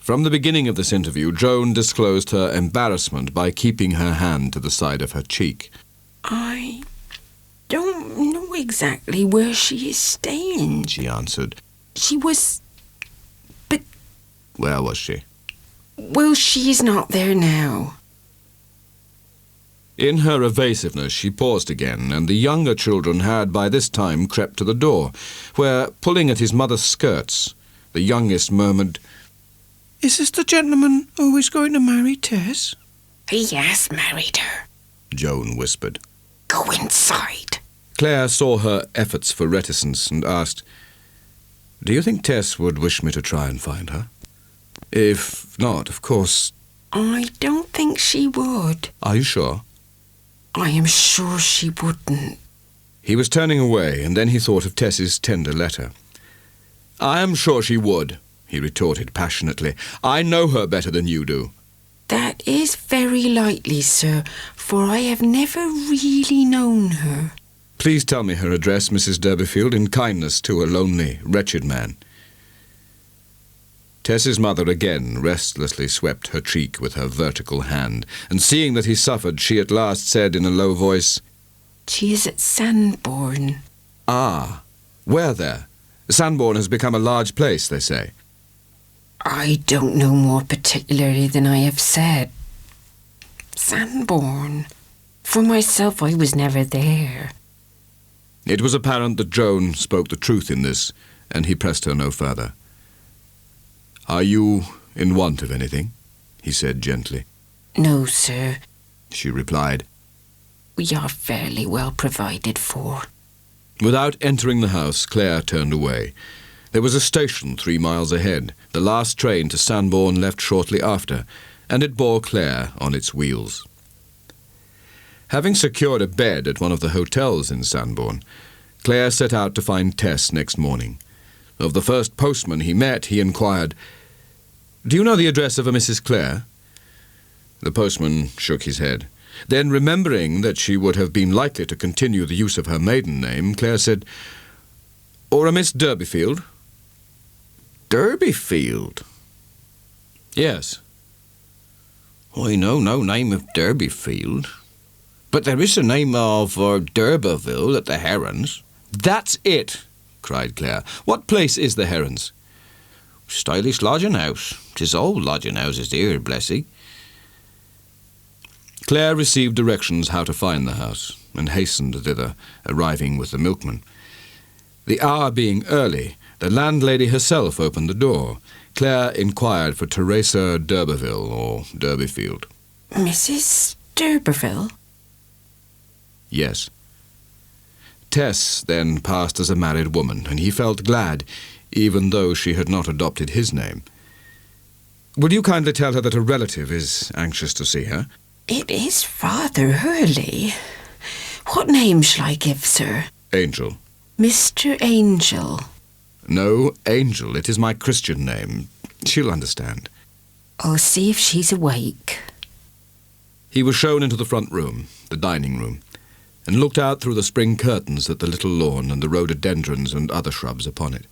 From the beginning of this interview, Joan disclosed her embarrassment by keeping her hand to the side of her cheek. "I don't know exactly where she is staying, strange. she answered. She was... But, Where was she? well, she is not there now. In her evasiveness, she paused again, and the younger children had by this time crept to the door, where, pulling at his mother's skirts, the youngest murmured, Is this the gentleman who is going to marry Tess? He has married her. Joan whispered. Go inside. Claire saw her efforts for reticence and asked, Do you think Tess would wish me to try and find her? If not, of course... I don't think she would. Are you sure? I am sure she wouldn't. He was turning away, and then he thought of Tess's tender letter. I am sure she would, he retorted passionately. I know her better than you do. That is very likely, sir, for I have never really known her. Please tell me her address, Mrs. Durbeyfield, in kindness to a lonely, wretched man. Tess's mother again restlessly swept her cheek with her vertical hand, and seeing that he suffered, she at last said in a low voice, She is at Sandbourne. Ah, where there? Sandbourne has become a large place, they say. I don't know more particularly than I have said. Sandbourne. For myself, I was never there. It was apparent that Joan spoke the truth in this, and he pressed her no further. Are you in want of anything? He said gently. No, sir. She replied. We are fairly well provided for. Without entering the house, Claire turned away. There was a station 3 miles ahead. The last train to Sandbourne left shortly after, and it bore Claire on its wheels. Having secured a bed at one of the hotels in Sandbourne, Claire set out to find Tess next morning. Of the first postman he met, he inquired, Do you know the address of a Mrs. Clare? The postman shook his head. Then, remembering that she would have been likely to continue the use of her maiden name, Claire said, Or a Miss Durbeyfield? Durbeyfield? Yes. I know no name of Durbeyfield. But there is a name of D'Urberville at the Herons. That's it, cried Claire. What place is the Herons? Stylish lodging house. 'Tis old lodging houses here, bless ye. Claire received directions how to find the house, and hastened thither, arriving with the milkman. The hour being early, the landlady herself opened the door. Claire inquired for Teresa d'Urberville, or Durbeyfield. Mrs. D'Urberville? Yes. Tess then passed as a married woman, and he felt glad, even though she had not adopted his name. Will you kindly tell her that a relative is anxious to see her? It is rather early. What name shall I give, sir? Angel. Mr. Angel. No, Angel. It is my Christian name. She'll understand. I'll see if she's awake. He was shown into the front room, the dining room, and looked out through the spring curtains at the little lawn and the rhododendrons and other shrubs upon it.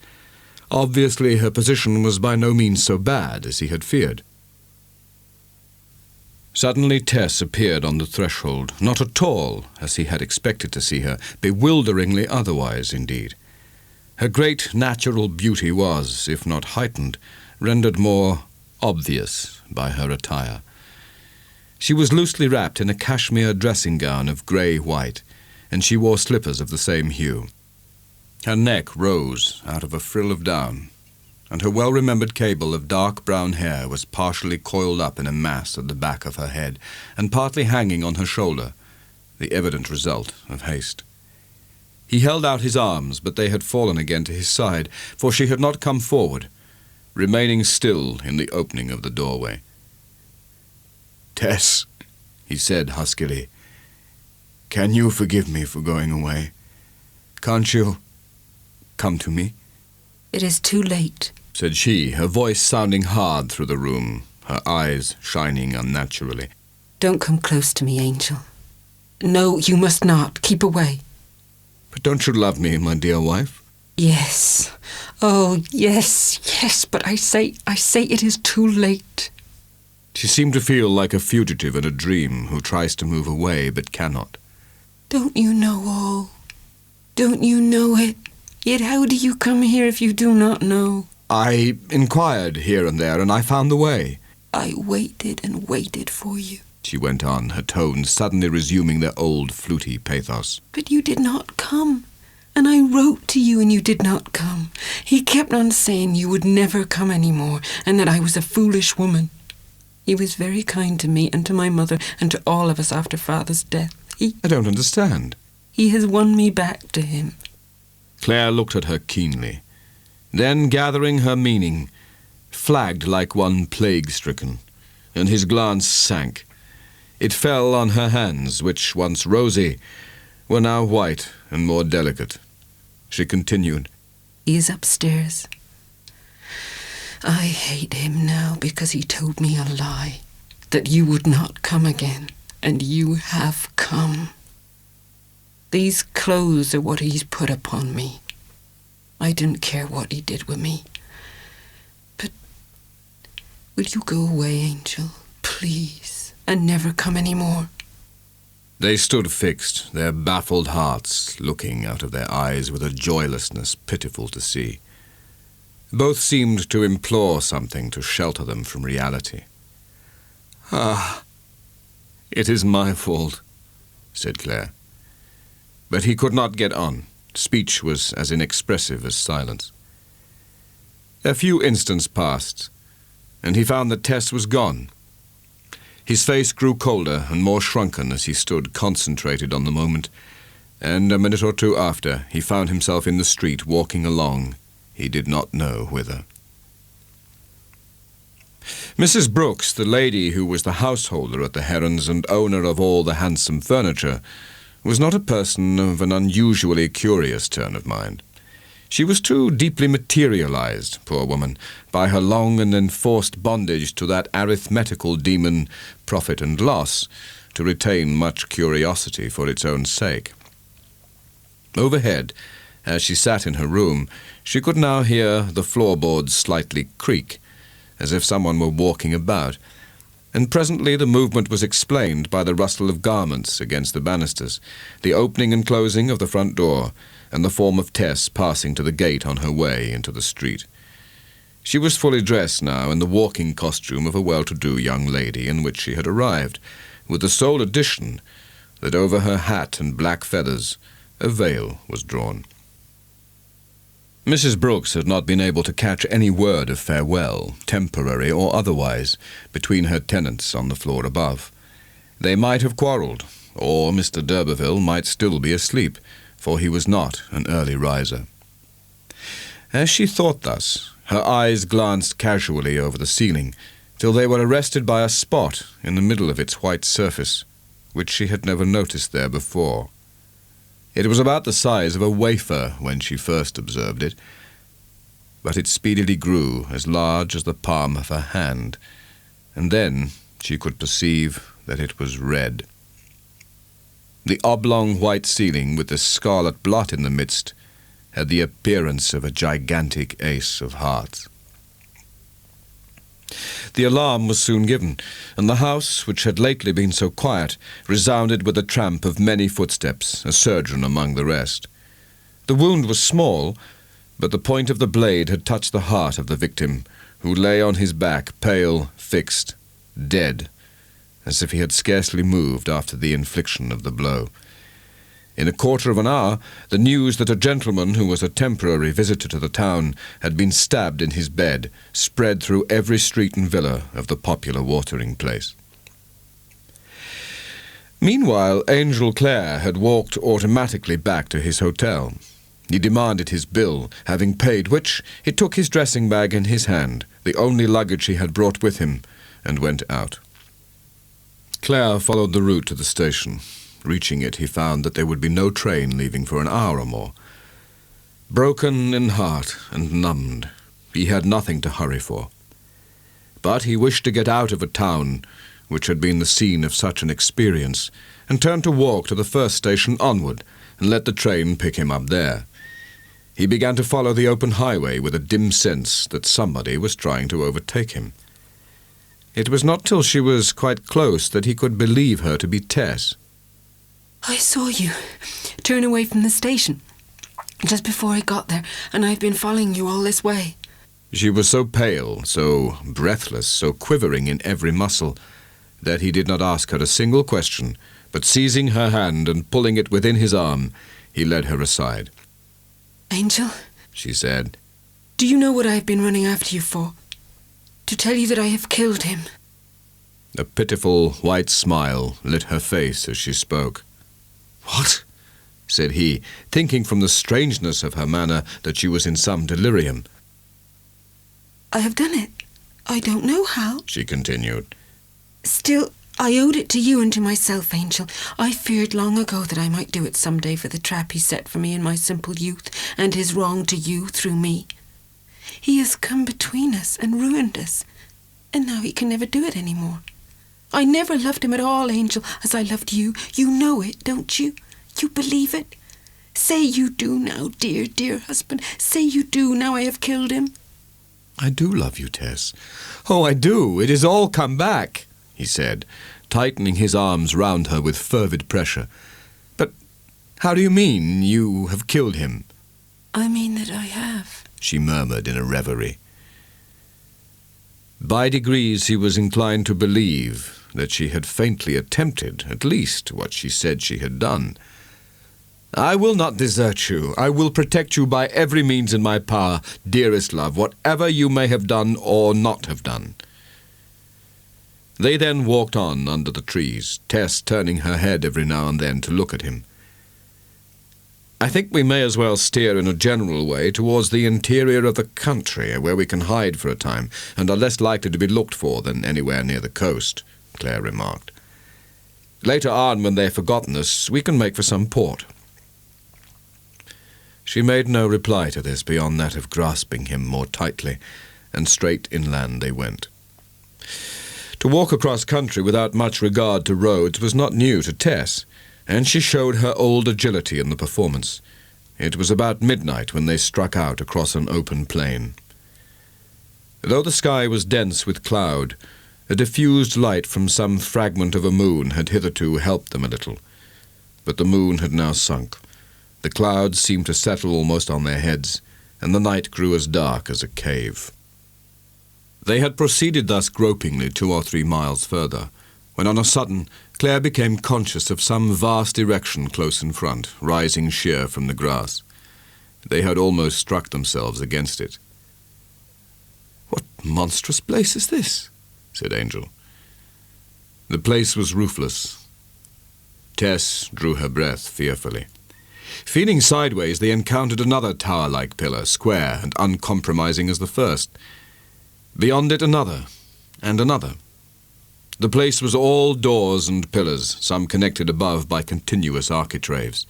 Obviously, her position was by no means so bad as he had feared. Suddenly Tess appeared on the threshold, not at all as he had expected to see her, bewilderingly otherwise indeed. Her great natural beauty was, if not heightened, rendered more obvious by her attire. She was loosely wrapped in a cashmere dressing gown of grey-white, and she wore slippers of the same hue. Her neck rose out of a frill of down, and her well-remembered cable of dark brown hair was partially coiled up in a mass at the back of her head, and partly hanging on her shoulder, the evident result of haste. He held out his arms, but they had fallen again to his side, for she had not come forward, remaining still in the opening of the doorway. "Tess," he said huskily, "can you forgive me for going away? Can't you come to me?" It is too late, said she, her voice sounding hard through the room, her eyes shining unnaturally. Don't come close to me, Angel. No, you must not. Keep away. But don't you love me, my dear wife? Yes. Oh, yes, yes, but I say it is too late. She seemed to feel like a fugitive in a dream who tries to move away but cannot. Don't you know all? Don't you know it? Yet how do you come here if you do not know? I inquired here and there, and I found the way. I waited and waited for you. She went on, her tones suddenly resuming their old fluty pathos. But you did not come. And I wrote to you and you did not come. He kept on saying you would never come any more and that I was a foolish woman. He was very kind to me and to my mother and to all of us after Father's death. I don't understand. He has won me back to him. Claire looked at her keenly. Then, gathering her meaning, flagged like one plague-stricken, and his glance sank. It fell on her hands, which, once rosy, were now white and more delicate. She continued, He is upstairs. I hate him now because he told me a lie, that you would not come again, and you have come. These clothes are what he's put upon me. I didn't care what he did with me. But will you go away, Angel, please, and never come any more? They stood fixed, their baffled hearts looking out of their eyes with a joylessness pitiful to see. Both seemed to implore something to shelter them from reality. "Ah, it is my fault," said Claire. But he could not get on. Speech was as inexpressive as silence. A few instants passed, and he found that Tess was gone. His face grew colder and more shrunken as he stood concentrated on the moment, and a minute or two after he found himself in the street walking along, he did not know whither. Mrs. Brooks, the lady who was the householder at the Herons and owner of all the handsome furniture, was not a person of an unusually curious turn of mind. She was too deeply materialized, poor woman, by her long and enforced bondage to that arithmetical demon, profit and loss, to retain much curiosity for its own sake. Overhead, as she sat in her room, she could now hear the floorboards slightly creak, as if someone were walking about, and presently the movement was explained by the rustle of garments against the banisters, the opening and closing of the front door, and the form of Tess passing to the gate on her way into the street. She was fully dressed now in the walking costume of a well-to-do young lady in which she had arrived, with the sole addition that over her hat and black feathers a veil was drawn. Mrs. Brooks had not been able to catch any word of farewell, temporary or otherwise, between her tenants on the floor above. They might have quarrelled, or Mr. d'Urberville might still be asleep, for he was not an early riser. As she thought thus, her eyes glanced casually over the ceiling, till they were arrested by a spot in the middle of its white surface, which she had never noticed there before. It was about the size of a wafer when she first observed it, but it speedily grew as large as the palm of her hand, and then she could perceive that it was red. The oblong white ceiling with the scarlet blot in the midst had the appearance of a gigantic ace of hearts. The alarm was soon given, and the house, which had lately been so quiet, resounded with the tramp of many footsteps, a surgeon among the rest. The wound was small, but the point of the blade had touched the heart of the victim, who lay on his back, pale, fixed, dead, as if he had scarcely moved after the infliction of the blow. In a quarter of an hour, the news that a gentleman who was a temporary visitor to the town had been stabbed in his bed spread through every street and villa of the popular watering place. Meanwhile, Angel Clare had walked automatically back to his hotel. He demanded his bill, having paid which, he took his dressing bag in his hand, the only luggage he had brought with him, and went out. Clare followed the route to the station. Reaching it, he found that there would be no train leaving for an hour or more. Broken in heart and numbed, he had nothing to hurry for. But he wished to get out of a town which had been the scene of such an experience, and turned to walk to the first station onward, and let the train pick him up there. He began to follow the open highway with a dim sense that somebody was trying to overtake him. It was not till she was quite close that he could believe her to be Tess. I saw you turn away from the station. Just before I got there, and I've been following you all this way. She was so pale, so breathless, so quivering in every muscle, that he did not ask her a single question, but seizing her hand and pulling it within his arm, he led her aside. Angel, She said, do you know what I have been running after you for? To tell you that I have killed him. A pitiful white smile lit her face as she spoke. "What?" said he, thinking from the strangeness of her manner that she was in some delirium. I have done it. I don't know how. She continued. Still, I owed it to you and to myself, Angel. I feared long ago that I might do it some day for the trap he set for me in my simple youth, and his wrong to you through me. He has come between us and ruined us, and now he can never do it any more. I never loved him at all, Angel, as I loved you. You know it, don't you? You believe it? Say you do now, dear, dear husband. Say you do now I have killed him. "I do love you, Tess. Oh, I do. It has all come back," he said, tightening his arms round her with fervid pressure. "But how do you mean you have killed him?" I mean that I have. She murmured in a reverie. By degrees he was inclined to believe that she had faintly attempted, at least, what she said she had done. "I will not desert you. I will protect you by every means in my power, dearest love, whatever you may have done or not have done." They then walked on under the trees, Tess turning her head every now and then to look at him. "I think we may as well steer in a general way towards the interior of the country, where we can hide for a time, and are less likely to be looked for than anywhere near the coast," Claire remarked. "Later on, when they've forgotten us, we can make for some port." She made no reply to this beyond that of grasping him more tightly, and straight inland they went. To walk across country without much regard to roads was not new to Tess, and she showed her old agility in the performance. It was about midnight when they struck out across an open plain. Though the sky was dense with cloud, a diffused light from some fragment of a moon had hitherto helped them a little, but the moon had now sunk. The clouds seemed to settle almost on their heads, and the night grew as dark as a cave. They had proceeded thus gropingly 2 or 3 miles further, when on a sudden Claire became conscious of some vast erection close in front, rising sheer from the grass. They had almost struck themselves against it. "What monstrous place is this?" said Angel. The place was roofless. Tess drew her breath fearfully. Feeling sideways, they encountered another tower-like pillar, square and uncompromising as the first. Beyond it another, and another. The place was all doors and pillars, some connected above by continuous architraves.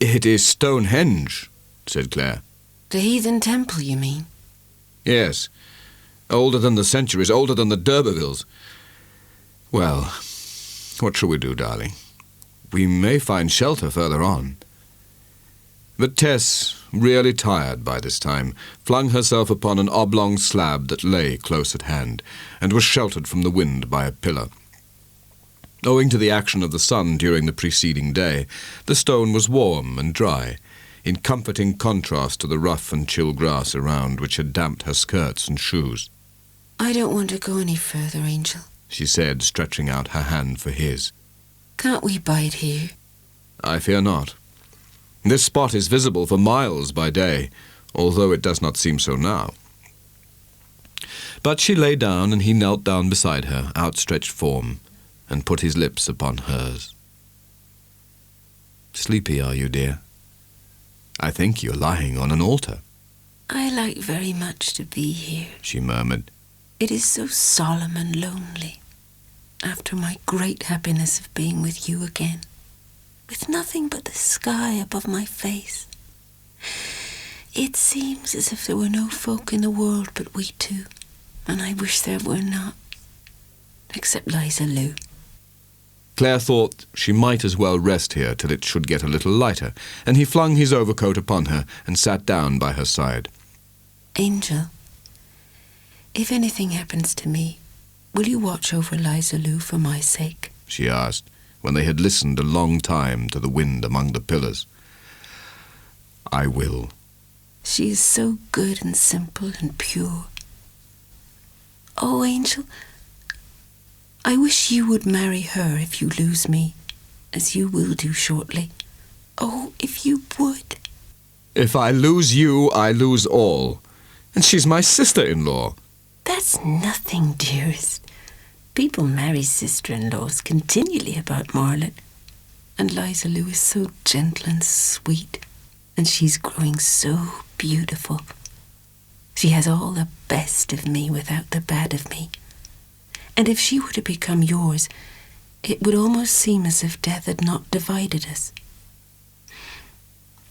"It is Stonehenge," said Claire. The heathen temple, you mean? "Yes. Older than the centuries, older than the d'Urbervilles. Well, what shall we do, darling? We may find shelter further on." But Tess, really tired by this time, flung herself upon an oblong slab that lay close at hand, and was sheltered from the wind by a pillar. Owing to the action of the sun during the preceding day, the stone was warm and dry, in comforting contrast to the rough and chill grass around, which had damped her skirts and shoes. I don't want to go any further, Angel, she said, stretching out her hand for his. Can't we bide here? "I fear not. This spot is visible for miles by day, although it does not seem so now." But she lay down, and he knelt down beside her, outstretched form, and put his lips upon hers. "Sleepy, are you, dear? I think you're lying on an altar." I like very much to be here, she murmured. It is so solemn and lonely, after my great happiness of being with you again, with nothing but the sky above my face. It seems as if there were no folk in the world but we two, and I wish there were not, except Liza Lou. Claire thought she might as well rest here till it should get a little lighter, and he flung his overcoat upon her and sat down by her side. Angel, if anything happens to me, will you watch over Liza Lou for my sake? She asked, when they had listened a long time to the wind among the pillars. I will. She is so good and simple and pure. Oh, Angel, I wish you would marry her if you lose me, as you will do shortly. Oh, if you would. If I lose you, I lose all. And she's my sister-in-law. That's nothing, dearest. People marry sister-in-laws continually about Marlot. And Liza Lou is so gentle and sweet. And she's growing so beautiful. She has all the best of me without the bad of me. And if she were to become yours, it would almost seem as if death had not divided us.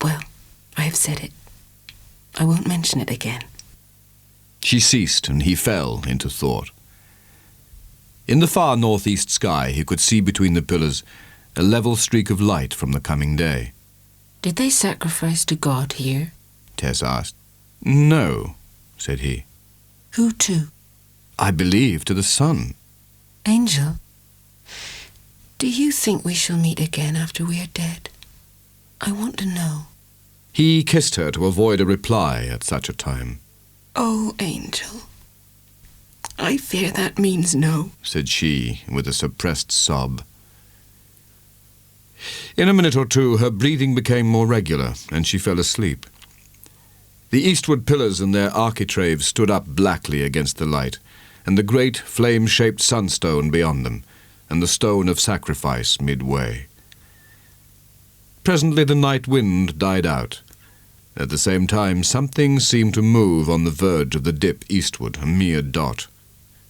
Well, I have said it. I won't mention it again. She ceased, and he fell into thought. In the far northeast sky, he could see between the pillars a level streak of light from the coming day. Did they sacrifice to God here? Tess asked. No, said he. Who to? I believe to the sun. Angel, do you think we shall meet again after we are dead? I want to know. He kissed her to avoid a reply at such a time. Oh, Angel, I fear that means no, said she, with a suppressed sob. In a minute or two, her breathing became more regular, and she fell asleep. The eastward pillars and their architraves stood up blackly against the light, and the great flame-shaped sunstone beyond them, and the stone of sacrifice midway. Presently the night wind died out. At the same time, something seemed to move on the verge of the dip eastward, a mere dot.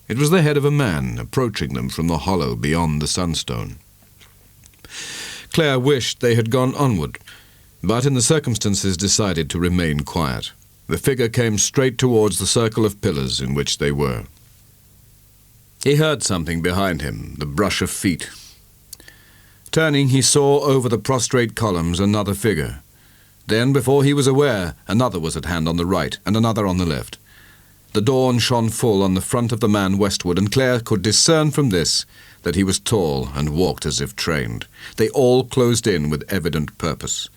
It was the head of a man approaching them from the hollow beyond the sunstone. Claire wished they had gone onward, but in the circumstances decided to remain quiet. The figure came straight towards the circle of pillars in which they were. He heard something behind him, the brush of feet. Turning, he saw over the prostrate columns another figure. Then, before he was aware, another was at hand on the right, and another on the left. The dawn shone full on the front of the man westward, and Claire could discern from this that he was tall and walked as if trained. They all closed in with evident purpose.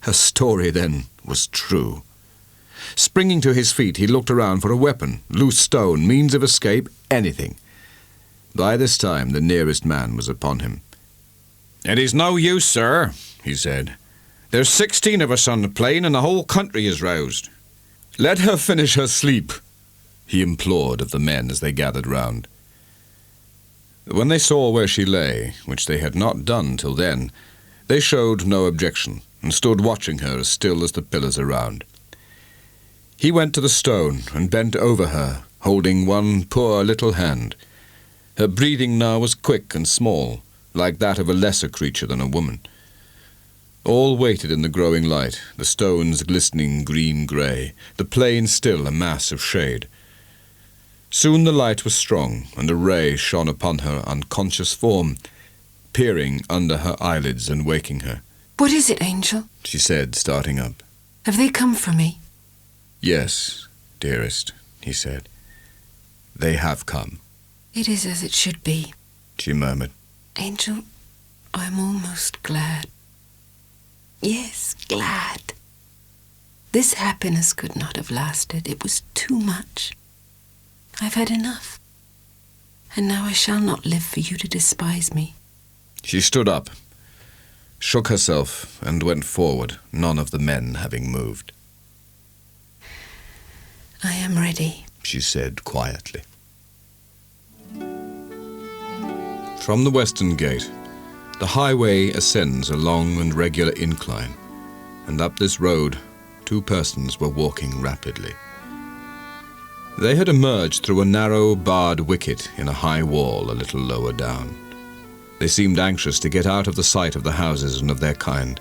Her story, then, was true. Springing to his feet, he looked around for a weapon, loose stone, means of escape, anything. By this time, the nearest man was upon him. "It is no use, sir," he said. "There's 16 of us on the plain, and the whole country is roused." "Let her finish her sleep," he implored of the men as they gathered round. When they saw where she lay, which they had not done till then, they showed no objection, and stood watching her as still as the pillars around. He went to the stone and bent over her, holding one poor little hand. Her breathing now was quick and small, like that of a lesser creature than a woman. All waited in the growing light, the stones glistening green-grey, the plain still a mass of shade. Soon the light was strong, and a ray shone upon her unconscious form, peering under her eyelids and waking her. "What is it, Angel?" she said, starting up. "Have they come for me?" "Yes, dearest," he said. "They have come." "It is as it should be." she murmured. "Angel, I am almost glad. Yes, glad. This happiness could not have lasted. It was too much. I've had enough. And now I shall not live for you to despise me." She stood up, shook herself, and went forward, none of the men having moved. "I am ready," she said quietly. From the western gate, the highway ascends a long and regular incline, and up this road 2 persons were walking rapidly. They had emerged through a narrow, barred wicket in a high wall a little lower down. They seemed anxious to get out of the sight of the houses and of their kind,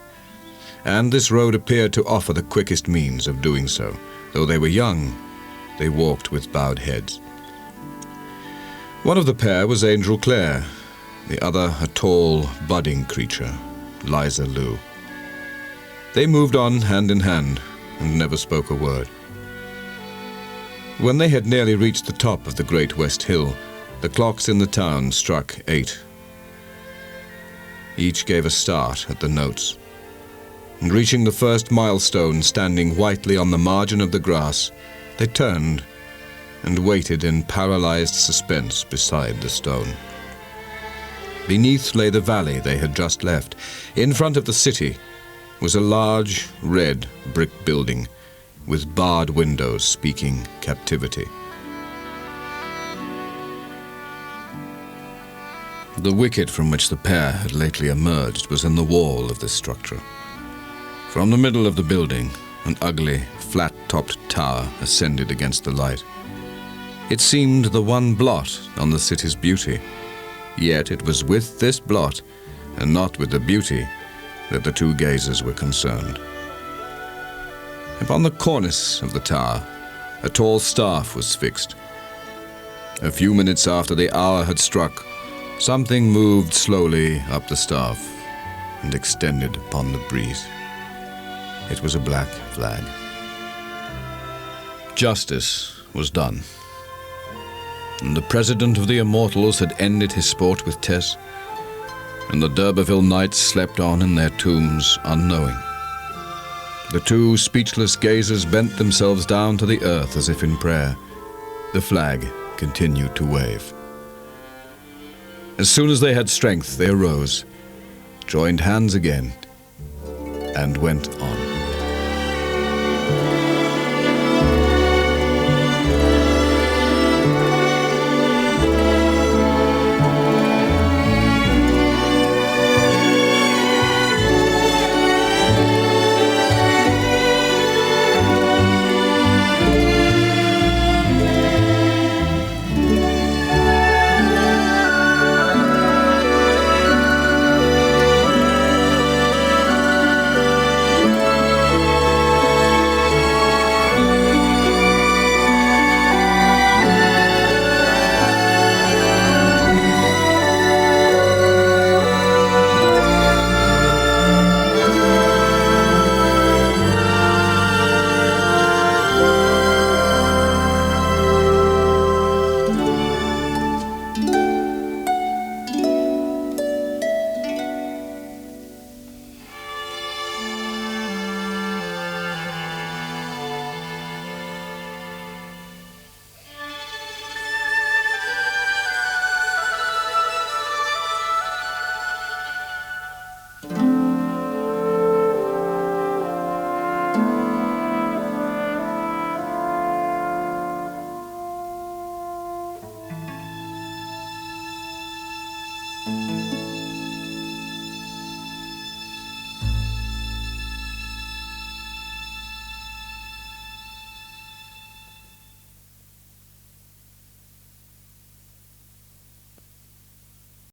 and this road appeared to offer the quickest means of doing so. Though they were young, they walked with bowed heads. One of the pair was Angel Clare, the other a tall, budding creature, Liza Lou. They moved on hand in hand, and never spoke a word. When they had nearly reached the top of the great West Hill, the clocks in the town struck 8. Each gave a start at the notes. and reaching the first milestone standing whitely on the margin of the grass, they turned and waited in paralyzed suspense beside the stone. Beneath lay the valley they had just left. In front of the city was a large, red brick building with barred windows speaking captivity. The wicket from which the pair had lately emerged was in the wall of this structure. From the middle of the building, an ugly, flat-topped tower ascended against the light. It seemed the one blot on the city's beauty, yet it was with this blot, and not with the beauty, that the two gazers were concerned. Upon the cornice of the tower, a tall staff was fixed. A few minutes after the hour had struck, something moved slowly up the staff and extended upon the breeze. It was a black flag. Justice was done, and the President of the Immortals had ended his sport with Tess, and the d'Urberville knights slept on in their tombs unknowing. The two speechless gazers bent themselves down to the earth as if in prayer. The flag continued to wave. As soon as they had strength, they arose, joined hands again, and went on.